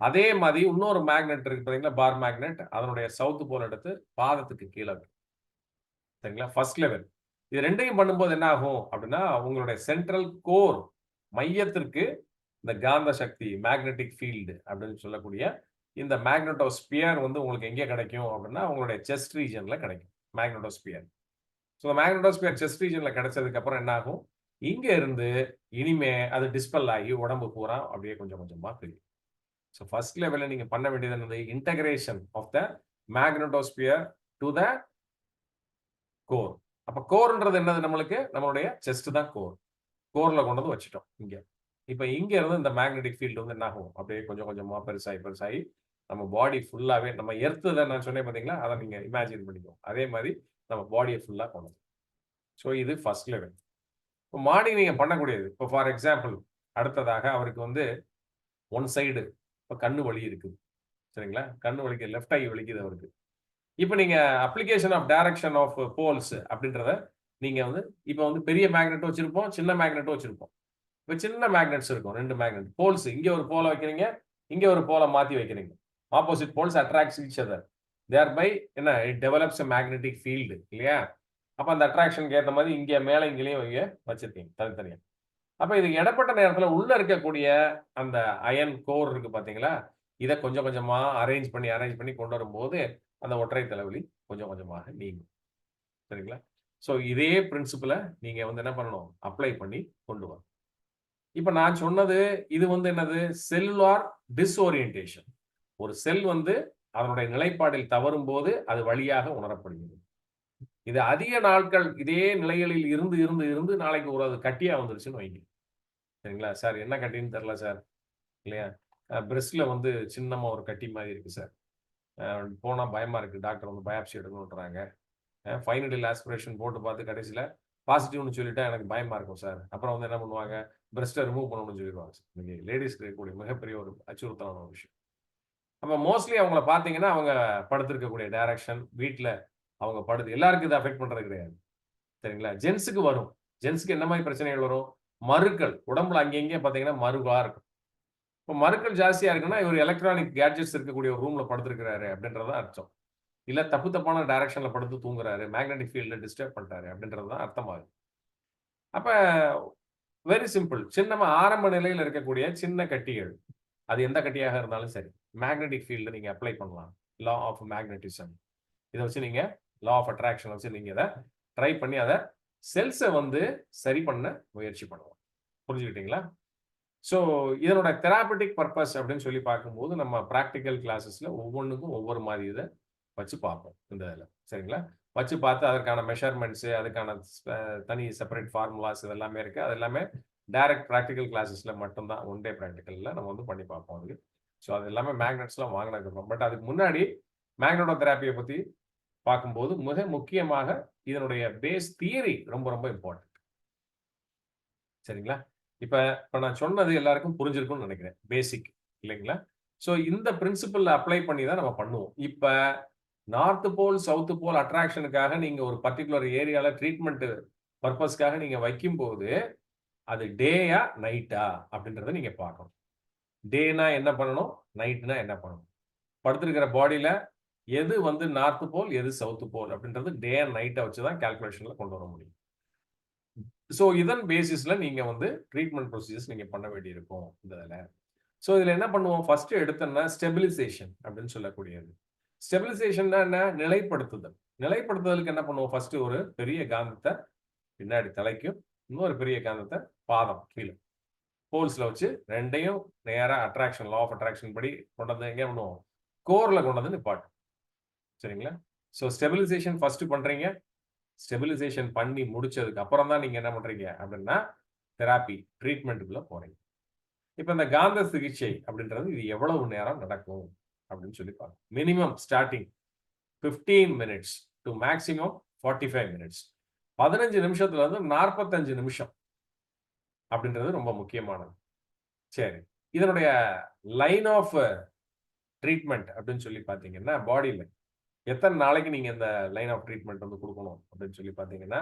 அதே மாதிரி இன்னொரு மேக்னெட் இருக்கு பாத்தீங்களா, பார் மேக்னெட். அதனுடைய சவுத் போல் எடுத்து பாதத்துக்கு கீழே வைக்கணும். சரிங்களா? First level. இது ரெண்டையும் பண்ணும்போது என்ன ஆகும் அப்படின்னா, உங்களுடைய சென்ட்ரல் கோர் மையத்திற்கு இந்த காந்த சக்தி மேக்னெட்டிக் ஃபீல்டு அப்படின்னு சொல்லக்கூடிய இந்த மேக்னெட்டோஸ்பியர் வந்து உங்களுக்கு எங்கே கிடைக்கும் அப்படின்னா, உங்களுடைய செஸ்ட் ரீஜன்ல கிடைக்கும் மேக்னெட்டோஸ்பியர். ஸோ மேக்னெட்டோஸ்பியர் செஸ்ட் ரீஜன்ல கிடைச்சதுக்கு அப்புறம் என்ன ஆகும்? இங்க இருந்து இனிமே அது டிஸ்பெல் ஆகி உடம்பு பூரா அப்படியே கொஞ்சம் கொஞ்சமா தெரியும். ஸோ ஃபர்ஸ்ட் லெவலில் நீங்க பண்ண வேண்டியது என்னது? Integration of the magnetosphere to the core. அப்ப கோர்ன்றது என்னது? நம்மளுக்கு நம்மளுடைய செஸ்ட் தான் கோர். கோர்ல கொண்டு வந்து வச்சுட்டோம் இங்க. இப்ப இங்க இருந்து இந்த மேக்னெட்டிக் ஃபீல்டு வந்து என்ன ஆகும்? அப்படியே கொஞ்சம் கொஞ்சமா பெருசாகி பெருசாகி நம்ம பாடி ஃபுல்லாவே நம்ம எர்த்து தான் நான் சொன்னேன் பாத்தீங்களா, அதை நீங்க இமேஜின் பண்ணிக்கோ. அதே மாதிரி நம்ம பாடியை ஃபுல்லா கொண்டு வந்து. ஸோ இது ஃபர்ஸ்ட் லெவல். இப்போ மார்னிங் நீங்க பண்ணக்கூடியது. இப்போ ஃபார் எக்ஸாம்பிள் அடுத்ததாக அவருக்கு வந்து ஒன் சைடு இப்போ கண்ணு வலி இருக்குது. சரிங்களா? கண்ணு வலிக்கு லெஃப்ட் ஐ வலிக்குது அவருக்கு. இப்போ நீங்க application of direction of poles அப்படின்றத நீங்க வந்து இப்போ வந்து பெரிய மேக்னெட் வச்சிருப்போம், சின்ன மேக்னெட்டும் வச்சிருப்போம். இப்போ சின்ன மேக்னெட்ஸ் இருக்கும், 2 மேக்னெட் போல்ஸ். இங்க ஒரு போல வைக்கிறீங்க, இங்க ஒரு போல மாத்தி வைக்கிறீங்க. Opposite poles attracts each other. Thereby என்ன it develops a magnetic field இல்லையா? அப்போ அந்த அட்ராக்ஷனுக்கு ஏற்ற மாதிரி இங்க மேல இங்கேயும் இங்க வச்சிருக்கீங்க தனித்தனியா. அப்போ இது இடப்பட்ட நேரத்தில் உள்ள இருக்கக்கூடிய அந்த அயன் கோர் இருக்கு பாத்தீங்களா, இதை கொஞ்சம் கொஞ்சமா அரேஞ்ச் பண்ணி கொண்டு வரும்போது அந்த ஒற்றை தலைவலி கொஞ்சம் கொஞ்சமாக நீங்கும். சரிங்களா? ஸோ இதே பிரின்சிபலை நீங்க வந்து என்ன பண்ணணும்? அப்ளை பண்ணி கொண்டு வரணும். இப்ப நான் சொன்னது இது வந்து என்னது? Cellular disorientation. ஒரு செல் வந்து அதனுடைய நிலைப்பாடில் தவறும் போது அது வழியாக உணரப்படுகிறது. இது அதிக நாட்கள் இதே நிலைகளில் இருந்து இருந்து இருந்து நாளைக்கு ஒரு அது கட்டியா வந்துருச்சுன்னு வைங்க. சரிங்களா? சார் என்ன கட்டின்னு தெரியல சார் இல்லையா? பிரெஸ்ட்ல வந்து சின்னமா ஒரு கட்டி மாதிரி இருக்கு சார். போனா பயமா இருக்கு. டாக்டர் வந்து பயாப்சி எடுக்கணுன்றாங்க. ஃபைனல் ஆஸ்பிரேஷன் போட்டு பார்த்து கடைசியில பாசிட்டிவ்னு சொல்லிட்டா எனக்கு பயமா இருக்கும் சார். அப்புறம் வந்து என்ன பண்ணுவாங்க? பிரெஸ்ட்டை ரிமூவ் பண்ணணும்னு சொல்லிடுவாங்க. இன்னைக்கு லேடிஸ்க்கு இருக்கக்கூடிய மிகப்பெரிய ஒரு அச்சுறுத்தலான ஒரு விஷயம். அப்ப மோஸ்ட்லி அவங்கள பார்த்தீங்கன்னா, அவங்க படுத்திருக்கக்கூடிய டைரக்ஷன், வீட்ல அவங்க படுத்து எல்லாருக்கும் இது அஃபெக்ட் பண்றது கிடையாது. சரிங்களா? ஜென்ஸுக்கு வரும். ஜென்ஸுக்கு என்ன மாதிரி பிரச்சனைகள் வரும்? மருக்கள். உடம்புல அங்கே இங்கே பார்த்தீங்கன்னா மருவா இருக்கும். இப்போ மருக்கள் ஜாஸ்தியா இருக்குன்னா, இவர் எலக்ட்ரானிக் கேட்ஜெட்ஸ் இருக்கக்கூடிய ஒரு ரூம்ல படுத்திருக்கிறாரு அப்படின்றதான் அர்த்தம். இல்ல தப்பான டைரக்ஷன்ல படுத்து தூங்குறாரு, மேக்னெட்டிக் ஃபீல்ட டிஸ்டர்ப் பண்றாரு அப்படின்றது தான் அர்த்தமாகுது. அப்ப வெரி சிம்பிள். சின்னமா ஆரம்ப நிலையில இருக்கக்கூடிய சின்ன கட்டிகள், அது எந்த கட்டியாக இருந்தாலும் சரி, மேக்னெட்டிக் ஃபீல்டு நீங்க அப்ளை பண்ணலாம். Law of magnetism. இதை வச்சு நீங்க லா ஆஃப் அட்ராக்ஷன் வச்சு நீங்க இதை ட்ரை பண்ணி அதை செல்ஸை வந்து சரி பண்ண முயற்சி பண்ணுவோம். புரிஞ்சுக்கிட்டீங்களா? ஸோ இதனோட தெராபட்டிக் பர்பஸ் அப்படின்னு சொல்லி பார்க்கும்போது நம்ம ப்ராக்டிக்கல் கிளாஸஸ்ல ஒவ்வொன்றுக்கும் ஒவ்வொரு மாதிரி இதை வச்சு பார்ப்போம் இந்த இதில். சரிங்களா? வச்சு பார்த்து அதற்கான மெஷர்மெண்ட்ஸு, அதுக்கான தனி செப்பரேட் ஃபார்முலாஸ் இதெல்லாமே இருக்குது. அது எல்லாமே டைரக்ட் ப்ராக்டிக்கல் கிளாஸஸில் மட்டும்தான், ஒன் டே ப்ராக்டிக்கலில் நம்ம வந்து பண்ணி பார்ப்போம் அதுக்கு. ஸோ அது எல்லாமே மேக்னெட்ஸ்லாம் வாங்கினதுக்கப்புறம். பட் அதுக்கு முன்னாடி மேக்னெட்டோ தெராப்பியை பற்றி பார்க்கும்போது மிக முக்கியமாக இதனுடைய பேஸ் தியரி ரொம்ப ரொம்ப இம்பார்ட்டன்ட். சரிங்களா? இப்ப நான் சொன்னது எல்லாருக்கும் புரிஞ்சிருக்கும்னு நினைக்கிறேன். பேசிக் இல்லைங்களா? ஸோ இந்த பிரின்சிபல் அப்ளை பண்ணி தான் நம்ம பண்ணுவோம். இப்ப நார்த் போல் சவுத் போல் அட்ராக்ஷனுக்காக நீங்க ஒரு பர்டிகுலர் ஏரியால ட்ரீட்மெண்ட் பர்பஸ்க்காக நீங்க வைக்கும்போது அது டேயா நைட்டா அப்படின்றத நீங்க பார்க்கணும். டேனா என்ன பண்ணணும், நைட்னா என்ன பண்ணணும். படுத்திருக்கிற பாடியில எது வந்து நார்த் போல் எது சவுத் போல் அப்படின்றது டே அண்ட் நைட்டை வச்சுதான் கால்குலேஷன்ல கொண்டு வர முடியும். ஸோ இதன் பேசிஸ்ல நீங்க வந்து ட்ரீட்மெண்ட் ப்ரொசீஜர்ஸ் நீங்க பண்ண வேண்டியிருக்கும் இந்த இதில். ஸோ இதில் என்ன பண்ணுவோம், ஃபர்ஸ்ட் எடுத்தோம்னா ஸ்டெபிலைசேஷன் அப்படின்னு சொல்லக்கூடியது. ஸ்டெபிலைசேஷன்னா என்ன, நிலைப்படுத்துதல். நிலைப்படுத்துதலுக்கு என்ன பண்ணுவோம், ஃபர்ஸ்ட் ஒரு பெரிய காந்தத்தை பின்னாடி தலைக்கும், இன்னொரு பெரிய காந்தத்தை பாதம் கீழே போல்ஸ்ல வச்சு ரெண்டையும் நேரா அட்ராக்ஷன் லா ஆஃப் அட்ராக்ஷன் படி கொண்டு வந்து எங்க பண்ணுவோம், கோர்ல கொண்டு வந்து நிப்பாட்டும். சரிங்களா? ஸோ ஸ்டெபிலைசேஷன் ஃபர்ஸ்ட் பண்றீங்க. ஸ்டெபிலைசேஷன் பண்ணி முடிச்சதுக்கு அப்புறம் தான் நீங்க என்ன பண்றீங்க அப்படின்னா தெராப்பி ட்ரீட்மெண்ட்டுக்குள்ள போறீங்க. இப்ப இந்த காந்த சிகிச்சை அப்படின்றது இது எவ்வளவு நேரம் நடக்கும் அப்படின்னு சொல்லி பாருங்க. Minimum starting 15 minutes to maximum 45 minutes. 15 நிமிஷத்துல இருந்து 45 நிமிஷம் அப்படின்றது ரொம்ப முக்கியமானது. சரி, இதனுடைய லைன் ஆஃப் ட்ரீட்மெண்ட் அப்படின்னு சொல்லி பாத்தீங்கன்னா பாடியில எத்தனை நாளைக்கு நீங்க இந்த லைன் ஆஃப் ட்ரீட்மெண்ட் வந்து கொடுக்கணும் அப்படின்னு சொல்லி பாத்தீங்கன்னா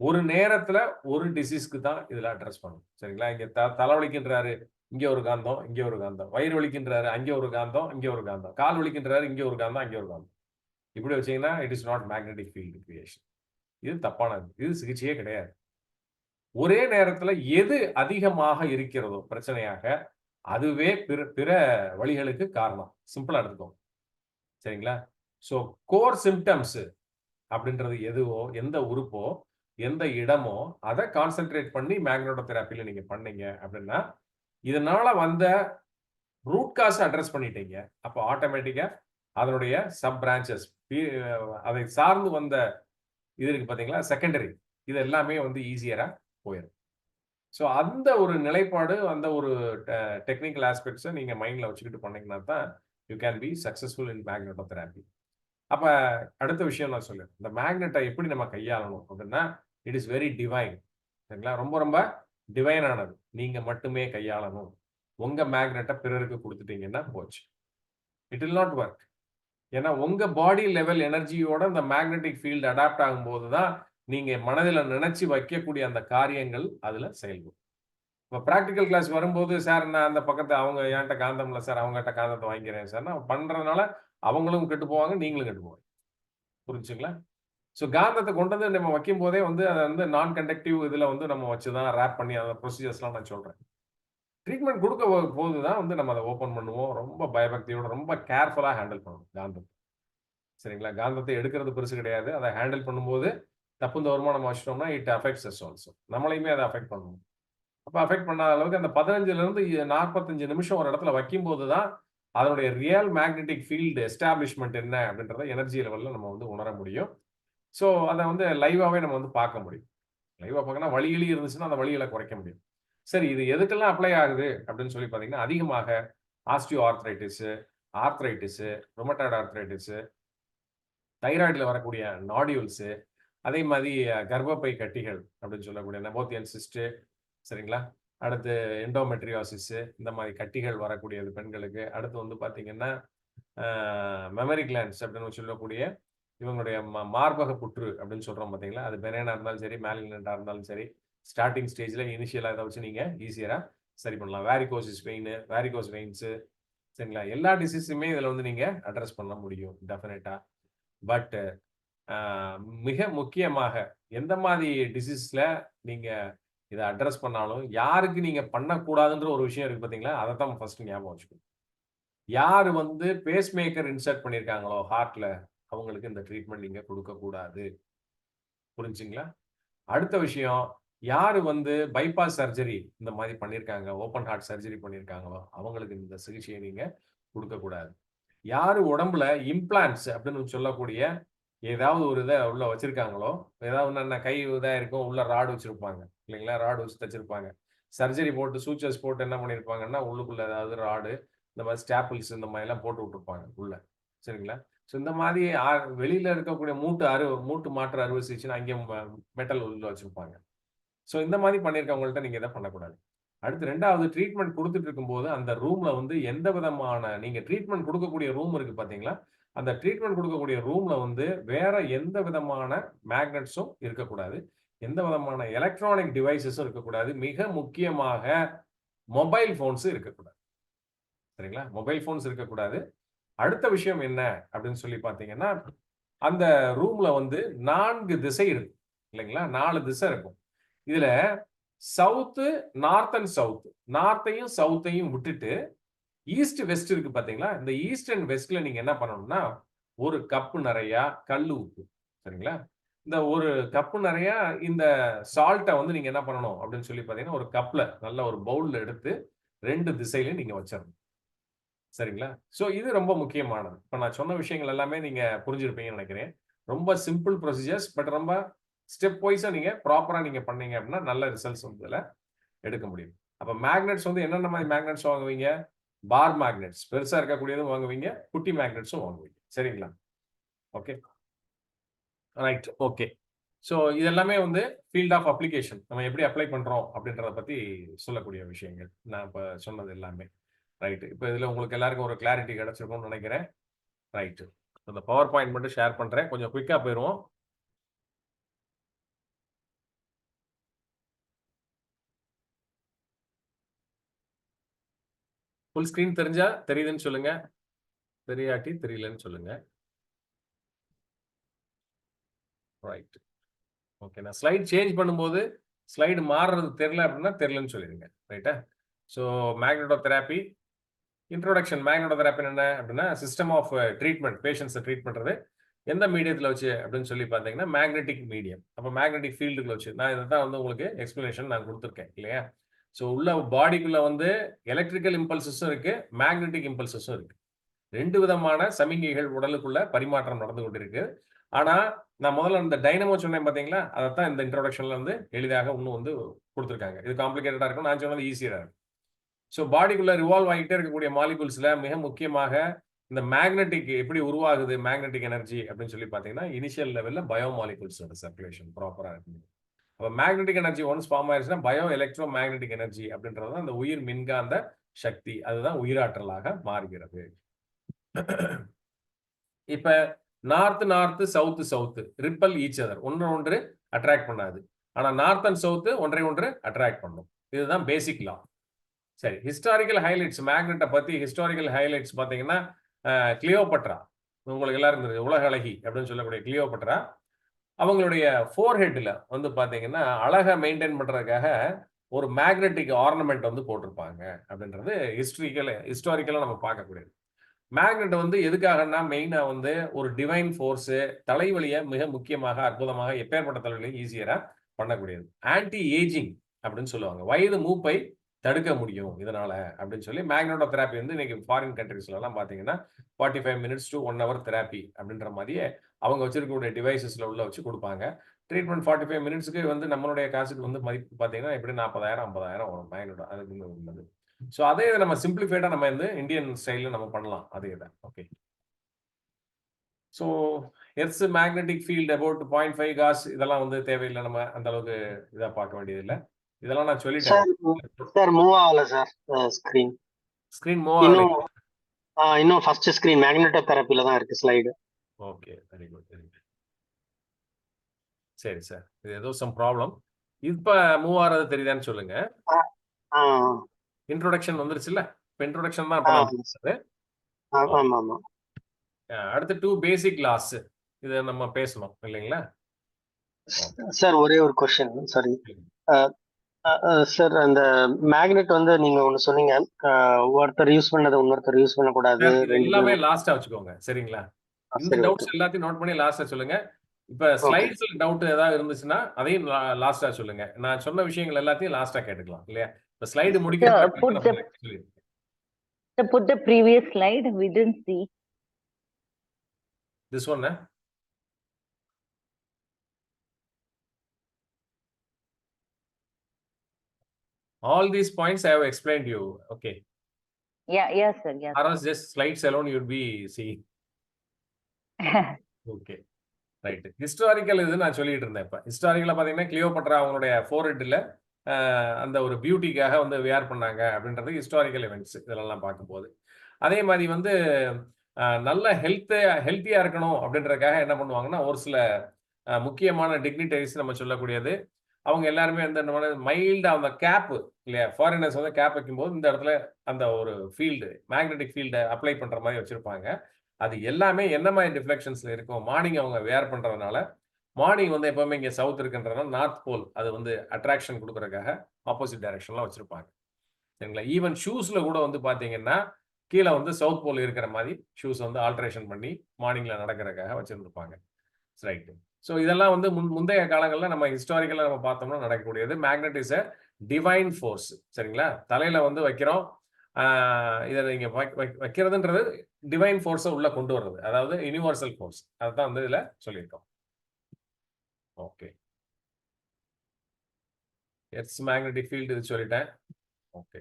ஒரு நேரத்துல ஒரு டிசீஸ்க்கு தான் இதுல அட்ரஸ் பண்ணணும். சரிங்களா? இங்க தலைவலிக்கின்றாரு, இங்க ஒரு காந்தம், இங்க ஒரு காந்தம். வயிறு வலிக்கின்றாரு, அங்கே ஒரு காந்தம், இங்க ஒரு காந்தம். கால் வலிக்கின்றாரு, இங்க ஒரு காந்தம், அங்கே ஒரு காந்தம். இப்படி வச்சீங்கன்னா it is not magnetic field creation. இது தப்பானது. இது சிகிச்சையே கிடையாது. ஒரே நேரத்துல எது அதிகமாக இருக்கிறதோ பிரச்சனையாக அதுவே பிற வழிகளுக்கு காரணம். சிம்பிளா எடுத்துக்கோங்க. சரிங்களா? ஸோ கோர் சிம்டம்ஸ் அப்படின்றது எதுவோ, எந்த உறுப்போ, எந்த இடமோ அதை கான்சென்ட்ரேட் பண்ணி மேக்னெட்டோ தெராப்பில நீங்க பண்ணீங்க அப்படின்னா இதனால வந்த ரூட் காஸ் அட்ரஸ் பண்ணிட்டீங்க. அப்போ ஆட்டோமேட்டிக்கா அதனுடைய சப் பிரான்ச்சஸ் அதை சார்ந்து வந்த இது இருக்கு பாத்தீங்களா, செகண்டரி, இது எல்லாமே வந்து ஈஸியரா போயிடும். ஸோ அந்த ஒரு நிலைப்பாடு, அந்த ஒரு டெக்னிக்கல் ஆஸ்பெக்ட்ஸை நீங்க மைண்ட்ல வச்சுக்கிட்டு பண்ணீங்கன்னா தான் you can be successful in magneto therapy. அப்ப அடுத்த விஷயம் நான் சொல்லுறேன், இந்த மேக்னெட்டை எப்படி நம்ம கையாளணும் அப்படின்னா இட் இஸ் வெரி டிவைன். சரிங்களா? ரொம்ப ரொம்ப டிவைன் ஆனது. நீங்க மட்டுமே கையாளணும். உங்க மேக்னெட்டை பிறருக்கு கொடுத்துட்டீங்கன்னா போச்சு, இட் வில் நாட் ஒர்க். ஏன்னா உங்க பாடி லெவல் எனர்ஜியோட இந்த மேக்னெட்டிக் ஃபீல்டு அடாப்ட் ஆகும்போது தான் நீங்க மனதில் நினைச்சு வைக்கக்கூடிய அந்த காரியங்கள் அதுல செயல்படும். இப்போ ப்ராக்டிக்கல் கிளாஸ் வரும்போது சார் நான் அந்த பக்கத்தை அவங்க என்கிட்ட காந்தம் இல்லை சார், அவங்ககிட்ட காந்தத்தை வாங்கிக்கிறேன் சார், நான் பண்றதுனால அவங்களும் கெட்டு போவாங்க, நீங்களும் கெட்டு போவாங்க. புரிஞ்சுங்களா? ஸோ காந்தத்தை கொண்டு வந்து நம்ம வைக்கும் போதே வந்து அதை வந்து நான் கண்டக்டிவ் இதில் வந்து நம்ம வச்சுதான் ரேப் பண்ணி அந்த ப்ரொசீஜர்ஸ்லாம் நான் சொல்றேன். ட்ரீட்மெண்ட் கொடுக்க போது தான் வந்து நம்ம அதை ஓப்பன் பண்ணுவோம். ரொம்ப பயபக்தியோட ரொம்ப கேர்ஃபுல்லாக ஹேண்டில் பண்ணணும் காந்தத்தை. சரிங்களா? காந்தத்தை எடுக்கிறது பெருசு கிடையாது. அதை ஹேண்டில் பண்ணும்போது தப்பு தவறுமா நம்ம வச்சிட்டோம்னா இட் அஃபெக்ட்ஸ் அஸ் ஆல்சோ. நம்மளையுமே அதை அஃபெக்ட் பண்ணணும். அப்போ அஃபெக்ட் பண்ணாத அளவுக்கு அந்த 15ல இருந்து 45 நிமிஷம் ஒரு இடத்துல வைக்கும்போது தான் அதனுடைய ரியல் மேக்னெட்டிக் ஃபீல்டு எஸ்டாப்ளிஷ்மெண்ட் என்ன அப்படின்றத எனர்ஜி லெவலில் நம்ம வந்து உணர முடியும். ஸோ அதை வந்து லைவாகவே நம்ம வந்து பார்க்க முடியும். லைவாக பார்க்கணும், வழிகளி இருந்துச்சுன்னா அந்த வழிகளை குறைக்க முடியும். சரி, இது எதுக்கெல்லாம் அப்ளை ஆகுது அப்படின்னு சொல்லி பார்த்தீங்கன்னா அதிகமாக ஆஸ்டியோ ஆர்த்ரைட்டிஸு, ஆர்த்ரைட்டிஸு, ரொமட்டாய்டு ஆர்த்ரைட்டிஸு, தைராய்டில் வரக்கூடிய நாடியூல்ஸு, அதே மாதிரி கர்ப்பப்பை கட்டிகள் அப்படின்னு சொல்லக்கூடிய நெபோத்தியன் சிஸ்ட்டு, சரிங்களா? அடுத்து எண்டோமெட்ரியோசிஸ், இந்த மாதிரி கட்டிகள் வரக்கூடியது பெண்களுக்கு. அடுத்து வந்து பார்த்தீங்கன்னா மெமரி கிளான்ஸ் அப்படின்னு சொல்லக்கூடிய இவங்களுடைய மார்பக புற்று அப்படின்னு சொல்றோம் பார்த்தீங்களா, அது பெனேனா இருந்தாலும் சரி, மேலினண்டா இருந்தாலும் சரி, ஸ்டார்டிங் ஸ்டேஜில் இனிஷியலாக இதை வச்சு நீங்கள் ஈஸியராக சரி பண்ணலாம். வேரிகோசிஸ் வெயின், வேரிகோஸ் வெயின்ஸு, சரிங்களா? எல்லா டிசீஸுமே இதில் வந்து நீங்கள் அட்ரஸ் பண்ண முடியும் டெஃபினட்டாக. பட் மிக முக்கியமாக எந்த மாதிரி டிசீஸில் நீங்கள் இதை அட்ரஸ் பண்ணாலும் யாருக்கு நீங்கள் பண்ணக்கூடாதுன்ற ஒரு விஷயம் இருக்குது பார்த்தீங்களா, அதை தான் ஃபர்ஸ்ட் ஞாபகம் வச்சுக்கணும். யார் வந்து பேஸ் மேக்கர் இன்சர்ட் பண்ணியிருக்காங்களோ ஹார்ட்ல அவங்களுக்கு இந்த ட்ரீட்மெண்ட் நீங்க கொடுக்கக்கூடாது. புரிஞ்சுங்களா? அடுத்த விஷயம், யாரு வந்து பைபாஸ் சர்ஜரி இந்த மாதிரி பண்ணியிருக்காங்க, ஓப்பன் ஹார்ட் சர்ஜரி பண்ணியிருக்காங்களோ அவங்களுக்கு இந்த சிகிச்சையை நீங்க கொடுக்கக்கூடாது. யாரு உடம்புல இம்ப்ளான்ட்ஸ் அப்படின்னு சொல்லக்கூடிய ஏதாவது ஒரு இதை உள்ள வச்சிருக்காங்களோ, ஏதாவது கை இதாக இருக்கும், உள்ள ராடு வச்சிருப்பாங்க இல்லைங்களா, ராடு வச்சு தச்சிருப்பாங்க. சர்ஜரி போட்டு சூச்சர்ஸ் போட்டு என்ன பண்ணியிருப்பாங்கன்னா உள்ளுக்குள்ள ஏதாவது ராடு, இந்த மாதிரி ஸ்டாப்பிள்ஸ் இந்த மாதிரி எல்லாம் போட்டு விட்டுருப்பாங்க உள்ள. சரிங்களா? ஸோ இந்த மாதிரி வெளியில இருக்கக்கூடிய மூட்டு மாற்று அறுவை சிகிச்சைன்னு அங்கே மெட்டல் உள்ள வச்சிருப்பாங்க. ஸோ இந்த மாதிரி பண்ணியிருக்கவங்கள்ட்ட நீங்க இதை பண்ணக்கூடாது. அடுத்து 2வது ட்ரீட்மெண்ட் கொடுத்துட்டு இருக்கும்போது அந்த ரூம்ல வந்து எந்த விதமான நீங்க ட்ரீட்மெண்ட் கொடுக்கக்கூடிய ரூம் இருக்கு பாத்தீங்களா, அந்த ட்ரீட்மெண்ட் கொடுக்கக்கூடிய ரூம்ல வந்து வேற எந்த விதமான மேக்னெட்ஸும் இருக்கக்கூடாது. எந்த விதமான எலக்ட்ரானிக் டிவைசஸும் இருக்கக்கூடாது. மிக முக்கியமாக மொபைல் போன்ஸ் இருக்கக்கூடாது. சரிங்களா? மொபைல் போன்ஸ் இருக்கக்கூடாது. அடுத்த விஷயம் என்ன அப்படின்னு சொல்லி பாத்தீங்கன்னா, அந்த ரூம்ல வந்து 4 திசை இருக்கு இல்லைங்களா? 4 திசை இருக்கும். இதுல சவுத்து, நார்த் அண்ட் சவுத், நார்த்தையும் சவுத்தையும் விட்டுட்டு ஈஸ்ட் வெஸ்ட் இருக்கு பாத்தீங்களா? இந்த ஈஸ்ட் அண்ட் வெஸ்ட்ல நீங்க என்ன பண்ணணும்னா, ஒரு கப்பு நிறைய கல்லு உப்பு. சரிங்களா? இந்த ஒரு கப்பு நிறைய இந்த சால்ட்டை வந்து நீங்க என்ன பண்ணணும் அப்படின்னு சொல்லி பாத்தீங்கன்னா, ஒரு கப்ல நல்ல ஒரு பவுல்ல எடுத்து 2 திசையிலும் நீங்க வச்சிடணும். சரிங்களா? ஸோ இது ரொம்ப முக்கியமானது. இப்ப நான் சொன்ன விஷயங்கள் எல்லாமே நீங்க புரிஞ்சிருப்பீங்கன்னு நினைக்கிறேன். ரொம்ப சிம்பிள் ப்ரொசீஜர்ஸ், பட் ரொம்ப ஸ்டெப் வைஸா நீங்க ப்ராப்பரா நீங்க பண்ணீங்க அப்படின்னா நல்ல ரிசல்ட்ஸ் வந்து இதுல எடுக்க முடியும். அப்ப மேக்னெட்ஸ் வந்து என்னென்ன மாதிரி மேக்னெட்ஸ் வாங்குவீங்க? பார் மேக்னெட்ஸ், பெருசா இருக்கக்கூடியதும் வாங்குவீங்க, குட்டி மேக்னெட்ஸும் வாங்குவீங்க. சரிங்களா? Okay, right, okay. ஸோ இது எல்லாமே வந்து ஃபீல்ட் ஆஃப் அப்ளிகேஷன். நம்ம எப்படி அப்ளை பண்றோம் அப்படின்றத பத்தி சொல்லக்கூடிய விஷயங்கள். நான் இப்ப சொன்னது எல்லாமே. ரைட். இப்போ இதுல உங்களுக்கு எல்லாருக்கும் ஒரு கிளாரிட்டி கிடைச்சிருக்கும்னு நினைக்கிறேன். ரைட். அந்த பவர் பாயிண்ட் மட்டும் ஷேர் பண்றேன். கொஞ்சம் குயிக்கா போயிருவோம். ஃபுல் ஸ்கிரீன் தெரிஞ்சா தெரியுதுன்னு சொல்லுங்க. தெரியாட்டி தெரியலன்னு சொல்லுங்க. ரைட். ஓகே. நான் ஸ்லைட் சேஞ்ச் பண்ணும்போது ஸ்லைடு மாறுறது தெரியல அப்படின்னா தெரியலன்னு சொல்லிடுங்க. ரைட்டா? So மேக்னெட்டோதெரபி introduction. மேக்னெட்டோதெரபி என்ன அப்படின்னா சிஸ்டம் ஆஃப் ட்ரீட்மெண்ட், பேஷண்ட்ஸை ட்ரீட் பண்றது எந்த மீடியத்தில் வச்சு அப்படின்னு சொல்லி பார்த்தீங்கன்னா மேக்னெட்டிக் மீடியம். அப்போ மேக்னெட்டிக் ஃபீல்டுக்குள்ள வச்சு நான் இதை தான் வந்து உங்களுக்கு எக்ஸ்பிளனேஷன் நான் கொடுத்துருக்கேன் இல்லையா? ஸோ உள்ள பாடிக்குள்ள வந்து எலக்ட்ரிக்கல் இம்பல்சஸும் இருக்கு, மேக்னெட்டிக் இம்பல்சஸும் இருக்கு. 2 விதமான சமிங்கைகள் உடலுக்குள்ள பரிமாற்றம் நடந்து கொண்டிருக்கு. ஆனா நான் முதல்ல இந்த டைனமோ சொன்னேன் பாத்தீங்களா, அதைத்தான் இந்த இன்ட்ரோடக்ஷன்ல வந்து எளிதாக இன்னும் வந்து கொடுத்துருக்காங்க. இது காம்ப்ளிகேட்டடா இருக்கும், நான் சொன்னது ஈஸியா இருக்கும். ஸோ பாடிக்குள்ள ரிவால்வ் ஆகிட்டே இருக்கக்கூடிய மாலிகுல்ஸ்ல மிக முக்கியமாக இந்த மேக்னெட்டிக் எப்படி உருவாகுது, மேக்னெட்டிக் எனர்ஜி அப்படின்னு சொல்லி பாத்தீங்கன்னா இனிஷியல் லெவல்ல பயோ மாலிகுல்ஸோட சர்க்குலேஷன் ப்ராப்பரா இருக்கு. அப்ப மேக்னெட்டிக் எனர்ஜி ஒன்ஸ் ஃபார்ம் ஆயிருச்சுன்னா பயோ எலக்ட்ரோ மேக்னெட்டிக் எனர்ஜி அப்படின்றது அந்த உயிர் மின்காந்த சக்தி, அதுதான் உயிராற்றலாக மாறுகிறது. இப்ப north south repel each other, ஒன்று அட்ராக்ட் பண்ணாது. ஆனா நார்த் அண்ட் சவுத் ஒன்றை அட்ராக்ட் பண்ணும். இதுதான் பேசிக் லா. சரி, ஹிஸ்டாரிக்கல் ஹைலைட்ஸ் மேக்னெட்டை பத்தி ஹிஸ்டாரிக்கல் ஹைலைட்ஸ் பாத்தீங்கன்னா கிளியோபட்ரா, உங்களுக்கு எல்லாரும் தெரியும் உலக அழகி அப்படின்னு சொல்லக்கூடிய கிளியோபட்ரா, அவங்களுடைய ஃபோர்ஹெட்ல வந்து பாத்தீங்கன்னா அழகை மெயின்டைன் பண்றதுக்காக ஒரு மேக்னெட்டிக் ஆர்னமெண்ட் வந்து போட்டிருப்பாங்க அப்படின்றது ஹிஸ்டாரிக்கலா நம்ம பார்க்கக்கூடியது. மேக்னெட் வந்து எதுக்காகனா மெயினா வந்து ஒரு டிவைன் ஃபோர்ஸ், தலைவலியை மிக முக்கியமாக அற்புதமாக எப்பேற்பட்ட தலைவலியும் ஈஸியரா பண்ணக்கூடியது. ஆன்டி ஏஜிங் அப்படின்னு சொல்லுவாங்க, வயது மூப்பை தடுக்க முடியும் இதனால அப்படின்னு சொல்லி மேக்னெட்டோ தெராப்பி வந்து இன்னைக்கு ஃபாரின் கண்ட்ரீஸ்ல எல்லாம் பாத்தீங்கன்னா 45 minutes to 1 hour தெராப்பி அப்படின்ற மாதிரியே அவங்க வச்சிருக்கக்கூடிய டிவைசஸ்ல உள்ள வச்சு கொடுப்பாங்க. ட்ரீட்மெண்ட் 45 minutesக்கு வந்து நம்மளுடைய காசுக்கு வந்து மதிப்பு பாத்தீங்கன்னா எப்படி 40,000 50,000 வரும் மேக்னெட்டோ. அதுக்கு உள்ளது. ஸோ அதே இதை நம்ம சிம்பிளிஃபைடா நம்ம வந்து இந்தியன் ஸ்டைல்ல நம்ம பண்ணலாம் அதே இதை. Okay. So earth's magnetic field about 0.5 gauss இதெல்லாம் வந்து தேவையில்லை, நம்ம அந்த அளவுக்கு இதா பார்க்க வேண்டியது இல்லை. இதெல்லாம் நான் சொல்லிட்டேன். சார் மூவ் ஆகல சார் ஸ்கிரீன். ஸ்கிரீன் மூவ் ஆகல. இன்னும் ஃபர்ஸ்ட் ஸ்கிரீன் மேக்னெட்டோ தெரப்பில தான் இருக்கு slide. Okay, very good, very good. சரி சார், இது ஏதோ சம் ப்ராப்ளம். இப்ப மூவ் ஆறது தெரியுதான்னு சொல்லுங்க. இன்ட்ரோடக்ஷன் வந்துருச்சுல்ல, இப்ப இன்ட்ரோடக்ஷன் தான் ஆமா. அடுத்து 2 பேசிக் லாஸ் இத நம்ம பேசணும் இல்லைங்களா? சார் ஒரே ஒரு क्वेश्चन, சாரி சார். அந்த மேக்னெட் வந்து நீங்க ஒன்னு சொன்னீங்க, ஒருத்தர் யூஸ் பண்ணதை இன்னொருத்தர் யூஸ் பண்ண கூடாது. எல்லாமே லாஸ்டா வச்சுக்கோங்க சரிங்களா? இந்த டவுட்ஸ் எல்லாத்தையும் நோட் பண்ணி லாஸ்டா சொல்லுங்க. இப்ப ஸ்லைட்ஸ்ல டவுட் ஏதாவது இருந்துச்சுன்னா அதையும் லாஸ்டா சொல்லுங்க. நான் சொன்ன விஷயங்கள் எல்லாத்தையும் லாஸ்டா கேட்டுக்கலாம் இல்லையா? இப்ப ஸ்லைடு முடிக்க Put the previous slide, we didn't see. This one, all these points I have explained you. Okay. Yeah, yes, sir. Yes. Or else just slides alone you'd be seeing. Okay, right. Historical இது நான் சொல்லிட்டு இருந்தேன். இப்ப ஹிஸ்டாரிக்கலா பாத்தீங்கன்னா கிளியோபட்ரா அவங்களுடைய ஃபோர்ஹெட்ல அந்த ஒரு பியூட்டிக்காக வந்து வேர் பண்ணாங்க அப்படின்றது ஹிஸ்டாரிக்கல் எவெண்ட்ஸ் இதெல்லாம் பார்க்கும்போது. அதே மாதிரி வந்து நல்ல ஹெல்த்தியா இருக்கணும் அப்படின்றதுக்காக என்ன பண்ணுவாங்கன்னா, ஒரு சில முக்கியமான டிக்னிட்டரிஸ் நம்ம சொல்லக்கூடியது, அவங்க எல்லாருமே வந்து என்ன மைல்டா அந்த கேப் இல்லையா, ஃபாரினர்ஸ் வந்து கேப் வைக்கும்போது இந்த இடத்துல அந்த ஒரு ஃபீல்டு மேக்னெட்டிக் ஃபீல்டை அப்ளை பண்ற மாதிரி வச்சிருப்பாங்க. அது எல்லாமே என்ன மாதிரி டிஃப்ளெக்ஷன்ஸ்ல இருக்கும், மார்னிங் அவங்க வேர் பண்றதுனால, மார்னிங் வந்து எப்பவுமே இங்க சவுத் இருக்குன்றதுனால நார்த் போல் அது வந்து அட்ராக்ஷன் கொடுக்கறதுக்காக ஆப்போசிட் டைரக்ஷன்ல வச்சிருப்பாங்க. சரிங்களா? ஈவன் ஷூஸ்ல கூட வந்து பாத்தீங்கன்னா கீழே வந்து சவுத் போல் இருக்கிற மாதிரி ஷூஸ் வந்து ஆல்ட்ரேஷன் பண்ணி மார்னிங்ல நடக்கிறதுக்காக வச்சிருந்துருப்பாங்க. ரைட். ஸோ இதெல்லாம் வந்து முந்தைய காலங்களில் நம்ம ஹிஸ்டாரிக்கலாக நம்ம பார்த்தோம்னா நடக்கக்கூடியது. Magnet is a divine force. சரிங்களா? தலையில வந்து வைக்கிறோம். இதை நீங்க வைக்கிறதுன்றது டிவைன் ஃபோர்ஸை உள்ள கொண்டு வர்றது, அதாவது யூனிவர்சல் ஃபோர்ஸ். அதுதான் வந்து இதுல சொல்லியிருக்கோம். ஓகே, எர்த்ஸ் மேக்னெட்டிக் ஃபீல்டு இது சொல்லிட்டேன். ஓகே,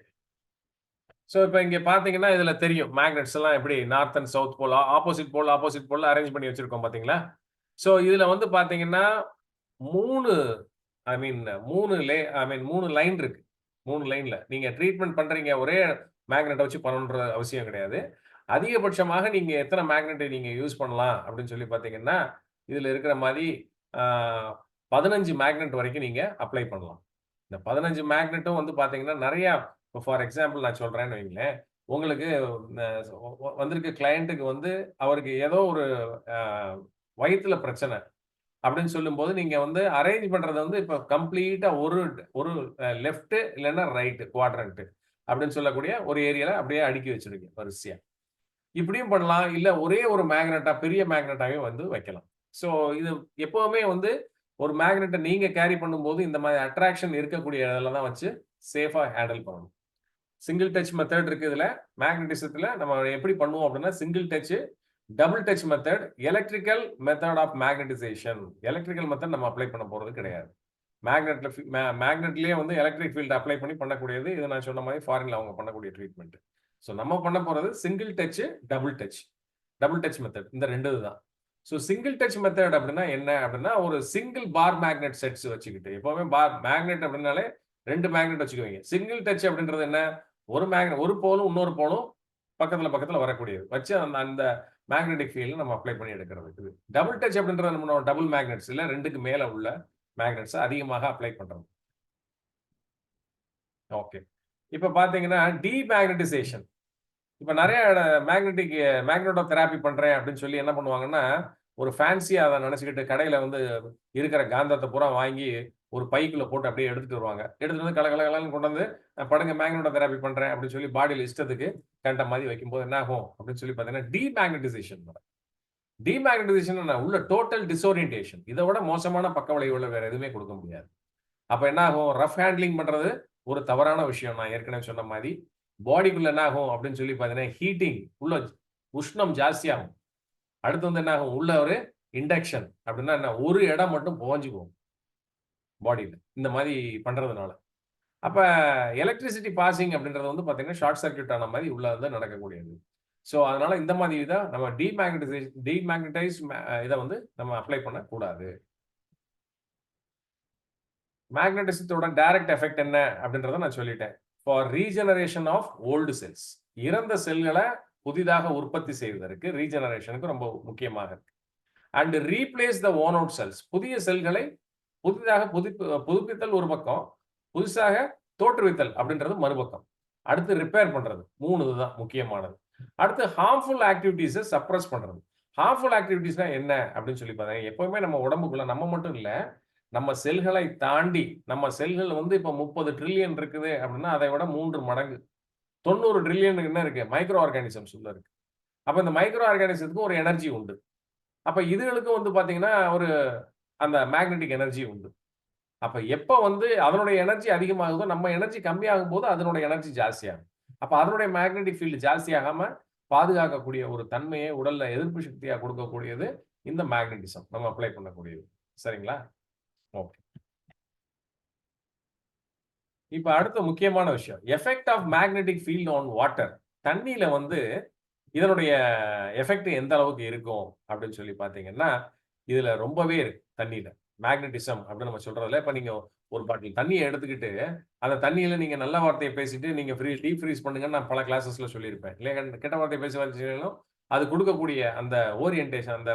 ஸோ இப்போ இங்க பாத்தீங்கன்னா இதுல தெரியும் மேக்னெட்ஸ் எல்லாம் எப்படி north and south pole opposite pole arrange பண்ணி வச்சிருக்கோம் பாத்தீங்களா? ஸோ இதுல வந்து பாத்தீங்கன்னா மூணு லைன் இருக்கு. 3 லைன்ல நீங்க ட்ரீட்மெண்ட் பண்றீங்க. ஒரே மேக்னெட்டை வச்சு பண்ணணுன்ற அவசியம் கிடையாது. அதிகபட்சமாக நீங்க எத்தனை மேக்னெட்டை நீங்க யூஸ் பண்ணலாம் அப்படின்னு சொல்லி பாத்தீங்கன்னா, இதுல இருக்கிற மாதிரி 15 மேக்னெட் வரைக்கும் நீங்க அப்ளை பண்ணலாம். இந்த 15 மேக்னெட்டும் வந்து பாத்தீங்கன்னா நிறைய, ஃபார் எக்ஸாம்பிள் நான் சொல்றேன்னு வைங்களேன், உங்களுக்கு வந்திருக்க கிளையண்ட்டுக்கு வந்து அவருக்கு ஏதோ ஒரு வயிற்றுல பிரச்சனை அப்படின்னு சொல்லும்போது நீங்க வந்து அரேஞ்ச் பண்றது வந்து இப்ப கம்ப்ளீட்டா ஒரு லெஃப்ட் இல்லைன்னா ரைட் குவாட்ரண்ட் அப்படின்னு சொல்லக்கூடிய ஒரு ஏரியால அப்படியே அடுக்கி வச்சிருக்கீங்க வரிசையா. இப்படியும் பண்ணலாம், இல்ல ஒரே ஒரு மேக்னெட்டா பெரிய மேக்னெட்டாவே வந்து வைக்கலாம். ஸோ இது எப்பவுமே வந்து ஒரு மேக்னெட்டை நீங்க கேரி பண்ணும்போது இந்த மாதிரி அட்ராக்ஷன் இருக்கக்கூடிய இடத்துல தான் வச்சு சேஃபா ஹேண்டில் பண்ணணும். சிங்கிள் டச் மெத்தட் இருக்கு இதுல. மேக்னெட்டிசத்துல நம்ம எப்படி பண்ணுவோம் அப்படின்னா single touch, double touch method, electrical method of magnetization. Electrical method நம்ம அப்ளை பண்ண போறது கிடையாது. மேக்னெட்லயே வந்து எலக்ட்ரிக் ஃபீல்ட் அப்ளை பண்ணி பண்ணக்கூடியது. இது நான் சொன்ன மாதிரி ஃபாரின்ல அவங்க பண்ணக்கூடிய ட்ரீட்மெண்ட். ஸோ நம்ம பண்ண போறது single touch, double touch method. இந்த ரெண்டு தான். ஸோ சிங்கிள் டச் மெத்தட் அப்படின்னா என்ன அப்படின்னா, ஒரு சிங்கிள் பார் மேக்னெட் செட்ஸ் வச்சுக்கிட்டு, எப்பவுமே பார் மேக்னெட் அப்படின்னாலே 2 மேக்னெட் வச்சுக்குவீங்க. சிங்கிள் டச் அப்படின்றது என்ன, ஒரு போலும் இன்னொரு போலும் பக்கத்துல வரக்கூடியது வச்சு அந்த மேக்னெட்டிக் ஃபீல்ட் நம்ம அப்ளை பண்ணி எடுக்கிறது. டபுள் டச் அப்படின்றது நம்ம டபுள் மேக்னெட்ஸ் இல்ல 2க்கு மேல உள்ள மேக்னெட்ஸ் அதிகமாக அப்ளை பண்றது. ஓகே, இப்ப பாத்தீங்கன்னா டிமேக்னடைசேஷன். இப்ப நிறைய மேக்னெட்டோ தெராப்பி பண்றேன் அப்படின்னு சொல்லி என்ன பண்ணுவாங்கன்னா, ஒரு ஃபேன்சியா அதை நினைச்சுக்கிட்டு கடையில வந்து இருக்கிற காந்தத்தை பூரா வாங்கி ஒரு பைக்குள்ள போட்டு அப்படியே எடுத்துட்டு வருவாங்க. எடுத்துட்டு வந்து கலகலன்னு கொண்டு வந்து படுங்க மேக்னெட்டோ தெராப்பி பண்றேன் அப்படின்னு சொல்லி பாடியில் இஷ்டத்துக்கு கண்ட மாதிரி வைக்கும்போது என்ன ஆகும் அப்படின்னு சொல்லி பாத்தீங்கன்னா டிமேக்னடைசேஷன். டிமேக்னடைசேஷன் உள்ள டோட்டல் டிஸ்ஓரியன்டேஷன். இதை விட மோசமான பக்க விளைவுகளை வேற எதுவுமே கொடுக்க முடியாது. அப்ப என்ன ஆகும், ரஃப் ஹேண்ட்லிங் பண்றது ஒரு தவறான விஷயம். நான் ஏற்கனவே சொன்ன மாதிரி பாடிக்குள்ள என்ன ஆகும் அப்படின்னு சொல்லி பாத்தீங்கன்னா ஹீட்டிங், உள்ள உஷ்ணம் ஜாஸ்தியாகும். அடுத்து வந்து என்ன ஆகும், உள்ள ஒரு இண்டக்ஷன் அப்படின்னா என்ன, ஒரு இடம் மட்டும் புகஞ்சுக்கும் பாடியில இந்த மாதிரி பண்றதுனால. அப்ப எலக்ட்ரிசிட்டி பாசிங் அப்படின்றது வந்து பாத்தீங்கன்னா ஷார்ட் சர்க்யூட் ஆன மாதிரி உள்ள வந்து நடக்கக்கூடியது. ஸோ அதனால இந்த மாதிரி தான் நம்ம டிமேக்னடைஸ் இதை வந்து நம்ம அப்ளை பண்ண கூடாது. மேக்னட்டிசத்தோட டைரக்ட் எஃபெக்ட் என்ன அப்படின்றத நான் சொல்லிட்டேன். For regeneration of old cells, இறந்த செல்களை புதிதாக உற்பத்தி செய்வதற்கு ரீஜெனரேஷனுக்கு ரொம்ப முக்கியமாக இருக்கு. And replace the worn out cells, புதிய செல்களை புதிதாக புதுப்பித்தல் ஒரு பக்கம், புதுசாக தோற்றுவித்தல் அப்படின்றது மறுபக்கம். அடுத்து ரிப்பேர் பண்றது, 3 இதுதான் முக்கியமானது. அடுத்து ஹார்ம்ஃபுல் ஆக்டிவிட்டிஸை சப்ரஸ் பண்றது. ஹார்ம்ஃபுல் ஆக்டிவிட்டிஸ்னா என்ன அப்படின்னு சொல்லி பார்த்தீங்கன்னா, எப்பவுமே நம்ம உடம்புக்குள்ள நம்ம மட்டும் இல்ல, நம்ம செல்களை தாண்டி, நம்ம செல்கள் வந்து இப்ப 30 ட்ரில்லியன் இருக்குது அப்படின்னா அதை விட 3 மடங்கு 90 ட்ரில்லியன் என்ன இருக்கு, மைக்ரோ ஆர்கானிசம்ஸ் உள்ள இருக்கு. அப்ப இந்த மைக்ரோ ஆர்கானிசத்துக்கு ஒரு எனர்ஜி உண்டு. அப்ப இதுகளுக்கும் வந்து பாத்தீங்கன்னா ஒரு அந்த மேக்னெட்டிக் எனர்ஜி உண்டு. அப்ப எப்ப வந்து அதனுடைய எனர்ஜி அதிகமாகுதோ, நம்ம எனர்ஜி கம்மியாகும் போது அதனுடைய எனர்ஜி ஜாஸ்தியாகும். அப்ப அதனுடைய மேக்னெட்டிக் ஃபீல்டு ஜாஸ்தியாகாம பாதுகாக்கக்கூடிய ஒரு தன்மையை உடல்ல எதிர்ப்பு சக்தியா கொடுக்கக்கூடியது இந்த மேக்னெட்டிசம் நம்ம அப்ளை பண்ணக்கூடியது. சரிங்களா? ஓகே, இப்ப அடுத்த முக்கியமான விஷயம், effect of magnetic field on water. தண்ணியில வந்து இதனுடைய எஃபெக்ட் எந்த அளவுக்கு இருக்கும் அப்படின்னு சொல்லி பார்த்தீங்கன்னா, இதுல ரொம்பவே இருக்கு தண்ணீல. மேக்னட்டிசம் அப்படின்னு நம்ம சொல்றதுல, இப்ப நீங்க ஒரு பாட்டில் தண்ணிய எடுத்துக்கிட்டு, அந்த தண்ணியில நீங்க நல்ல வார்த்தைய பேசிட்டு, நீங்க டீப் ஃப்ரீஸ் பண்ணுங்கன்னு நான் பல கிளாஸஸ்ல சொல்லியிருப்பேன். இல்லையா? கெட்ட வார்த்தைய பேசி வச்சீங்கனாலும், அது குடுக்கக்கூடிய அந்த ஓரியன்டேஷன் அந்த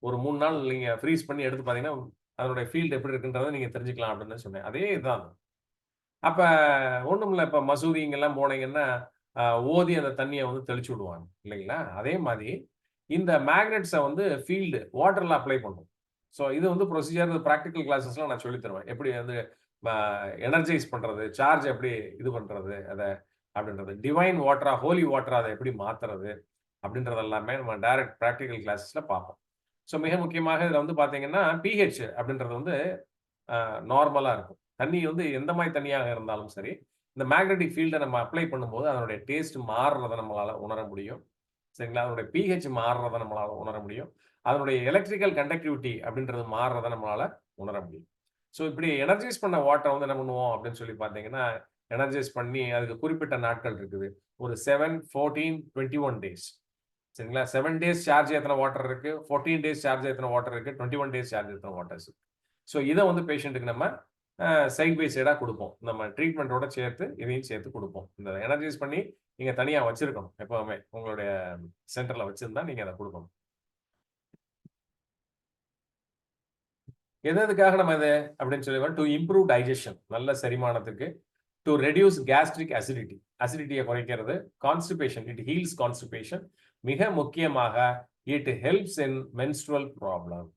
ஒரு 3 நாள் நீங்க ஃப்ரீஸ் பண்ணி எடுத்து பார்த்தீங்கன்னா, அதனுடைய ஃபீல்ட் எப்படி இருக்குன்றத நீங்க தெரிஞ்சுக்கலாம் அப்படின்னு தான் சொன்னேன். அதே இதுதான். அப்ப ஒண்ணுமில்ல. இப்ப மசூதி இங்கெல்லாம் போனீங்கன்னா, அ ஓதி அந்த தண்ணிய வந்து தெளிச்சு விடுவாங்க. இல்லைங்களா? அதே மாரி இந்த மேக்னெட்ஸ வந்து ஃபீல்டு வாட்டர்ல அப்ளை பண்ணும். ஸோ இது வந்து ப்ரொசீஜர் பிராக்டிகல் கிளாஸஸ்ல நான் சொல்லித் தருவேன். எப்படி வந்து ம எனர்ஜைஸ் பண்றது, சார்ஜ் எப்படி இது பண்றது அத அப்படின்றது. டிவைன் வாட்டரா, ஹோலி வாட்டரா அத எப்படி மாத்துறது அப்படின்றது எல்லாமே நம்ம டைரக்ட் பிராக்டிகல் கிளாஸஸ்ல பார்ப்போம். ஸோ மிக முக்கியமாக இதுல வந்து பார்த்தீங்கன்னா, பிஹெச் அப்படின்றது வந்து நார்மலா இருக்கும். தண்ணி வந்து எந்த மாரி தண்ணியாக இருந்தாலும் சரி, இந்த மேக்னெட்டிக் ஃபீல்ட நம்ம அப்ளை பண்ணும்போது அதனுடைய டேஸ்ட் மாறுறத நம்மளால உணர முடியும். சரிங்களா? அதனுடைய பிஹெச் மாறுறத நம்மளால உணர முடியும். அதனுடைய எலக்ட்ரிக்கல் கண்டக்டிவிட்டி அப்படின்றது மாறுறத நம்மளால உணர முடியும். ஸோ இப்படி எனர்ஜைஸ் பண்ண வாட்டர வந்து என்ன பண்ணுவோம் அப்படின்னு சொல்லி பார்த்தீங்கன்னா, எனர்ஜைஸ் பண்ணி அதுக்கு குறிப்பிட்ட நாட்கள் இருக்குது. ஒரு 7, 14, 21 டேஸ். சரிங்களா? 7 டேஸ் சார்ஜ் ஏத்துன வாட்டர் இருக்கு. 14 டேஸ் சார்ஜ் ஏத்துன வாட்டர் இருக்கு. 21 டேஸ் சார்ஜ் ஏத்துன வாட்டர்ஸ் இருக்கு. ஸோ இத வந்து பேஷண்ட்டுக்கு நம்ம சைட் பை சைடா குடுப்போம். நம்ம ட்ரீட்மெண்ட்டோட சேர்த்து இதையும் சேர்த்து குடுப்போம். இந்த எனர்ஜைஸ் பண்ணி நீங்க தனியா வச்சிருக்கணும். எப்பவுமே உங்களுடைய சென்டர்ல வச்சிருந்தா நீங்க அத குடுக்கணும். எதுக்காக நம்ம இத அப்படின்னு சொல்லி டு இம்ப்ரூவ் டைஜெஷன் நல்ல செரிமானத்துக்கு, டு ரெடியூஸ் கேஸ்ட்ரிக் அசிடிட்டி அசிடிட்டிய குறைக்கிறது, கான்ஸ்டிபேஷன் இட் ஹீல்ஸ் கான்ஸ்டிபேஷன், மிக முக்கியமாக it helps in menstrual problem.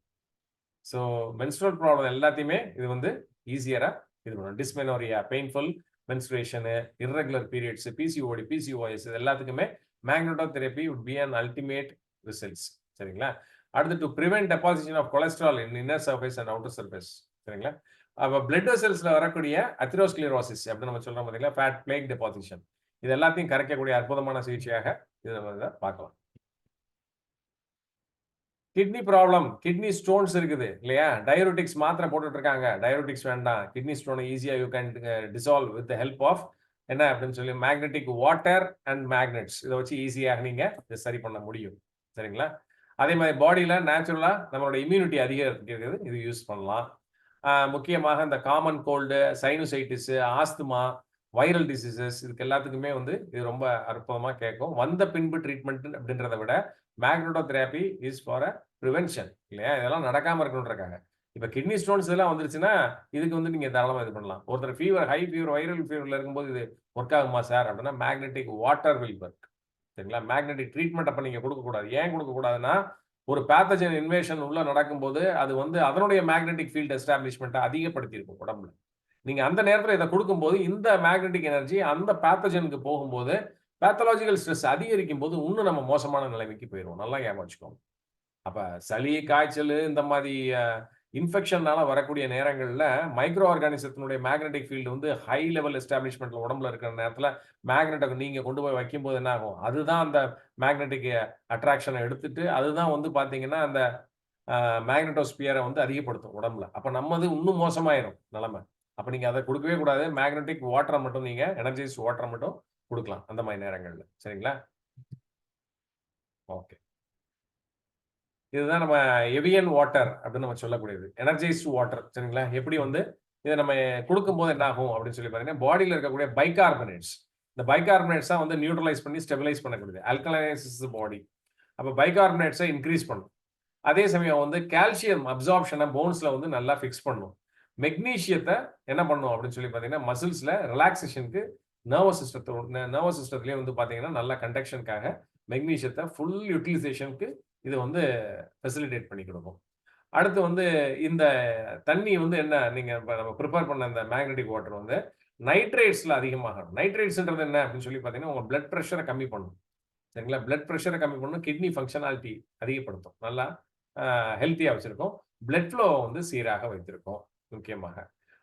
So menstrual problem எல்லாத்தையுமே இது வந்து ஈஸியரா இது பண்ணும். Dysmenorrhea, painful menstruation, irregular periods, PCOD, PCOS இது எல்லாத்துக்குமே magnetotherapy would be an ultimate results. சரிங்களா? அடுத்து to prevent deposition of cholesterol in inner surface and outer surface. சரிங்களா? அப்ப பிளட் வெசல்ஸ்ல வரக்கூடிய அத்தெரோஸ்க்ளரோசிஸ் அப்படின்னு நம்ம சொல்றோம் பார்த்தீங்களா? Fat plaque deposition. இது எல்லாத்தையும் கரைக்கக்கூடிய அற்புதமான சிகிச்சையாக இத நம்ம பார்க்கலாம். கிட்னி ப்ராப்ளம், கிட்னி ஸ்டோன்ஸ் இருக்குது இல்லையா? டயயூரெட்டிக்ஸ் மாத்திரை போட்டுட்டு இருக்காங்க. டயயூரெட்டிக்ஸ் வேண்டாம். கிட்னி ஸ்டோனை ஈஸியா you can dissolve with the help of என்ன அப்படின்னு சொல்லி மேக்னெட்டிக் வாட்டர் அண்ட் மேக்னெட்ஸ். இத வச்சு ஈஸியாக நீங்க இத சரி பண்ண முடியும். சரிங்களா? அதே மாதிரி பாடியில நேச்சுரலா நம்மளோட இம்யூனிட்டி அதிகரிக்கிறது இது யூஸ் பண்ணலாம். முக்கியமாக இந்த common cold, sinusitis, asthma, viral diseases இதுக்கு எல்லாத்துக்குமே வந்து இது ரொம்ப அற்புதமா கேட்கும். வந்த பின்பு ட்ரீட்மெண்ட் அப்படின்றத விட மேக்னெட்டோதெரபி இஸ் ஃபார் பிரிவென்ஷன் இல்லையா? இதெல்லாம் நடக்காம இருக்கணும்ன்றாங்க. இப்ப கிட்னி ஸ்டோன்ஸ் எல்லாம் வந்துருச்சுன்னா இதுக்கு வந்து நீங்க தாராளமா இது பண்ணலாம். ஒருத்தர் ஃபீவர், ஹை ஃபீவர், வைரல் ஃபீவர்ல இருக்கும்போது இது ஒர்க் ஆகுமா சார் அப்படின்னா மேக்னெட்டிக் வாட்டர் வில் ஒர்க். சரிங்களா? மேக்னெட்டிக் ட்ரீட்மெண்ட் அப்ப நீங்க கொடுக்கக்கூடாது. ஏன் கொடுக்கக்கூடாதுன்னா, ஒரு பேத்தஜன் இன்வேஷன் உள்ள நடக்கும்போது அது வந்து அதனுடைய மேக்னெட்டிக் ஃபீல்ட் எஸ்டாப்ளிஷ்மெண்ட்டை அதிகப்படுத்தி இருக்கும் உடம்புல. நீங்க அந்த நேரத்துல இத குடுக்கும்போது இந்த மேக்னெட்டிக் எனர்ஜி அந்த பேத்தஜனுக்கு போகும்போது பேத்தாலஜிக்கல் ஸ்ட்ரெஸ் அதிகரிக்கும் போது இன்னும் நம்ம மோசமான நிலைமைக்கு போயிருவோம். நல்லா ஞாபகம் வச்சுக்கோங்க. அப்ப சளி, காய்ச்சல் இந்த மாதிரி இன்ஃபெக்ஷன்னால வரக்கூடிய நேரங்கள்ல மைக்ரோ ஆர்கானிசத்தினுடைய மேக்னெட்டிக் ஃபீல்டு வந்து ஹை லெவல் எஸ்டாப்ளிஷ்மெண்ட்ல உடம்புல இருக்கிற நேரத்துல மேக்னெட்டை நீங்க கொண்டு போய் வைக்கும்போது என்ன ஆகும்? அதுதான் அந்த மேக்னெட்டிக் அட்ராக்ஷனை எடுத்துட்டு அதுதான் வந்து பாத்தீங்கன்னா அந்த மேக்னெட்டோஸ்பியரை வந்து அதிகப்படுத்தும் உடம்புல. அப்ப நம்மது இன்னும் மோசமாயிரும் நிலைமை. அப்ப நீங்க அதை கொடுக்கவே கூடாது. மேக்னெட்டிக் வாட்டரை மட்டும் நீங்க எனர்ஜைஸ் வாட்டரை மட்டும் கொடுக்கலாம் அந்த மாதிரி நேரங்கள்ல. சரிங்களா? ஓகே. இதுதான் நம்ம எவியன் வாட்டர் அப்படின்னு நம்ம சொல்லக்கூடியது. Energised water. சரிங்களா? எப்படி வந்து இதை நம்ம கொடுக்கும்போது என்ன ஆகும் அப்படின்னு சொல்லி பாத்தீங்கன்னா பாடியில இருக்கக்கூடிய பைகார்பனேட்ஸ், இந்த பைகார்பனேட்ஸ் தான் வந்து நியூட்ரலைஸ் பண்ணி ஸ்டெபிலைஸ் பண்ணக்கூடியது. அல்கலைனைசஸ் பாடி. அப்ப பைகார்பனேட்ஸை இன்க்ரீஸ் பண்ணும். அதே சமயம் வந்து கால்சியம் அப்சார்ப்ஷனை போன்ஸ்ல வந்து நல்லா ஃபிக்ஸ் பண்ணும். மெக்னீசியத்தை என்ன பண்ணும் அப்படின்னு சொல்லி பாத்தீங்கன்னா மசில்ஸ்ல ரிலாக்ஸேஷனுக்கு நர்வஸ் சிஸ்டத்திலேயே வந்து பாத்தீங்கன்னா நல்ல கண்டக்ஷனுக்காக மெக்னீசியத்தை ஃபுல் யூட்டிலைசேஷனுக்கு இது வந்து ஃபெசிலிட்டேட் பண்ணி கொடுக்கும். அடுத்து வந்து இந்த தண்ணி வந்து என்ன நீங்க நம்ம ப்ரிப்பேர் பண்ண இந்த மேக்னெட்டிக் வாட்டர் வந்து நைட்ரேட்ஸ்ல அதிகமாகணும். நைட்ரேட்ஸ்ன்றது என்ன அப்படின்னு சொல்லி பாத்தீங்கன்னா உங்க பிளட் ப்ரெஷரை கம்மி பண்ணும். சரிங்களா? பிளட் ப்ரெஷரை கம்மி பண்ணும், கிட்னி ஃபங்க்ஷனாலிட்டி அதிகப்படுத்தும், நல்லா ஹெல்த்தியா வச்சிருக்கும், பிளட் ஃப்ளோ வந்து சீராக வைத்திருக்கும் முக்கியமாக.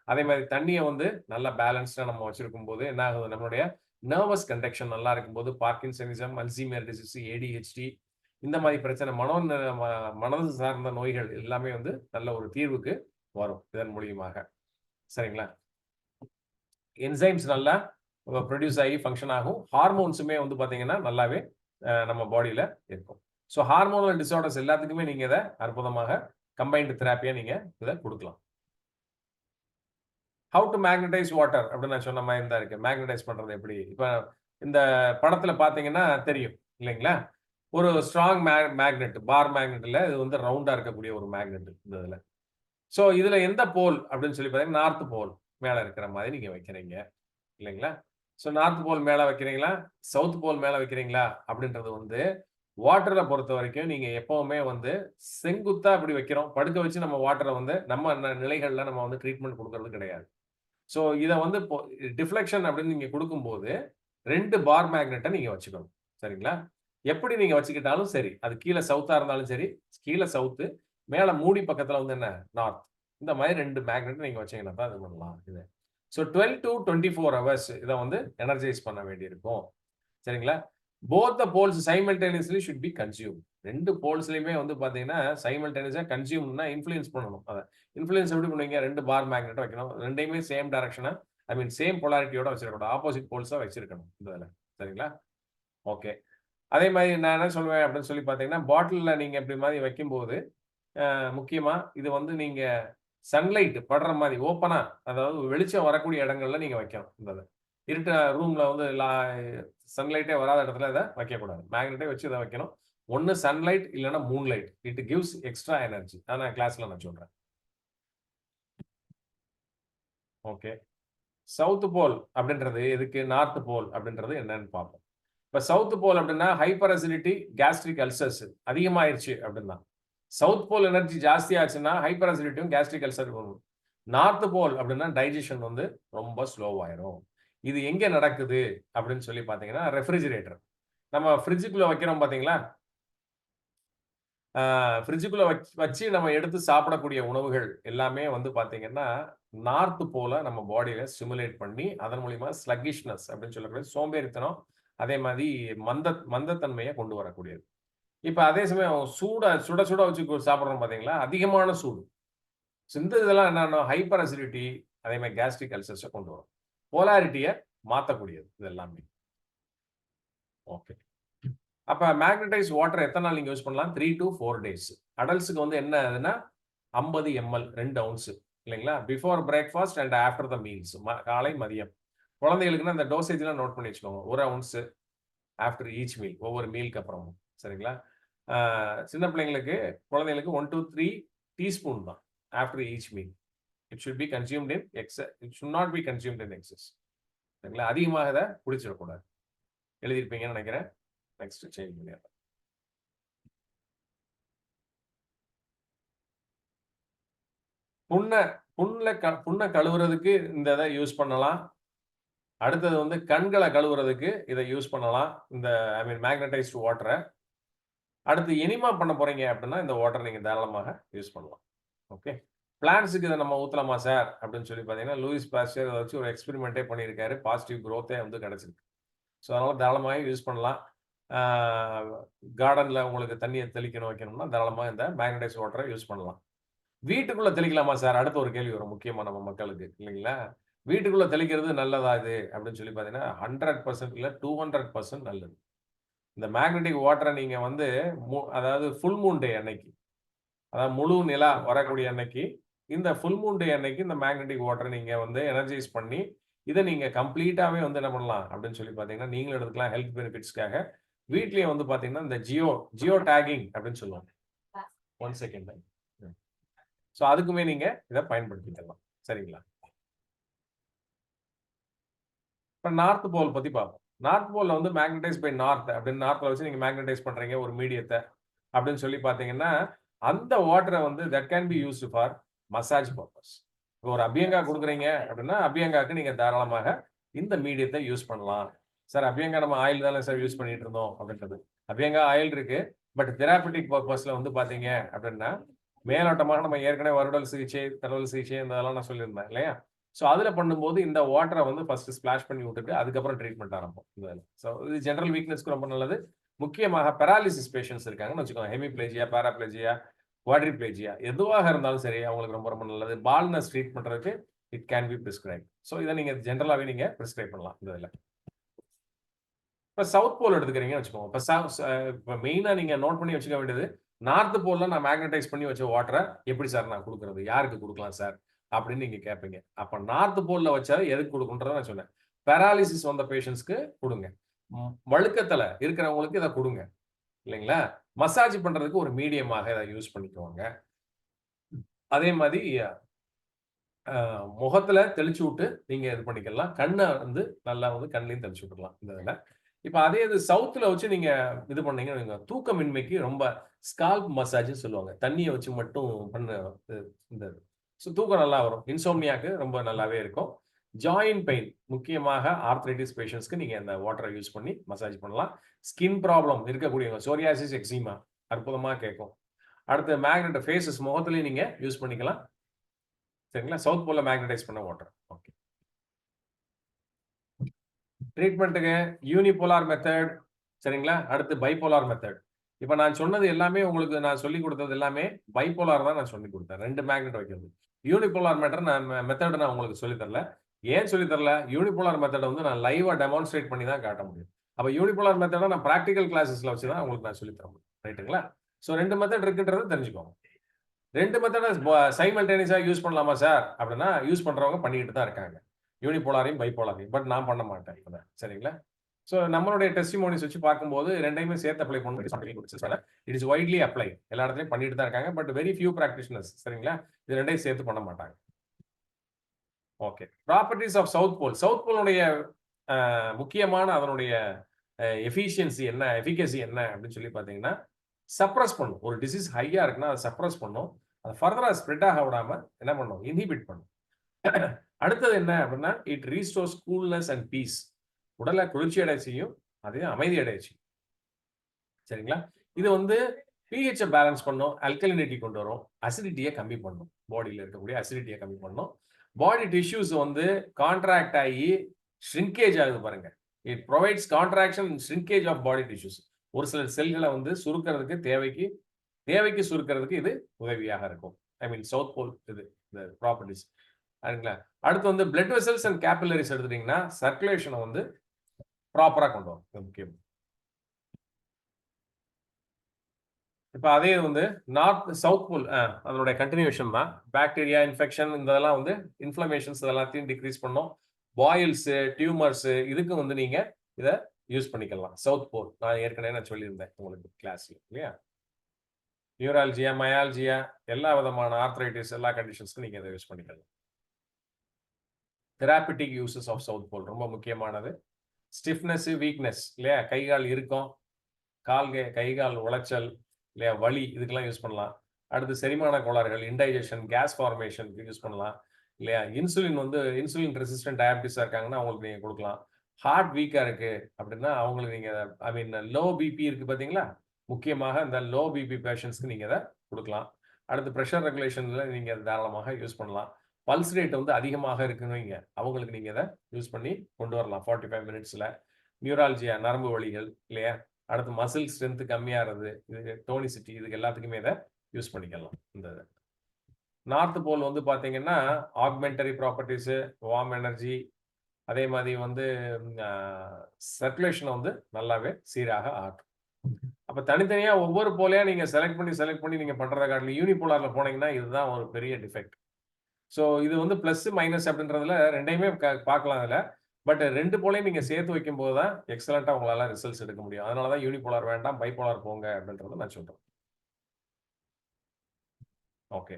அதே மாதிரி தண்ணியை வந்து நல்லா பேலன்ஸ்டா நம்ம வச்சிருக்கும் போது என்ன ஆகுது? நம்மளுடைய நர்வஸ் கண்டக்ஷன் நல்லா இருக்கும்போது பார்க்கின்சனிசம், அல்சீமர் டிசீஸ், ஏடிஹெச்டி இந்த மாதிரி பிரச்சனை மனது சார்ந்த நோய்கள் எல்லாமே வந்து நல்ல ஒரு தீர்வுக்கு வரும் இதன் மூலியமாக. சரிங்களா? என்சைம்ஸ் நல்லா ப்ரொடியூஸ் ஆகி ஃபங்க்ஷன் ஆகும். ஹார்மோன்ஸுமே வந்து பாத்தீங்கன்னா நல்லாவே நம்ம பாடியில இருக்கும். ஸோ ஹார்மோனல் டிசார்டர்ஸ் எல்லாத்துக்குமே நீங்க இதை அற்புதமாக கம்பைன்டு தெராப்பியா நீங்க இதை கொடுக்கலாம். ஹவு டு மேக்னடைஸ் வாட்டர் அப்படின்னு நான் சொன்ன மாதிரி தான் இருக்கு. மேக்னடைஸ் பண்றது எப்படி? இப்போ இந்த படத்துல பாத்தீங்கன்னா தெரியும் இல்லைங்களா, ஒரு ஸ்ட்ராங் மேக்னெட், பார் மேக்னெட்ல இது வந்து ரவுண்டா இருக்கக்கூடிய ஒரு மேக்னெட் இந்த இதுல. ஸோ இதுல எந்த போல் அப்படின்னு சொல்லி பாத்தீங்கன்னா நார்த் போல் மேல இருக்கிற மாதிரி நீங்க வைக்கிறீங்க இல்லைங்களா. ஸோ நார்த் போல் மேல வைக்கிறீங்களா, சவுத் போல் மேல வைக்கிறீங்களா அப்படின்றது வந்து வாட்டரை பொறுத்த வரைக்கும் நீங்க எப்பவுமே வந்து செங்குத்தா அப்படி வைக்கிறோம், படுக்க வச்சு நம்ம வாட்டரை வந்து நம்ம நிலைகள்ல நம்ம வந்து ட்ரீட்மெண்ட் கொடுக்கறது கிடையாது. ஸோ இதை வந்து டிஃப்ளெக்ஷன் அப்படின்னு நீங்க கொடுக்கும்போது 2 பார் மேக்னெட்டை நீங்க வச்சுக்கணும் சரிங்களா. எப்படி நீங்க வச்சுக்கிட்டாலும் சரி, அது கீழே சவுத்தா இருந்தாலும் சரி, கீழே சவுத்து, மேல மூடி பக்கத்துல வந்து என்ன நார்த், இந்த மாதிரி 2 மேக்னெட் நீங்க வச்சீங்கன்னா தான் இது பண்ணலாம். இது ஸோ 12 to 24 hours இதை வந்து எனர்ஜைஸ் பண்ண வேண்டியிருக்கும் சரிங்களா. Both the poles simultaneously should be consume. 2 போல்ஸ்லயுமே வந்து பாத்தீங்கன்னா சைமல்டேனியஸா கன்சியூம்னா இன்ஃப்ளூயன்ஸ் பண்ணணும். அதை இன்ஃப்ளூயன்ஸ் எப்படி பண்ணுவீங்க, 2 பார் மேக்னெட் வைக்கணும், ரெண்டையுமே சேம் டைரக்ஷனா, ஐ மீன் சேம் பொலாரிட்டியோட வச்சிருக்கணும், ஆப்போசிட் போல்ஸா வச்சிருக்கணும் இந்த இதில் சரிங்களா. ஓகே, அதே மாதிரி நான் என்ன சொல்லுவேன் அப்படின்னு சொல்லி பார்த்தீங்கன்னா, பாட்டிலில் நீங்க இப்படி மாதிரி வைக்கும்போது முக்கியமா இது வந்து நீங்க சன்லைட் படுற மாதிரி ஓப்பனா, அதாவது வெளிச்சம் வரக்கூடிய இடங்கள்ல நீங்க வைக்கணும். இந்த இருட்ட ரூம்ல வந்து சன்லைட்டே வராத இடத்துல இதை வைக்கக்கூடாது. மேக்னெட்டே வச்சு இதை வைக்கணும். ஒன்னு சன்லைட் இல்லைன்னா moonlight. It gives extra energy. நான் கிளாஸ்ல நான் சொல்றேன். ஓகே, சவுத் போல் அப்படின்றது எதுக்கு, நார்த் போல் அப்படின்றது என்னன்னு பார்ப்போம். இப்ப சவுத் போல் அப்படின்னா ஹைப்பர் அசிடிட்டி, கேஸ்ட்ரிக் அல்சர்ஸ் அதிகமாயிருச்சு அப்படின்னா. சவுத் போல் எனர்ஜி ஜாஸ்தி ஆச்சுன்னா ஹைப்பர் அசிடிட்டியும் கேஸ்ட்ரிக் அல்சர் வரும். நார்த் போல் அப்படின்னா டைஜஷன் வந்து ரொம்ப ஸ்லோவாயிரும். இது எங்க நடக்குது அப்படின்னு சொல்லி பாத்தீங்கன்னா, ரெஃப்ரிஜிரேட்டர், நம்ம ஃப்ரிட்ஜுக்குள்ள வைக்கிறோம் பாத்தீங்களா, ஃப்ரிட்ஜுக்குள்ள வச்சு நம்ம எடுத்து சாப்பிடக்கூடிய உணவுகள் எல்லாமே வந்து பாத்தீங்கன்னா நார்த் போல நம்ம பாடியில ஸ்டிமுலேட் பண்ணி அதன் மூலியமா ஸ்லக்கிஷ்னஸ் அப்படின்னு சொல்லக்கூடிய சோம்பேறித்தனம், அதே மாதிரி மந்தத்தன்மையை கொண்டு வரக்கூடியது. இப்ப அதே சமயம் சுட சுட வச்சு சாப்பிடுறோம் பாத்தீங்களா, அதிகமான சூடு. இந்த இதெல்லாம் என்னன்னா ஹைப்பர் அசிடிட்டி, அதே மாதிரி கேஸ்ட்ரிக் அல்சர்ஸை கொண்டு வரும். போலாரிட்டியை மாற்றக்கூடியது இது எல்லாமே. ஓகே, அப்ப மேக்னடைஸ் வாட்டர் எத்தனை நாள் நீங்க யூஸ் பண்ணலாம், 3 to 4 days. அடல்ட்ஸுக்கு வந்து என்ன ஆகுதுன்னா 50 ml 2 ounce இல்லைங்களா, before breakfast and after the meals, காலை மதியம். குழந்தைகளுக்குன்னா அந்த டோசேஜ்லாம் நோட் பண்ணி வச்சுக்கோங்க, 1 ounce ஆஃப்டர் ஈச் மீல், ஒவ்வொரு மீலுக்கு அப்புறமும் சரிங்களா. சின்ன பிள்ளைங்களுக்கு குழந்தைகளுக்கு 1 to 3 டீஸ்பூன் தான் after each meal. It should be consumed in excess, it should not be consumed in excess சரிங்களா. அதிகமாக இதை குடிச்சிடக்கூடாது. எழுதியிருப்பீங்கன்னு நினைக்கிறேன். நெக்ஸ்ட் சேஞ்ச் பண்ணிடுறேன். புண்ணை கழுவுறதுக்கு இந்த இதை யூஸ் பண்ணலாம். அடுத்தது வந்து கண்களை கழுவுறதுக்கு இதை யூஸ் பண்ணலாம், இந்த ஐ மீன் மேக்னடைஸ்டு வாட்டரை. அடுத்து எனிமா பண்ண போறீங்க அப்படின்னா இந்த வாட்டர் நீங்க தாராளமாக யூஸ் பண்ணலாம். ஓகே, பிளான்ஸுக்கு இதை நம்ம ஊற்றலாமா சார் அப்படின்னு சொல்லி பார்த்தீங்கன்னா, லூயிஸ் பாஸ்டர் அதை வச்சு ஒரு எக்ஸ்பெரிமெண்ட்டே பண்ணியிருக்காரு, பாசிட்டிவ் க்ரோத்தே வந்து கிடைச்சிருக்கு. ஸோ அதனால தாராளமாக யூஸ் பண்ணலாம். கார்டனில் உங்களுக்கு தண்ணியை தெளிக்கணும் வைக்கணும்னா தாராளமாக இந்த மேக்னடைஸ் வாட்டரை யூஸ் பண்ணலாம். வீட்டுக்குள்ளே தெளிக்கலாமா சார், அடுத்த ஒரு கேள்வி வரும் முக்கியமாக நம்ம மக்களுக்கு இல்லைங்களா. வீட்டுக்குள்ளே தெளிக்கிறது நல்லதா இது அப்படின்னு சொல்லி பார்த்தீங்கன்னா 100% இல்லை 200% நல்லது. இந்த மேக்னெட்டிக் வாட்டரை நீங்கள் வந்து அதாவது ஃபுல் மூன் டே அன்னைக்கு, அதாவது முழு நிலா வரக்கூடிய அன்னைக்கு, இந்த ஃபுல் மூன் டே அன்னைக்கு இந்த மேக்னெட்டிக் வாட்டரை நீங்கள் வந்து எனர்ஜைஸ் பண்ணி இதை நீங்கள் கம்ப்ளீட்டாகவே வந்து என்ன பண்ணலாம் அப்படின்னு சொல்லி பார்த்தீங்கன்னா, நீங்களும் எடுத்துக்கலாம் ஹெல்த் பெனிஃபிட்ஸ்க்காக. வீட்லயே வந்து பாத்தீங்கன்னா இந்த ஜியோ டேகிங் அப்படின்னு சொல்லுவாங்க. 1 second. ஸோ அதுக்குமே நீங்க இதை பயன்படுத்திக்கலாம் சரிங்களா. இப்போ நார்த் போல் பத்தி பார்ப்போம். நார்த் போல்ல வந்து மேக்னடைஸ் பை நார்த் அப்படின்னு நார்த்ல வச்சு நீங்க மேக்னடைஸ் பண்றீங்க ஒரு மீடியத்தை அப்படின்னு சொல்லி பாத்தீங்கன்னா, அந்த வாட்டரை வந்து that can be used for massage purpose. இப்போ ஒரு அபியங்கா கொடுக்குறீங்க அப்படின்னா அபியங்காக்கு நீங்க தாராளமாக இந்த மீடியத்தை யூஸ் பண்ணலாம். சார் அபியங்கா நம்ம ஆயில் தானே சார் யூஸ் பண்ணிட்டு இருந்தோம் அப்படின்றது, அபியங்கா ஆயில் இருக்கு, பட் தெராபிட்டிக் பர்பஸ்ல வந்து பாத்தீங்க அப்படின்னா மேலோட்டமாக நம்ம ஏற்கனவே வருடல் சிகிச்சை, தடவல் சிகிச்சை இதெல்லாம் நான் சொல்லியிருந்தேன் இல்லையா. ஸோ அதில் பண்ணும்போது இந்த வாட்டரை வந்து ஃபர்ஸ்ட் ஸ்பிளாஷ் பண்ணி விட்டுட்டு அதுக்கப்புறம் ட்ரீட்மெண்ட் ஆரம்பம். ஸோ இது ஜென்ரல் வீக்னஸ்க்கு ரொம்ப நல்லது. முக்கியமாக பெராலிசிஸ் பேஷன்ஸ் இருக்காங்கன்னு வச்சுக்கோங்க, ஹெமிப்ளேஜியா, பேராப்ளேஜியா, குவாட்ரிப்ளேஜியா எதுவாக இருந்தாலும் சரி அவங்களுக்கு ரொம்ப ரொம்ப நல்லது. பால்னஸ் ட்ரீட் பண்றதுக்கு it can be prescribe. So இதை நீங்க ஜென்ரலாகவே நீங்க பிரிஸ்கிரைப் பண்ணலாம் இந்த இதில். இப்போ சவுத் போல் எடுத்துக்கிறீங்கன்னு வச்சுக்கோங்க. இப்போ மெயினாக நீங்கள் நோட் பண்ணி வச்சுக்க வேண்டியது, நார்த் போலில் நான் மேக்னடைஸ் பண்ணி வச்ச வாட்டரை எப்படி சார் நான் கொடுக்குறது, யாருக்கு கொடுக்கலாம் சார் அப்படின்னு நீங்கள் கேட்பீங்க. அப்போ நார்த் போலில் வச்சா எதுக்கு கொடுக்குன்றதை நான் சொன்னேன். பேராலிசிஸ் வந்த பேஷண்ட்ஸ்க்கு கொடுங்க, வழுக்கத்தில் இருக்கிறவங்களுக்கு இதை கொடுங்க இல்லைங்களா. மசாஜ் பண்ணுறதுக்கு ஒரு மீடியமாக இதை யூஸ் பண்ணிக்குவாங்க. அதே மாதிரி முகத்துல தெளிச்சு விட்டு நீங்க இது பண்ணிக்கலாம். கண்ணை வந்து நல்லா வந்து கண்ணையும் தெளிச்சு விட்டுக்கலாம் இந்த இதில். இப்போ அதே இது சவுத்தில் வச்சு நீங்க இது பண்ணீங்கன்னா தூக்கமின்மைக்கு ரொம்ப ஸ்கால்ப் மசாஜ்னு சொல்லுவாங்க. தண்ணியை வச்சு மட்டும் பண்ண இந்த ஸோ தூக்கம் நல்லா வரும். இன்சோம்னியாக்கு ரொம்ப நல்லாவே இருக்கும். ஜாயின்ட் பெயின் முக்கியமாக ஆர்த்ரைட்டிஸ் பேஷண்ட்ஸ்க்கு நீங்க இந்த வாட்டரை யூஸ் பண்ணி மசாஜ் பண்ணலாம். ஸ்கின் ப்ராப்ளம் இருக்கக்கூடியவங்க சோரியாசிஸ், எக்ஸிமா அற்புதமாக கேட்கும். அடுத்து மேக்னெட் ஃபேஸஸ் முகத்துலையும் நீங்க யூஸ் பண்ணிக்கலாம் சரிங்களா. சவுத் போல மேக்னடைஸ் பண்ண வாட்டர். ஓகே. ட்ரீட்மெண்ட்டுக்கு யூனிபோலார் மெத்தட் சரிங்களா. அடுத்து பைபோலார் மெத்தட். இப்போ நான் சொன்னது எல்லாமே உங்களுக்கு நான் சொல்லி கொடுத்தது எல்லாமே பைபோலார் தான் நான் சொல்லி கொடுத்தேன். 2 மேக்னெட் வைக்கிறது. யூனிபோலார் மெத்தட் நான் உங்களுக்கு சொல்லி தரல. ஏன் சொல்லி தரல? யூனிபோலார் மெத்தட் வந்து நான் லைவா டெமான்ஸ்ட்ரேட் பண்ணி தான் காட்ட முடியும். அப்போ யூனிபோலார் மெத்தடை நான் ப்ராக்டிக்கல் கிளாஸஸ்ல வச்சு தான் உங்களுக்கு நான் சொல்லி தர முடியும். ரைட்டுங்களா. ஸோ 2 மெத்தட் இருக்குன்றது தெரிஞ்சுக்கோங்க. 2 மெத்தடை சைமல்டேனியஸாக யூஸ் பண்ணலாமா சார் அப்படின்னா யூஸ் பண்ணுறவங்க பண்ணிக்கிட்டு தான் இருக்காங்க, யூனிபோலாரையும் பைபோலாரையும். பட் நான் பண்ண மாட்டேன் இப்போ சரிங்களா. ஸோ நம்மளுடைய டெஸ்டிமோனிஸ் வச்சு பார்க்கும்போது 2டையுமே சேர்த்து அப்ளை பண்ணணும். இட் இஸ் வைட்லி அப்ளை, எல்லா இடத்துலையும் பண்ணிட்டு தான் இருக்காங்க. பட் வெரி ஃபியூ ப்ராக்டிஷனர்ஸ் சரிங்களா இது 2டையும் சேர்த்து பண்ண மாட்டாங்க. Okay. Properties of south pole. South போலுடைய முக்கியமான அதனுடைய எஃபிஷியன்சி என்ன, எஃபிகசி என்ன அப்படின்னு சொல்லி பார்த்தீங்கன்னா சப்ரஸ் பண்ணும். ஒரு டிசீஸ் ஹையா இருக்குன்னா அதை சப்ரஸ் பண்ணும். அதை ஃபர்தரா ஸ்ப்ரெட் ஆக விடாம என்ன பண்ணும், இன்ஹிபிட் பண்ணும். அடுத்தது என்ன அப்படின்னா it restores coolness and peace. உடலை குளிர்ச்சி அடைய செய்யும், அதே அமைதி அடைய செய்யும் சரிங்களா. இது வந்து பிஹெச் பேலன்ஸ் பண்ணும், அல்கலினிட்டி கொண்டு வரும், அசிடிட்டியை கம்மி பண்ணும், பாடியில் இருக்கக்கூடிய அசிடிட்டியை கம்மி பண்ணும். பாடி டிஷ்யூஸ் வந்து கான்ட்ராக்ட் ஆகி ஷ்ரிங்கேஜ் ஆகுது பாருங்க. It provides contraction and shrinkage of body tissues. ஒரு சில செல்களை வந்து சுருக்கிறதுக்கு தேவைக்கு சுருக்கிறதுக்கு இது உதவியாக இருக்கும். ஐ மீன் சவுத் போல் இது இந்த ப்ராப்பர்ட்டிஸ் சரிங்களா. அடுத்து வந்து பிளட் வெசல்ஸ் அண்ட் கேபிலரிஸ் எடுத்துட்டீங்கன்னா சர்க்குலேஷனை வந்து ப்ராப்பரா கொண்டு வரும். இது முக்கியம். இப்போ அதே வந்து நார்த் சவுத் போல் அதனுடைய கண்டினியூஷன் தான். பாக்டீரியா இன்ஃபெக்ஷன் இதெல்லாம் வந்து இன்ஃப்ளமேஷன்ஸ் இதெல்லாத்தையும் டிக்ரீஸ் பண்ணும். பாயில்ஸு, டியூமர்ஸு இதுக்கும் வந்து நீங்க இதை யூஸ் பண்ணிக்கலாம். சவுத் போல் நான் ஏற்கனவே சொல்லியிருந்தேன் உங்களுக்கு கிளாஸ்ல இல்லையா. நியூராலஜியா, மயாலஜியா எல்லா விதமான ஆர்த்ரைட்டிஸ் எல்லா கண்டிஷன்ஸ்க்கும் நீங்க இதை யூஸ் பண்ணிக்கலாம். தெராபிட்டிக் யூசஸ் ஆஃப் சவுத் போல் ரொம்ப முக்கியமானது. ஸ்டிஃப்னஸ், வீக்னஸ் இல்லையா, கைகால் இருக்கும், கைகால் உளைச்சல் இல்லையா, வலி இதுக்கெல்லாம் யூஸ் பண்ணலாம். அடுத்து செரிமான கோளாறுகள், இன்டைஜஷன், கேஸ் ஃபார்மேஷனுக்கு யூஸ் பண்ணலாம் இல்லையா. இன்சுலின் வந்து இன்சுலின் ரெசிஸ்டன்ட் டயபிட்டிஸாக இருக்காங்கன்னா அவங்களுக்கு நீங்கள் கொடுக்கலாம். ஹார்ட் வீக்காக இருக்கு அப்படின்னா அவங்களுக்கு நீங்கள் ஐ மீன் லோ பிபி இருக்கு பார்த்தீங்களா, முக்கியமாக இந்த லோ பிபி பேஷண்ட்ஸ்க்கு நீங்கள் அதை கொடுக்கலாம். அடுத்து ப்ரெஷர் ரெகுலேஷனில் நீங்கள் தாராளமாக யூஸ் பண்ணலாம். பல்ஸ் ரேட் வந்து அதிகமாக இருக்குன்னு அவங்களுக்கு நீங்கள் இதை யூஸ் பண்ணி கொண்டு வரலாம் 45 மினிட்ஸில். நியூராலஜியா நரம்பு வலிகள் இல்லையா, அடுத்து மசில் ஸ்ட்ரென்த் கம்மியாகிறது, இது டோனிசிட்டி இதுக்கு எல்லாத்துக்குமே இதை யூஸ் பண்ணிக்கலாம். இந்த நார்த் போல் வந்து பார்த்தீங்கன்னா ஆக்மெண்டரி ப்ராப்பர்ட்டிஸு, வார்ம் எனர்ஜி, அதே மாதிரி வந்து சர்க்குலேஷனை வந்து நல்லாவே சீராக ஆகும். அப்போ தனித்தனியாக ஒவ்வொரு போலையா நீங்கள் செலக்ட் பண்ணி நீங்கள் பண்ணுறதை காட்டிலும் யூனிபோலாரில் போனீங்கன்னா இதுதான் ஒரு பெரிய டிஃபெக்ட். ஸோ இது வந்து ப்ளஸ் மைனஸ் அப்படின்றதுல 2டையுமே பார்க்கலாம் அதில். பட் 2 போலையும் நீங்கள் சேர்த்து வைக்கும்போது தான் எக்ஸலண்ட்டாக உங்களால் ரிசல்ட்ஸ் எடுக்க முடியும். அதனால தான் யூனிபோலார் வேண்டாம், பைபோலார் போங்க அப்படின்றத நான் சொல்கிறேன். ஓகே.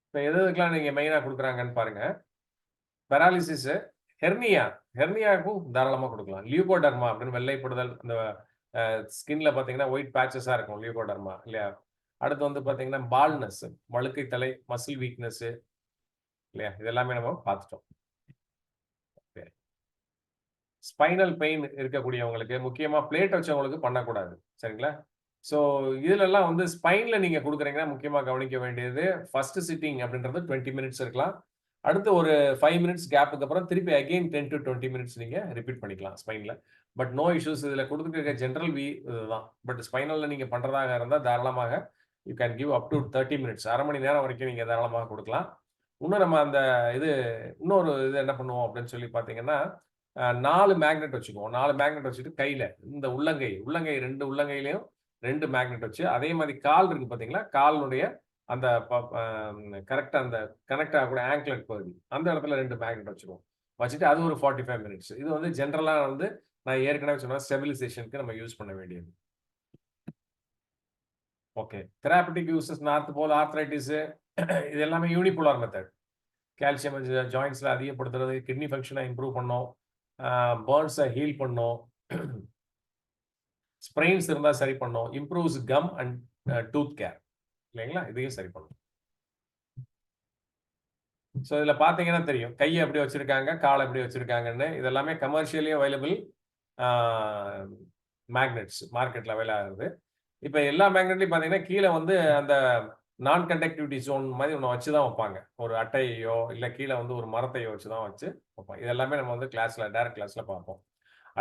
இப்போ எதுக்கெல்லாம் நீங்கள் மெயினாக கொடுக்குறாங்கன்னு பாருங்க. பெராலிசிஸு, ஹெர்னியாவுக்கும் தாராளமாக கொடுக்கலாம். லியூகோடர்மா அப்படின்னு வெள்ளைப்படுதல், அந்த ஸ்கின்ல பார்த்தீங்கன்னா ஒயிட் பேச்சஸாக இருக்கும் லியூகோடர்மா இல்லையா. அடுத்து வந்து பார்த்தீங்கன்னா பால்னஸ், வழுக்கை தலை, மசில் வீக்னஸ் இல்லையா, இதெல்லாமே நம்ம பார்த்துட்டோம். ஸ்பைனல் பெயின் இருக்கக்கூடியவங்களுக்கு, முக்கியமாக பிளேட் வச்சவங்களுக்கு பண்ணக்கூடாது சரிங்களா. ஸோ இதுலெல்லாம் வந்து ஸ்பைனில் நீங்கள் கொடுக்குறீங்கன்னா முக்கியமாக கவனிக்க வேண்டியது ஃபர்ஸ்ட் சிட்டிங் அப்படின்றது 20 மினிட்ஸ் இருக்கலாம். அடுத்து ஒரு 5 மினிட்ஸ் கேப்புக்கு அப்புறம் திருப்பி அகெயின் 10 to 20 மினிட்ஸ் நீங்கள் ரிப்பீட் பண்ணிக்கலாம் ஸ்பைனில். But no issues. இதில் கொடுத்துருக்க ஜென்ரல் இதுதான். பட் ஸ்பைனலில் நீங்கள் பண்ணுறதாக இருந்தால் தாராளமாக you can give up to 30 minutes, அரை மணி நேரம் வரைக்கும் நீங்கள் தாராளமாக கொடுக்கலாம். இன்னும் நம்ம அந்த இது இன்னொரு இது என்ன பண்ணுவோம் அப்படின்னு சொல்லி பார்த்தீங்கன்னா 4 மேக்னெட் வச்சுக்குவோம். 4 மேக்னெட் வச்சுட்டு கையில இந்த உள்ளங்கை 2 உள்ளங்கையிலையும் 2 மேக்னெட் வச்சு அதே மாதிரி கால் இருக்கு பார்த்தீங்களா, காலினுடைய அந்த கரெக்டா அந்த கனெக்ட் ஆகக்கூடிய ஆங்க்லெட் பகுதி அந்த இடத்துல 2 மேக்னெட் வச்சுக்குவோம். வச்சுட்டு அது ஒரு 45 மினிட்ஸ். இது வந்து ஜென்ரலா வந்து நான் ஏற்கனவே சொன்ன ஸ்டெபிலைசேஷனுக்கு நம்ம யூஸ் பண்ண வேண்டியது. Okay. Therapeutic uses north pole arthritis இது எல்லாமே யூனிபோலார் மெத்தட். கால்சியம் ஜாயின்ட்ஸ்ல அதிகப்படுத்துறது, கிட்னி ஃபங்க்ஷனை இம்ப்ரூவ் பண்ணும், பர்ன்ஸை ஹீல் பண்ணும், ஸ்ப்ரெயின்ஸ் இருந்தால் சரி பண்ணும், improves gum and tooth care இல்லைங்களா, இதையும் சரி பண்ணும். ஸோ இதில் பார்த்தீங்கன்னா தெரியும் கையை எப்படி வச்சிருக்காங்க, காலை எப்படி வச்சிருக்காங்கன்னு. இதெல்லாமே கமர்ஷியலி அவைலபிள் மேக்னெட்ஸ் மார்க்கெட்டில் அவைல் ஆகுது. இப்போ எல்லா மேக்னெட்லையும் பார்த்தீங்கன்னா கீழே வந்து அந்த நான் கண்டக்டிவிட்டி ஜோன் மாதிரி ஒன்று வச்சு தான் வைப்பாங்க. ஒரு அட்டையோ இல்லை கீழே வந்து ஒரு மரத்தையோ வச்சு தான் வைப்பாங்க. இது எல்லாமே நம்ம வந்து டைரக்ட் கிளாஸில் பார்ப்போம்.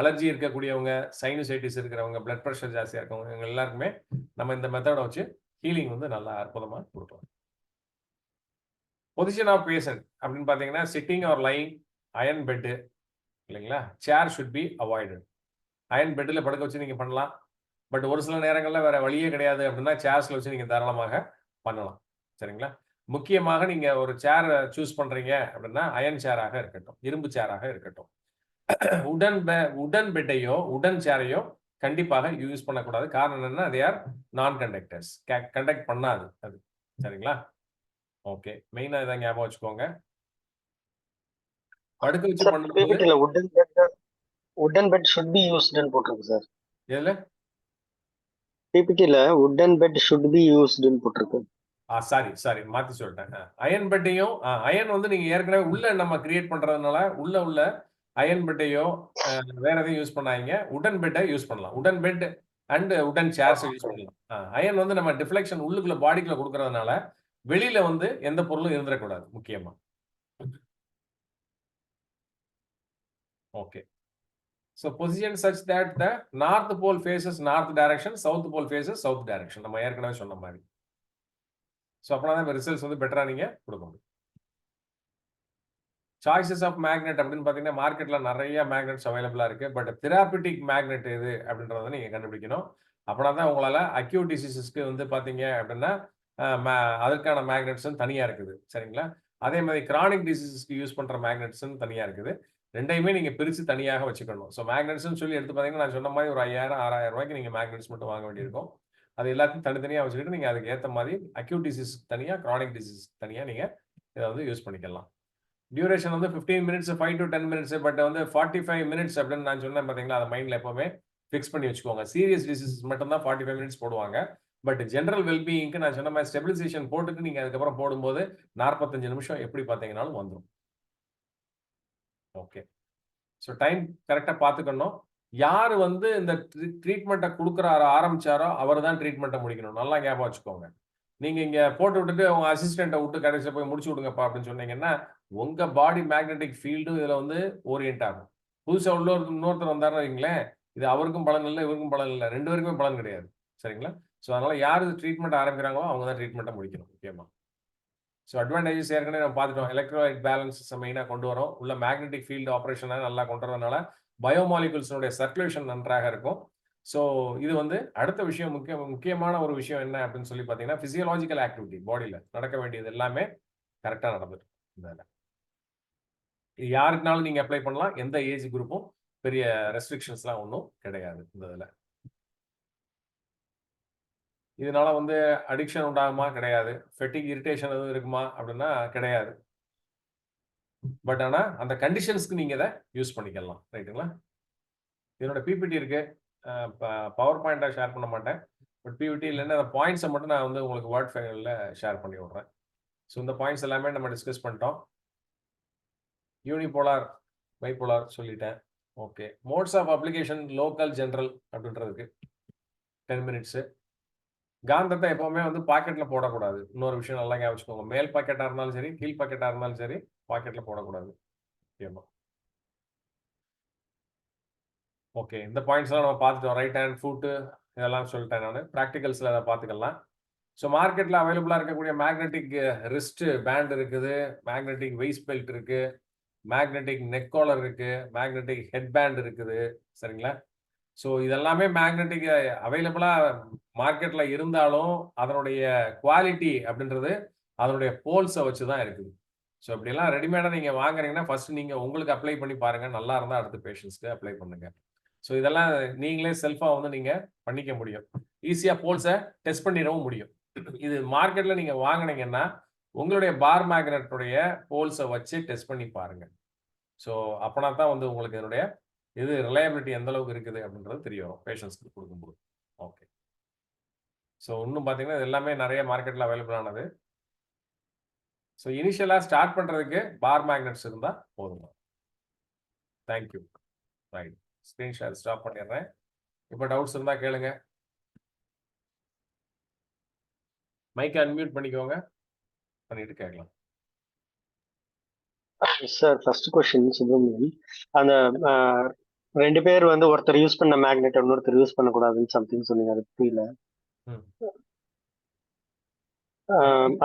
அலர்ஜி இருக்கக்கூடியவங்க, சைனசைட்டிஸ் இருக்கிறவங்க, பிளட் ப்ரெஷர் ஜாஸ்தியாக இருக்கவங்க, இவங்க எல்லாருக்குமே நம்ம இந்த மெத்தடை வச்சு ஹீலிங் வந்து நல்லா அற்புதமாக கொடுக்கலாம். பொசிஷன் ஆஃப் பேஷண்ட் அப்படின்னு பார்த்தீங்கன்னா sitting or lying, iron bed இல்லைங்களா, chair should be avoided. Iron பெட்டில் படுக்க வச்சு நீங்கள் பண்ணலாம். பட் ஒரு சில நேரங்களில் வேற வழியே கிடையாது அப்படின்னா சேர்ஸில் வச்சு நீங்கள் தாராளமாக பண்ணலாம். சரிங்களா. முக்கியமாக நீங்கள் ஒரு சேர் சூஸ் பண்ணுறீங்க அப்படின்னா அயன் சேராக இருக்கட்டும், இரும்பு சேராக இருக்கட்டும். உடன் பெட்டையோ உடன் சேரையோ கண்டிப்பாக யூஸ் பண்ணக்கூடாது. காரணம் என்னன்னா they are நான் கண்டக்டர்ஸ், கண்டக்ட் பண்ணாது அது. சரிங்களா. ஓகே, மெயினா இதை ஞாபகம் வச்சுக்கோங்க. படுக்க வச்சு பண்ணும்போது wooden bed should be used ன்னு போட்டிருக்கு சார். எதுல பிபிடில wooden bed should be used ன்னு போட்டிருக்கு. சாரி மாத்தி சொல்லிட்டேன். அயன் பெட்டையும் அயன் வந்து நீங்க ஏற்கனவே உள்ள நம்ம கிரியேட் பண்றதுனால உள்ள அயன் பெட்டையோ வேற எதையும் யூஸ் பண்ணாதீங்க. உடன் பெட்டை யூஸ் பண்ணலாம். உடன் பெட் அண்ட் உடன் சேர்ஸ் யூஸ் பண்ணலாம். அயன் வந்து நம்ம டிஃப்ளெக்ஷன் உள்ளுக்குள்ள பாடிக்குள்ள கொடுக்கறதுனால வெளியில வந்து எந்த பொருளும் இருந்துடக்கூடாது முக்கியமா. Okay. So position such that the north pole faces north direction, south pole faces south direction. நம்ம ஏற்கனவே சொன்ன மாதிரி. ஸோ அப்படின்னா தான் ரிசல்ட்ஸ் வந்து பெட்டரா நீங்க கொடுக்க முடியும். சாய்ஸஸ் ஆஃப் மேக்னெட் அப்படின்னு பார்த்தீங்கன்னா மார்க்கெட்டில் நிறைய மேக்னெட்ஸ் அவைலபிளாக இருக்குது. பட் தெராபியூட்டிக் மேக்னெட் எது அப்படின்றத நீங்கள் கண்டுபிடிக்கணும். அப்படின்னா தான் உங்களால் அக்யூட் டிசீசஸ்க்கு வந்து பார்த்தீங்க அப்படின்னா அதற்கான மேக்னெட்ஸும் தனியாக இருக்குது. சரிங்களா. அதே மாதிரி கிரானிக் டிசீசஸ்க்கு யூஸ் பண்ணுற மேக்னெட்ஸும் தனியாக இருக்குது. ரெண்டையுமே நீங்கள் பிரித்து தனியாக வச்சுக்கணும். ஸோ மேக்னெட்ஸ்னு சொல்லி எடுத்து பார்த்தீங்கன்னா நான் சொன்ன மாதிரி ஒரு 5000 6000 ரூபாய்க்கு நீங்கள் மேக்னெட்ஸ் மட்டும் வாங்க வேண்டியிருக்கும். அது எல்லாத்தையும் தனித்தனியாக வச்சுக்கிட்டு நீங்கள் அதுக்கு ஏற்ற மாதிரி அக்யூட் டிசீஸ் தனியாக, கிரானிக் டிசீஸ் தனியாக நீங்கள் இதை வந்து யூஸ் பண்ணிக்கலாம். டியூரேஷன் வந்து 15 மினிட்ஸ் 5 to 10 மினிட்ஸ். பட் வந்து 45 மினிட்ஸ் அப்படின்னு நான் சொன்னேன் பார்த்தீங்களா, அதை மைண்டில் எப்போவுமே ஃபிக்ஸ் பண்ணி வச்சுக்கோங்க. சீரியஸ் டிசீஸ் மட்டும்தான் 45 மினிட்ஸ் போடுவாங்க. பட் ஜென்ரல் வெல்பீயிங்க்கு நான் சொன்ன மாதிரி ஸ்டெபிலைசேஷன் போட்டுட்டு நீங்கள் அதுக்கப்புறம் போடும்போது 45 நிமிஷம் எப்படி பார்த்தீங்கன்னாலும் வந்துடும். ஓகே. ஸோ டைம் கரெக்டாக பார்த்துக்கணும். யார் வந்து இந்த ட்ரீட்மெண்ட்டை கொடுக்குறாரோ ஆரம்பிச்சாரோ அவர் தான் ட்ரீட்மெண்ட்டை முடிக்கணும். நல்லா ஞாபகம் வச்சுக்கோங்க. நீங்கள் இங்கே போட்டு விட்டுட்டு உங்க அசிஸ்டண்ட்டை விட்டு கடைசியில் போய் முடிச்சு விடுங்கப்பா அப்படின்னு சொன்னீங்கன்னா உங்கள் பாடி மேக்னெட்டிக் ஃபீல்டும் இதில் வந்து ஓரியன்ட் ஆகும். புதுசாக இன்னொருத்தர் வந்தாருன்னு வைங்களேன், இது அவருக்கும் பலன் இல்லை, இவருக்கும் பலன் இல்லை, 2 பேருக்குமே பலன் கிடையாது. சரிங்களா. ஸோ அதனால யார் ட்ரீட்மெண்ட் ஆரம்பிக்கிறாங்களோ அவங்க தான் ட்ரீட்மெண்ட்டை முடிக்கணும் முக்கியமாக. ஸோ அட்வான்டேஜஸ் ஏற்கனவே நம்ம பார்த்துட்டோம். எலக்ட்ரோலைட் பேலன்ஸ் மெயினாக கொண்டு வரோம். உள்ள மேக்னெட்டிக் ஃபீல்டு ஆப்ரேஷனை நல்லா கொண்டு வரதுனால பயோமாலிகுல்ஸுடைய சர்க்குலேஷன் நன்றாக இருக்கும். ஸோ இது வந்து அடுத்த விஷயம் முக்கியமான ஒரு விஷயம் என்ன அப்படின்னு சொல்லி பார்த்தீங்கன்னா ஃபிசியலாஜிக்கல் ஆக்டிவிட்டி பாடியில் நடக்க வேண்டியது எல்லாமே கரெக்டாக நடந்துட்டு இந்த இது யாருக்குனாலும் நீங்கள் அப்ளை பண்ணலாம். எந்த ஏஜ் குரூப்பும் பெரிய ரெஸ்ட்ரிக்ஷன்ஸ்லாம் ஒன்றும் கிடையாது இந்த இதில். இதனால வந்து அடிக்ஷன் உண்டாகுமா? கிடையாது. ஃபெட்டிக் இரிட்டேஷன் எதுவும் இருக்குமா அப்படின்னா கிடையாது. பட் ஆனால் அந்த கண்டிஷன்ஸ்க்கு நீங்கள் இதை யூஸ் பண்ணிக்கலாம். ரைட்டுங்களா. இதனோட பிபிடி இருக்கு. பவர் பாயிண்டாக ஷேர் பண்ண மாட்டேன். பட் பிபிடி இல்லைன்னா அந்த பாயிண்ட்ஸை மட்டும் நான் வந்து உங்களுக்கு வேர்ட் ஃபைலில் ஷேர் பண்ணி விட்றேன். ஸோ இந்த பாயிண்ட்ஸ் எல்லாமே நம்ம டிஸ்கஸ் பண்ணிட்டோம். யூனிபோலார், பைபோலார் சொல்லிட்டேன். Okay. Modes of application local general அப்படின்றதுக்கு 10 மினிட்ஸு. காந்தத்தை எப்பவுமே வந்து பாக்கெட்டில் போடக்கூடாது. இன்னொரு விஷயம் நல்லா ஞாபகம் வச்சுக்கோங்க. மேல் பாக்கெட்டாக இருந்தாலும் சரி, கீழ் பாக்கெட்டாக இருந்தாலும் சரி, பாக்கெட்டில் போடக்கூடாது முக்கியமாக. ஓகே. இந்த பாயிண்ட்ஸ்லாம் நம்ம பார்த்துட்டோம். ரைட் ஹேண்ட், ஃபுட்டு இதெல்லாம் சொல்லிட்டேன் நான். ப்ராக்டிகல்ஸில் அதை பார்த்துக்கலாம். ஸோ மார்க்கெட்ல அவைலபிளா இருக்கக்கூடிய மேக்னெட்டிக் ரிஸ்ட் பேண்ட் இருக்குது, மேக்னெட்டிக் வெயிஸ்ட் பெல்ட் இருக்கு, மேக்னெட்டிக் நெக் காலர் இருக்கு, மேக்னெட்டிக் ஹெட் பேண்ட் இருக்குது. சரிங்களா? ஸோ இதெல்லாமே மேக்னெட்டிக் அவைலபிளா மார்க்கெட்ல இருந்தாலும் அதனுடைய குவாலிட்டி அப்படின்றது அதனுடைய போல்ஸை வச்சு தான் இருக்குது. ஸோ இப்படியெல்லாம் ரெடிமேடாக நீங்கள் வாங்குறீங்கன்னா ஃபர்ஸ்ட் நீங்கள் உங்களுக்கு அப்ளை பண்ணி பாருங்க, நல்லா இருந்தால் அடுத்த பேஷண்ட்ஸ்க்கு அப்ளை பண்ணுங்க. ஸோ இதெல்லாம் நீங்களே செல்ஃபாக வந்து நீங்கள் பண்ணிக்க முடியும், ஈஸியாக போல்ஸை டெஸ்ட் பண்ணிடவும் முடியும். இது மார்க்கெட்டில் நீங்கள் வாங்கினீங்கன்னா உங்களுடைய பார் மேக்னெட்டுடைய போல்ஸை வச்சு டெஸ்ட் பண்ணி பாருங்க. ஸோ அப்போனா தான் வந்து உங்களுக்கு இதனுடைய இது ரிலையபிலிட்டி எந்த அளவுக்கு இருக்குது அப்படின்றது தெரிய வரும் பேஷண்ட்ஸ்க்கு கொடுக்கும்போது. ஓகே. ஸோ இன்னும் பார்த்தீங்கன்னா இது எல்லாமே நிறைய மார்க்கெட்டில் அவைலபிள் ஆனது. ஸோ இனிஷியலாக ஸ்டார்ட் பண்ணுறதுக்கு பார் மேக்னெட்ஸ் இருந்தால் போதுங்க. Thank you. Right, screen share stop பண்ணிடுறேன். இப்போ டவுட்ஸ் இருந்தால் கேளுங்க. மைக்கை அன்மியூட் பண்ணிக்கோங்க, பண்ணிட்டு கேட்கலாம். சார் ஃபர்ஸ்ட் கொஸ்டின் சுப்ரமணியன், அந்த 2 பேர் வந்து ஒருத்தர் யூஸ் பண்ண மேக்னெட் இன்னொருத்தர் யூஸ் பண்ணக்கூடாதுன்னு சம்திங் சொன்னீங்க, அது புரியல. ம்.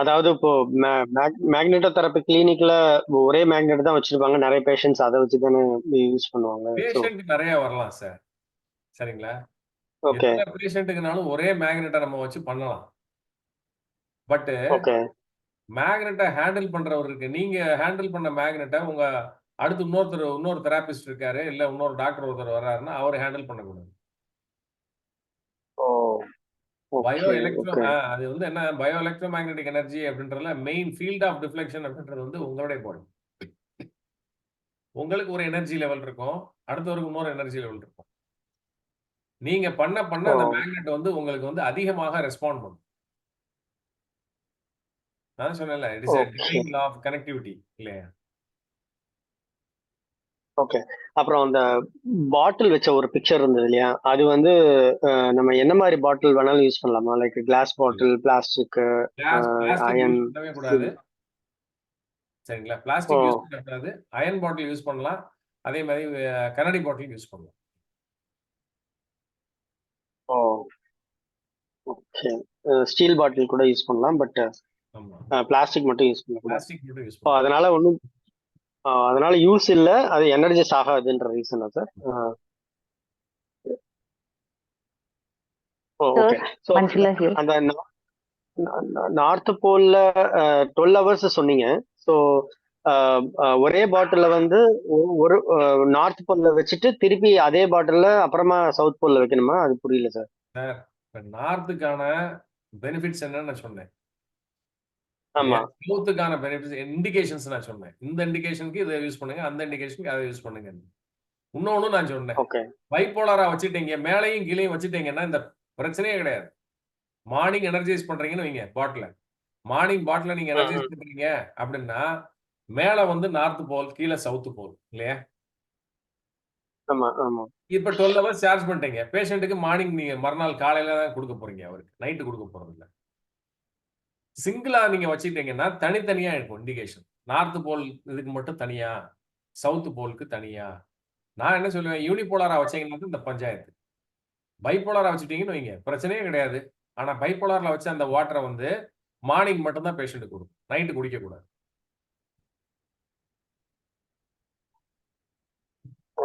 அதாவது இப்போ மேக்னெட்டோ தெரப்பி கிளினிக்ல ஒரே மேக்னெட் தான் வச்சிருப்பாங்க, நிறைய பேஷண்ட்ஸ் அதை வச்சு தானே யூஸ் பண்ணுவாங்க. பேஷண்ட் நிறைய வரலாம் சார். சரிங்களா? ஓகே எந்த பேஷண்ட்டுக்குனாலும் ஒரே மேக்னெட்டை நம்ம வச்சு பண்ணலாம். பட் ஓகே மேக்னெட்டை ஹேண்டில் பண்றவர் இருக்கு. நீங்க ஹேண்டில் பண்ண மேக்னெட்டை உங்க அடுத்து இன்னொரு தெராபிஸ்ட் இருக்காரு, இல்ல இன்னொரு டாக்டர் ஒருத்தர் வர்றாருன்னா அவர் ஹேண்டில் பண்ணக்கூடாது. ஓ பயோ ஓகே எலக்ட்ரோ ஓகே அது வந்து என்ன, பயோ எலக்ட்ரோ மேக்னெட்டிக் எனர்ஜி அப்படின்றதுல மெயின் ஃபீல்ட் ஆஃப் டிஃப்ளெக்ஷன் அப்படின்றது வந்து உங்களுடைய பாடி. உங்களுக்கு ஒரு எனர்ஜி லெவல் இருக்கும், அடுத்தவருக்கு இன்னொரு எனர்ஜி லெவல் இருக்கும். நீங்க பண்ண அந்த மேக்னெட் வந்து உங்களுக்கு வந்து அதிகமாக ரெஸ்பாண்ட் பண்ணும். நான் சொன்னேன்ல, it is a divine law of connectivity இல்லையா? ஓகே. அப்புறம் அந்த பாட்டில் வச்ச ஒரு பிக்சர் இருந்தது இல்லையா, அது வந்து நம்ம என்ன மாதிரி பாட்டில் வேணாலும் யூஸ் பண்ணலாமா? Like glass bottle, plastic, plastic iron? Use பண்ணவே கூடாது. சரிங்களா? பிளாஸ்டிக் யூஸ் பண்ணக்கூடாது, அயன் பாட்டில் யூஸ் பண்ணலாம், அதே மாதிரி கண்ணாடி பாட்டில் யூஸ் பண்ணலாம். ஓ ஓகே. ஸ்டீல் பாட்டில் கூட யூஸ் பண்ணலாம், பட் ஆமா, பிளாஸ்டிக் மட்டும் யூஸ் பண்ணக்கூடாது. பிளாஸ்டிக் மட்டும் யூஸ் பண்ணலாம். அதனால யூஸ் இல்ல, அது எனர்ஜைஸ் ஆகாதுன்ற ரீசனா sir? Okay. So Manjula here. அந்த நார்த் போல்ல 12 ஹவர்ஸ் சொன்னீங்க. ஸோ ஒரே பாட்டில வந்து ஒரு நார்த் போல்ல வச்சுட்டு திருப்பி அதே பாட்டில அப்புறமா சவுத் போல்ல வைக்கணுமா? அது புரியல சார். சார், இப்ப நார்த்துக்கான பெனிஃபிட்ஸ் என்னன்னு நான் சொன்னேன். ஆமா சவுத்துக்கான பெனிஃபிட்ஸ் இண்டிகேஷன்ஸ் நான் சொன்னேன். இந்த இண்டிகேஷனுக்கு இதை யூஸ் பண்ணுங்க, அந்த இண்டிகேஷனுக்கு அதை யூஸ் பண்ணுங்க. இன்னொன்னு நான் சொன்னேன், ஓகே பைபோலாரா வச்சுட்டீங்க, மேலையும் கீழையும் வச்சுட்டீங்கன்னா இந்த பிரச்சனையே கிடையாது. மார்னிங் எனர்ஜைஸ் பண்றீங்கன்னு வைங்க, பாட்டில மார்னிங் பாட்டில நீங்க எனர்ஜைஸ் பண்றீங்க அப்படின்னா மேல வந்து நார்த் போல், கீழே சவுத் போல் இல்லையா? ஆமா ஆமா இப்ப 12 ஹவர்ஸ் சார்ஜ் பண்ணிட்டீங்க, பேஷண்ட்டுக்கு மார்னிங் நீங்க மறுநாள் காலையில தான் கொடுக்க போறீங்க, அவருக்கு நைட்டு கொடுக்க போறது இல்லை. சிங்கிளா நீங்க வச்சுக்கிட்டீங்கன்னா தனித்தனியா இருக்கும் இண்டிகேஷன். நார்த் போல் இதுக்கு மட்டும் தனியா, சவுத் போலுக்கு தனியா. நான் என்ன சொல்லுவேன், யூனிபோலாரா வச்சீங்கன்னா இந்த பஞ்சாயத்து. பைபோலாரா வச்சுட்டீங்கன்னு வைங்க, பிரச்சனையே கிடையாது. ஆனா பைபோலார்ல வச்ச அந்த வாட்டரை வந்து மார்னிங் மட்டும் தான் பேஷண்ட் கொடுக்கும், நைட்டு குடிக்க கூடாது.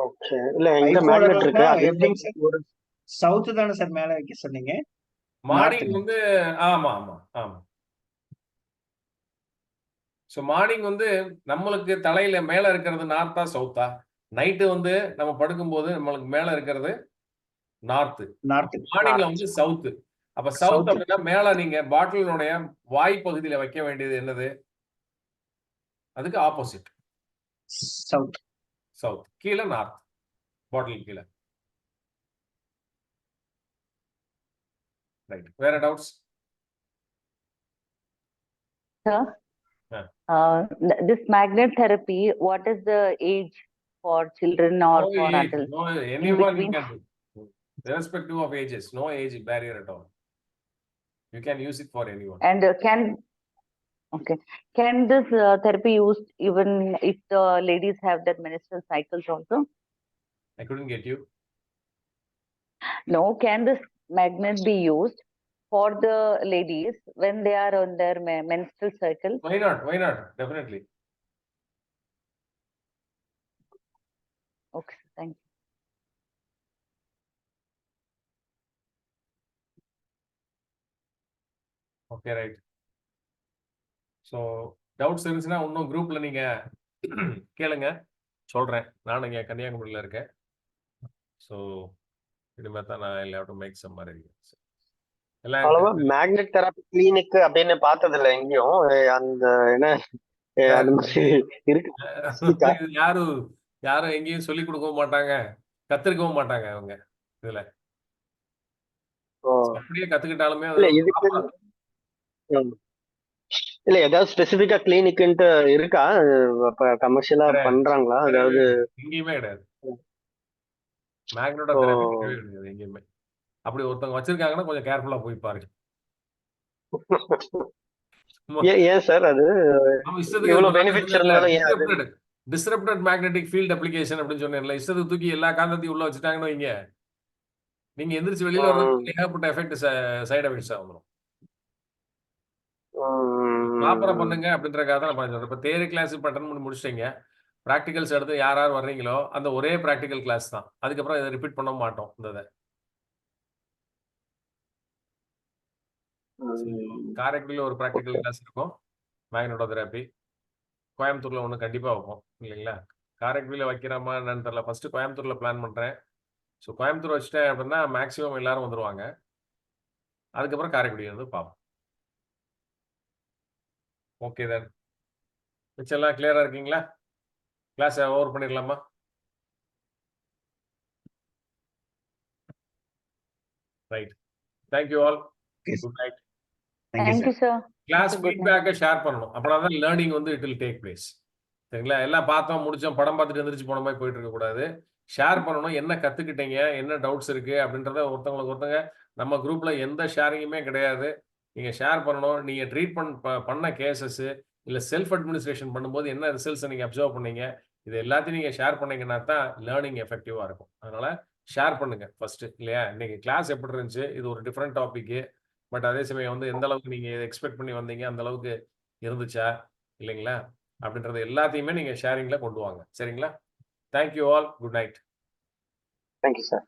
ஓகே. இல்ல இந்த மேக்னெட் இருக்கு, அது எப்படிங்க சார்? ஒரு சவுத் தானே சார் மேல வைக்க சொன்னீங்க? மார்னிங் வந்து ஆமா ஆமா ஆமா. ஸோ மார்னிங் வந்து நம்மளுக்கு தலையில மேல இருக்கிறது நார்த்தா சவுத்தா? நைட்டு வந்து நம்ம படுக்கும்போது நம்மளுக்கு மேல இருக்கிறது நார்த்து, மார்னிங்ல வந்து சவுத்து. அப்ப சவுத் அப்படின்னா மேல நீங்க பாட்டிலுடைய வாய் பகுதியில வைக்க வேண்டியது என்னது? அதுக்கு ஆப்போசிட் சவுத். சவுத், கீழே நார்த், பாட்டில் கீழே. ரைட், வேற doubts? Sir, this magnet therapy, what is the age for children or for adults? No, anyone between? can do, irrespective of ages, no age barrier at all. You can use it for anyone. And can this therapy used even if the ladies have their menstrual cycles also? I couldn't get you. No, can this magnet be used for the ladies when they are on their menstrual cycle? Why not? Why not? Definitely. Okay, thank you. Okay right. So doubts இருந்துச்சுன்னா இன்னும் குரூப்ல நீங்க கேளுங்க, சொல்றேன். நானும் இங்க கன்னியாகுமரியில இருக்கேன். ஸோ இனிமே தான் நான் இல்லை டு மேக் சம் மாதிரி எல்லாம் அவ்வளவா மேக்னெட் தெரப்பி கிளினிக் அப்படின்னு பார்த்தது இல்லை எங்கேயும். அந்த என்ன அந்த மாதிரி இருக்கு. இது யாரும் எங்கேயும் சொல்லி கொடுக்கவும் மாட்டாங்க, கத்துக்கவும் மாட்டாங்க அவங்க இதுல. ஓ, அப்படியே கத்துக்கிட்டாலுமே இல்ல அது இதுக்கு இல்ல ஏதாவது ஸ்பெசிபிக்கா கிளினிக்ன்ட்டு இருக்கா? கமர்ஷியலா கிடையாது. பண்றாங்களா? அதாவது எங்கேயுமே கிடையாது. மேக்னோட ஓ. தெரப்பி கிடையாது எங்கேயுமே. அப்படி ஒருத்தவங்க வச்சிருக்காங்கன்னா கொஞ்சம் கேர்ஃபுல்லா போய் பாருங்க. ஏன் சார் அது நம்ம இஷ்டத்துக்கு இவ்வளவு பெனிஃபிட்ஸ் இருந்தாலும் ஏன் அது? டிஸ்ரப்டட் மேக்னெட்டிக் ஃபீல்ட் அப்ளிகேஷன் அப்படின்னு சொன்னேன்ல, இஷ்டத்துக்கு தூக்கி எல்லா காந்தத்தையும் உள்ள வச்சுட்டாங்கன்னு வைங்க, நீங்க எந்திரிச்சு வெளியில வர்றது ஏகப்பட்ட எஃபெக்ட் சைடு எஃபெக்ட்ஸ் வந்துடும். ப்ராப்பரா பண்ணுங்க அப்படின்றக்காக தான் நான் சொல்றேன். இப்போ தியரி கிளாஸ் அட்டன் பண்ணி முடிச்சிட்டீங்க, ப்ராக்டிகல்ஸ் எடுத்து யார் யார் வர்றீங்களோ அந்த ஒரே ப்ராக்டிகல் கிளாஸ் தான். அதுக்கப்புறம் இதை ரிப்பீட் பண்ண மாட்டோம். இந்த காரைக்குடியில் ஒரு ப்ராக்டிகல் கிளாஸ் இருக்கும் மேக்னெட்டோ தெரப்பி. கோயம்புத்தூர்ல ஒன்று கண்டிப்பாக வைப்போம் இல்லைங்களா? காரைக்குடியில் வைக்கிறோமா என்னன்னு தெரியல. ஃபர்ஸ்ட் கோயம்புத்தூர்ல பிளான் பண்றேன். ஸோ கோயம்புத்தூர் வச்சுட்டேன் அப்படின்னா மேக்ஸிமம் எல்லாரும் வந்துருவாங்க. அதுக்கப்புறம் காரைக்குடி வந்து பார்ப்போம். ஓகே தான். மிச்சம் எல்லாம் கிளியரா இருக்கீங்களா? கிளாஸ் ஓவர் பண்ணிடலாமா? Right. Thank you all. Good night. Thank you, sir. Class Good night. ஃபீட்பேக்கை ஷேர் பண்ணணும். அப்படின்னா தான் லேர்னிங் வந்து இட் வில் டேக் பிளேஸ். சரிங்களா? எல்லாம் பார்த்தோம் முடிச்சோம் படம் பார்த்துட்டு எந்திரிச்சு போன மாதிரி போயிட்டு இருக்க கூடாது. ஷேர் பண்ணணும். என்ன கத்துக்கிட்டீங்க, என்ன டவுட்ஸ் இருக்கு அப்படின்றத ஒருத்தவங்களுக்கு ஒருத்தங்க. நம்ம குரூப்ல எந்த ஷேரிங்குமே கிடையாது. நீங்க ஷேர் பண்ணணும். நீங்க ட்ரீட் பண்ண கேசஸ் இல்ல செல்ஃப் அட்மினிஸ்ட்ரேஷன் பண்ணும்போது என்ன ரிசல்ட்ஸ் நீங்க அப்சர்வ் பண்ணீங்க, இது எல்லாத்தையும் நீங்க ஷேர் பண்ணீங்கன்னா தான் லேர்னிங் எஃபெக்டிவா இருக்கும். அதனால ஷேர் பண்ணுங்க ஃபர்ஸ்ட் இல்லையா? இன்னைக்கு கிளாஸ் எப்படி இருந்துச்சு? இது ஒரு டிஃப்ரெண்ட் டாபிக். பட் அதே சமயம் வந்து எந்த அளவுக்கு நீங்க எக்ஸ்பெக்ட் பண்ணி வந்தீங்க, அந்த அளவுக்கு இருந்துச்சா இல்லைங்களா அப்படின்றது எல்லாத்தையுமே நீங்க ஷேரிங்ல கொண்டு வாங்க. சரிங்களா? Thank you all. Good night. Thank you sir.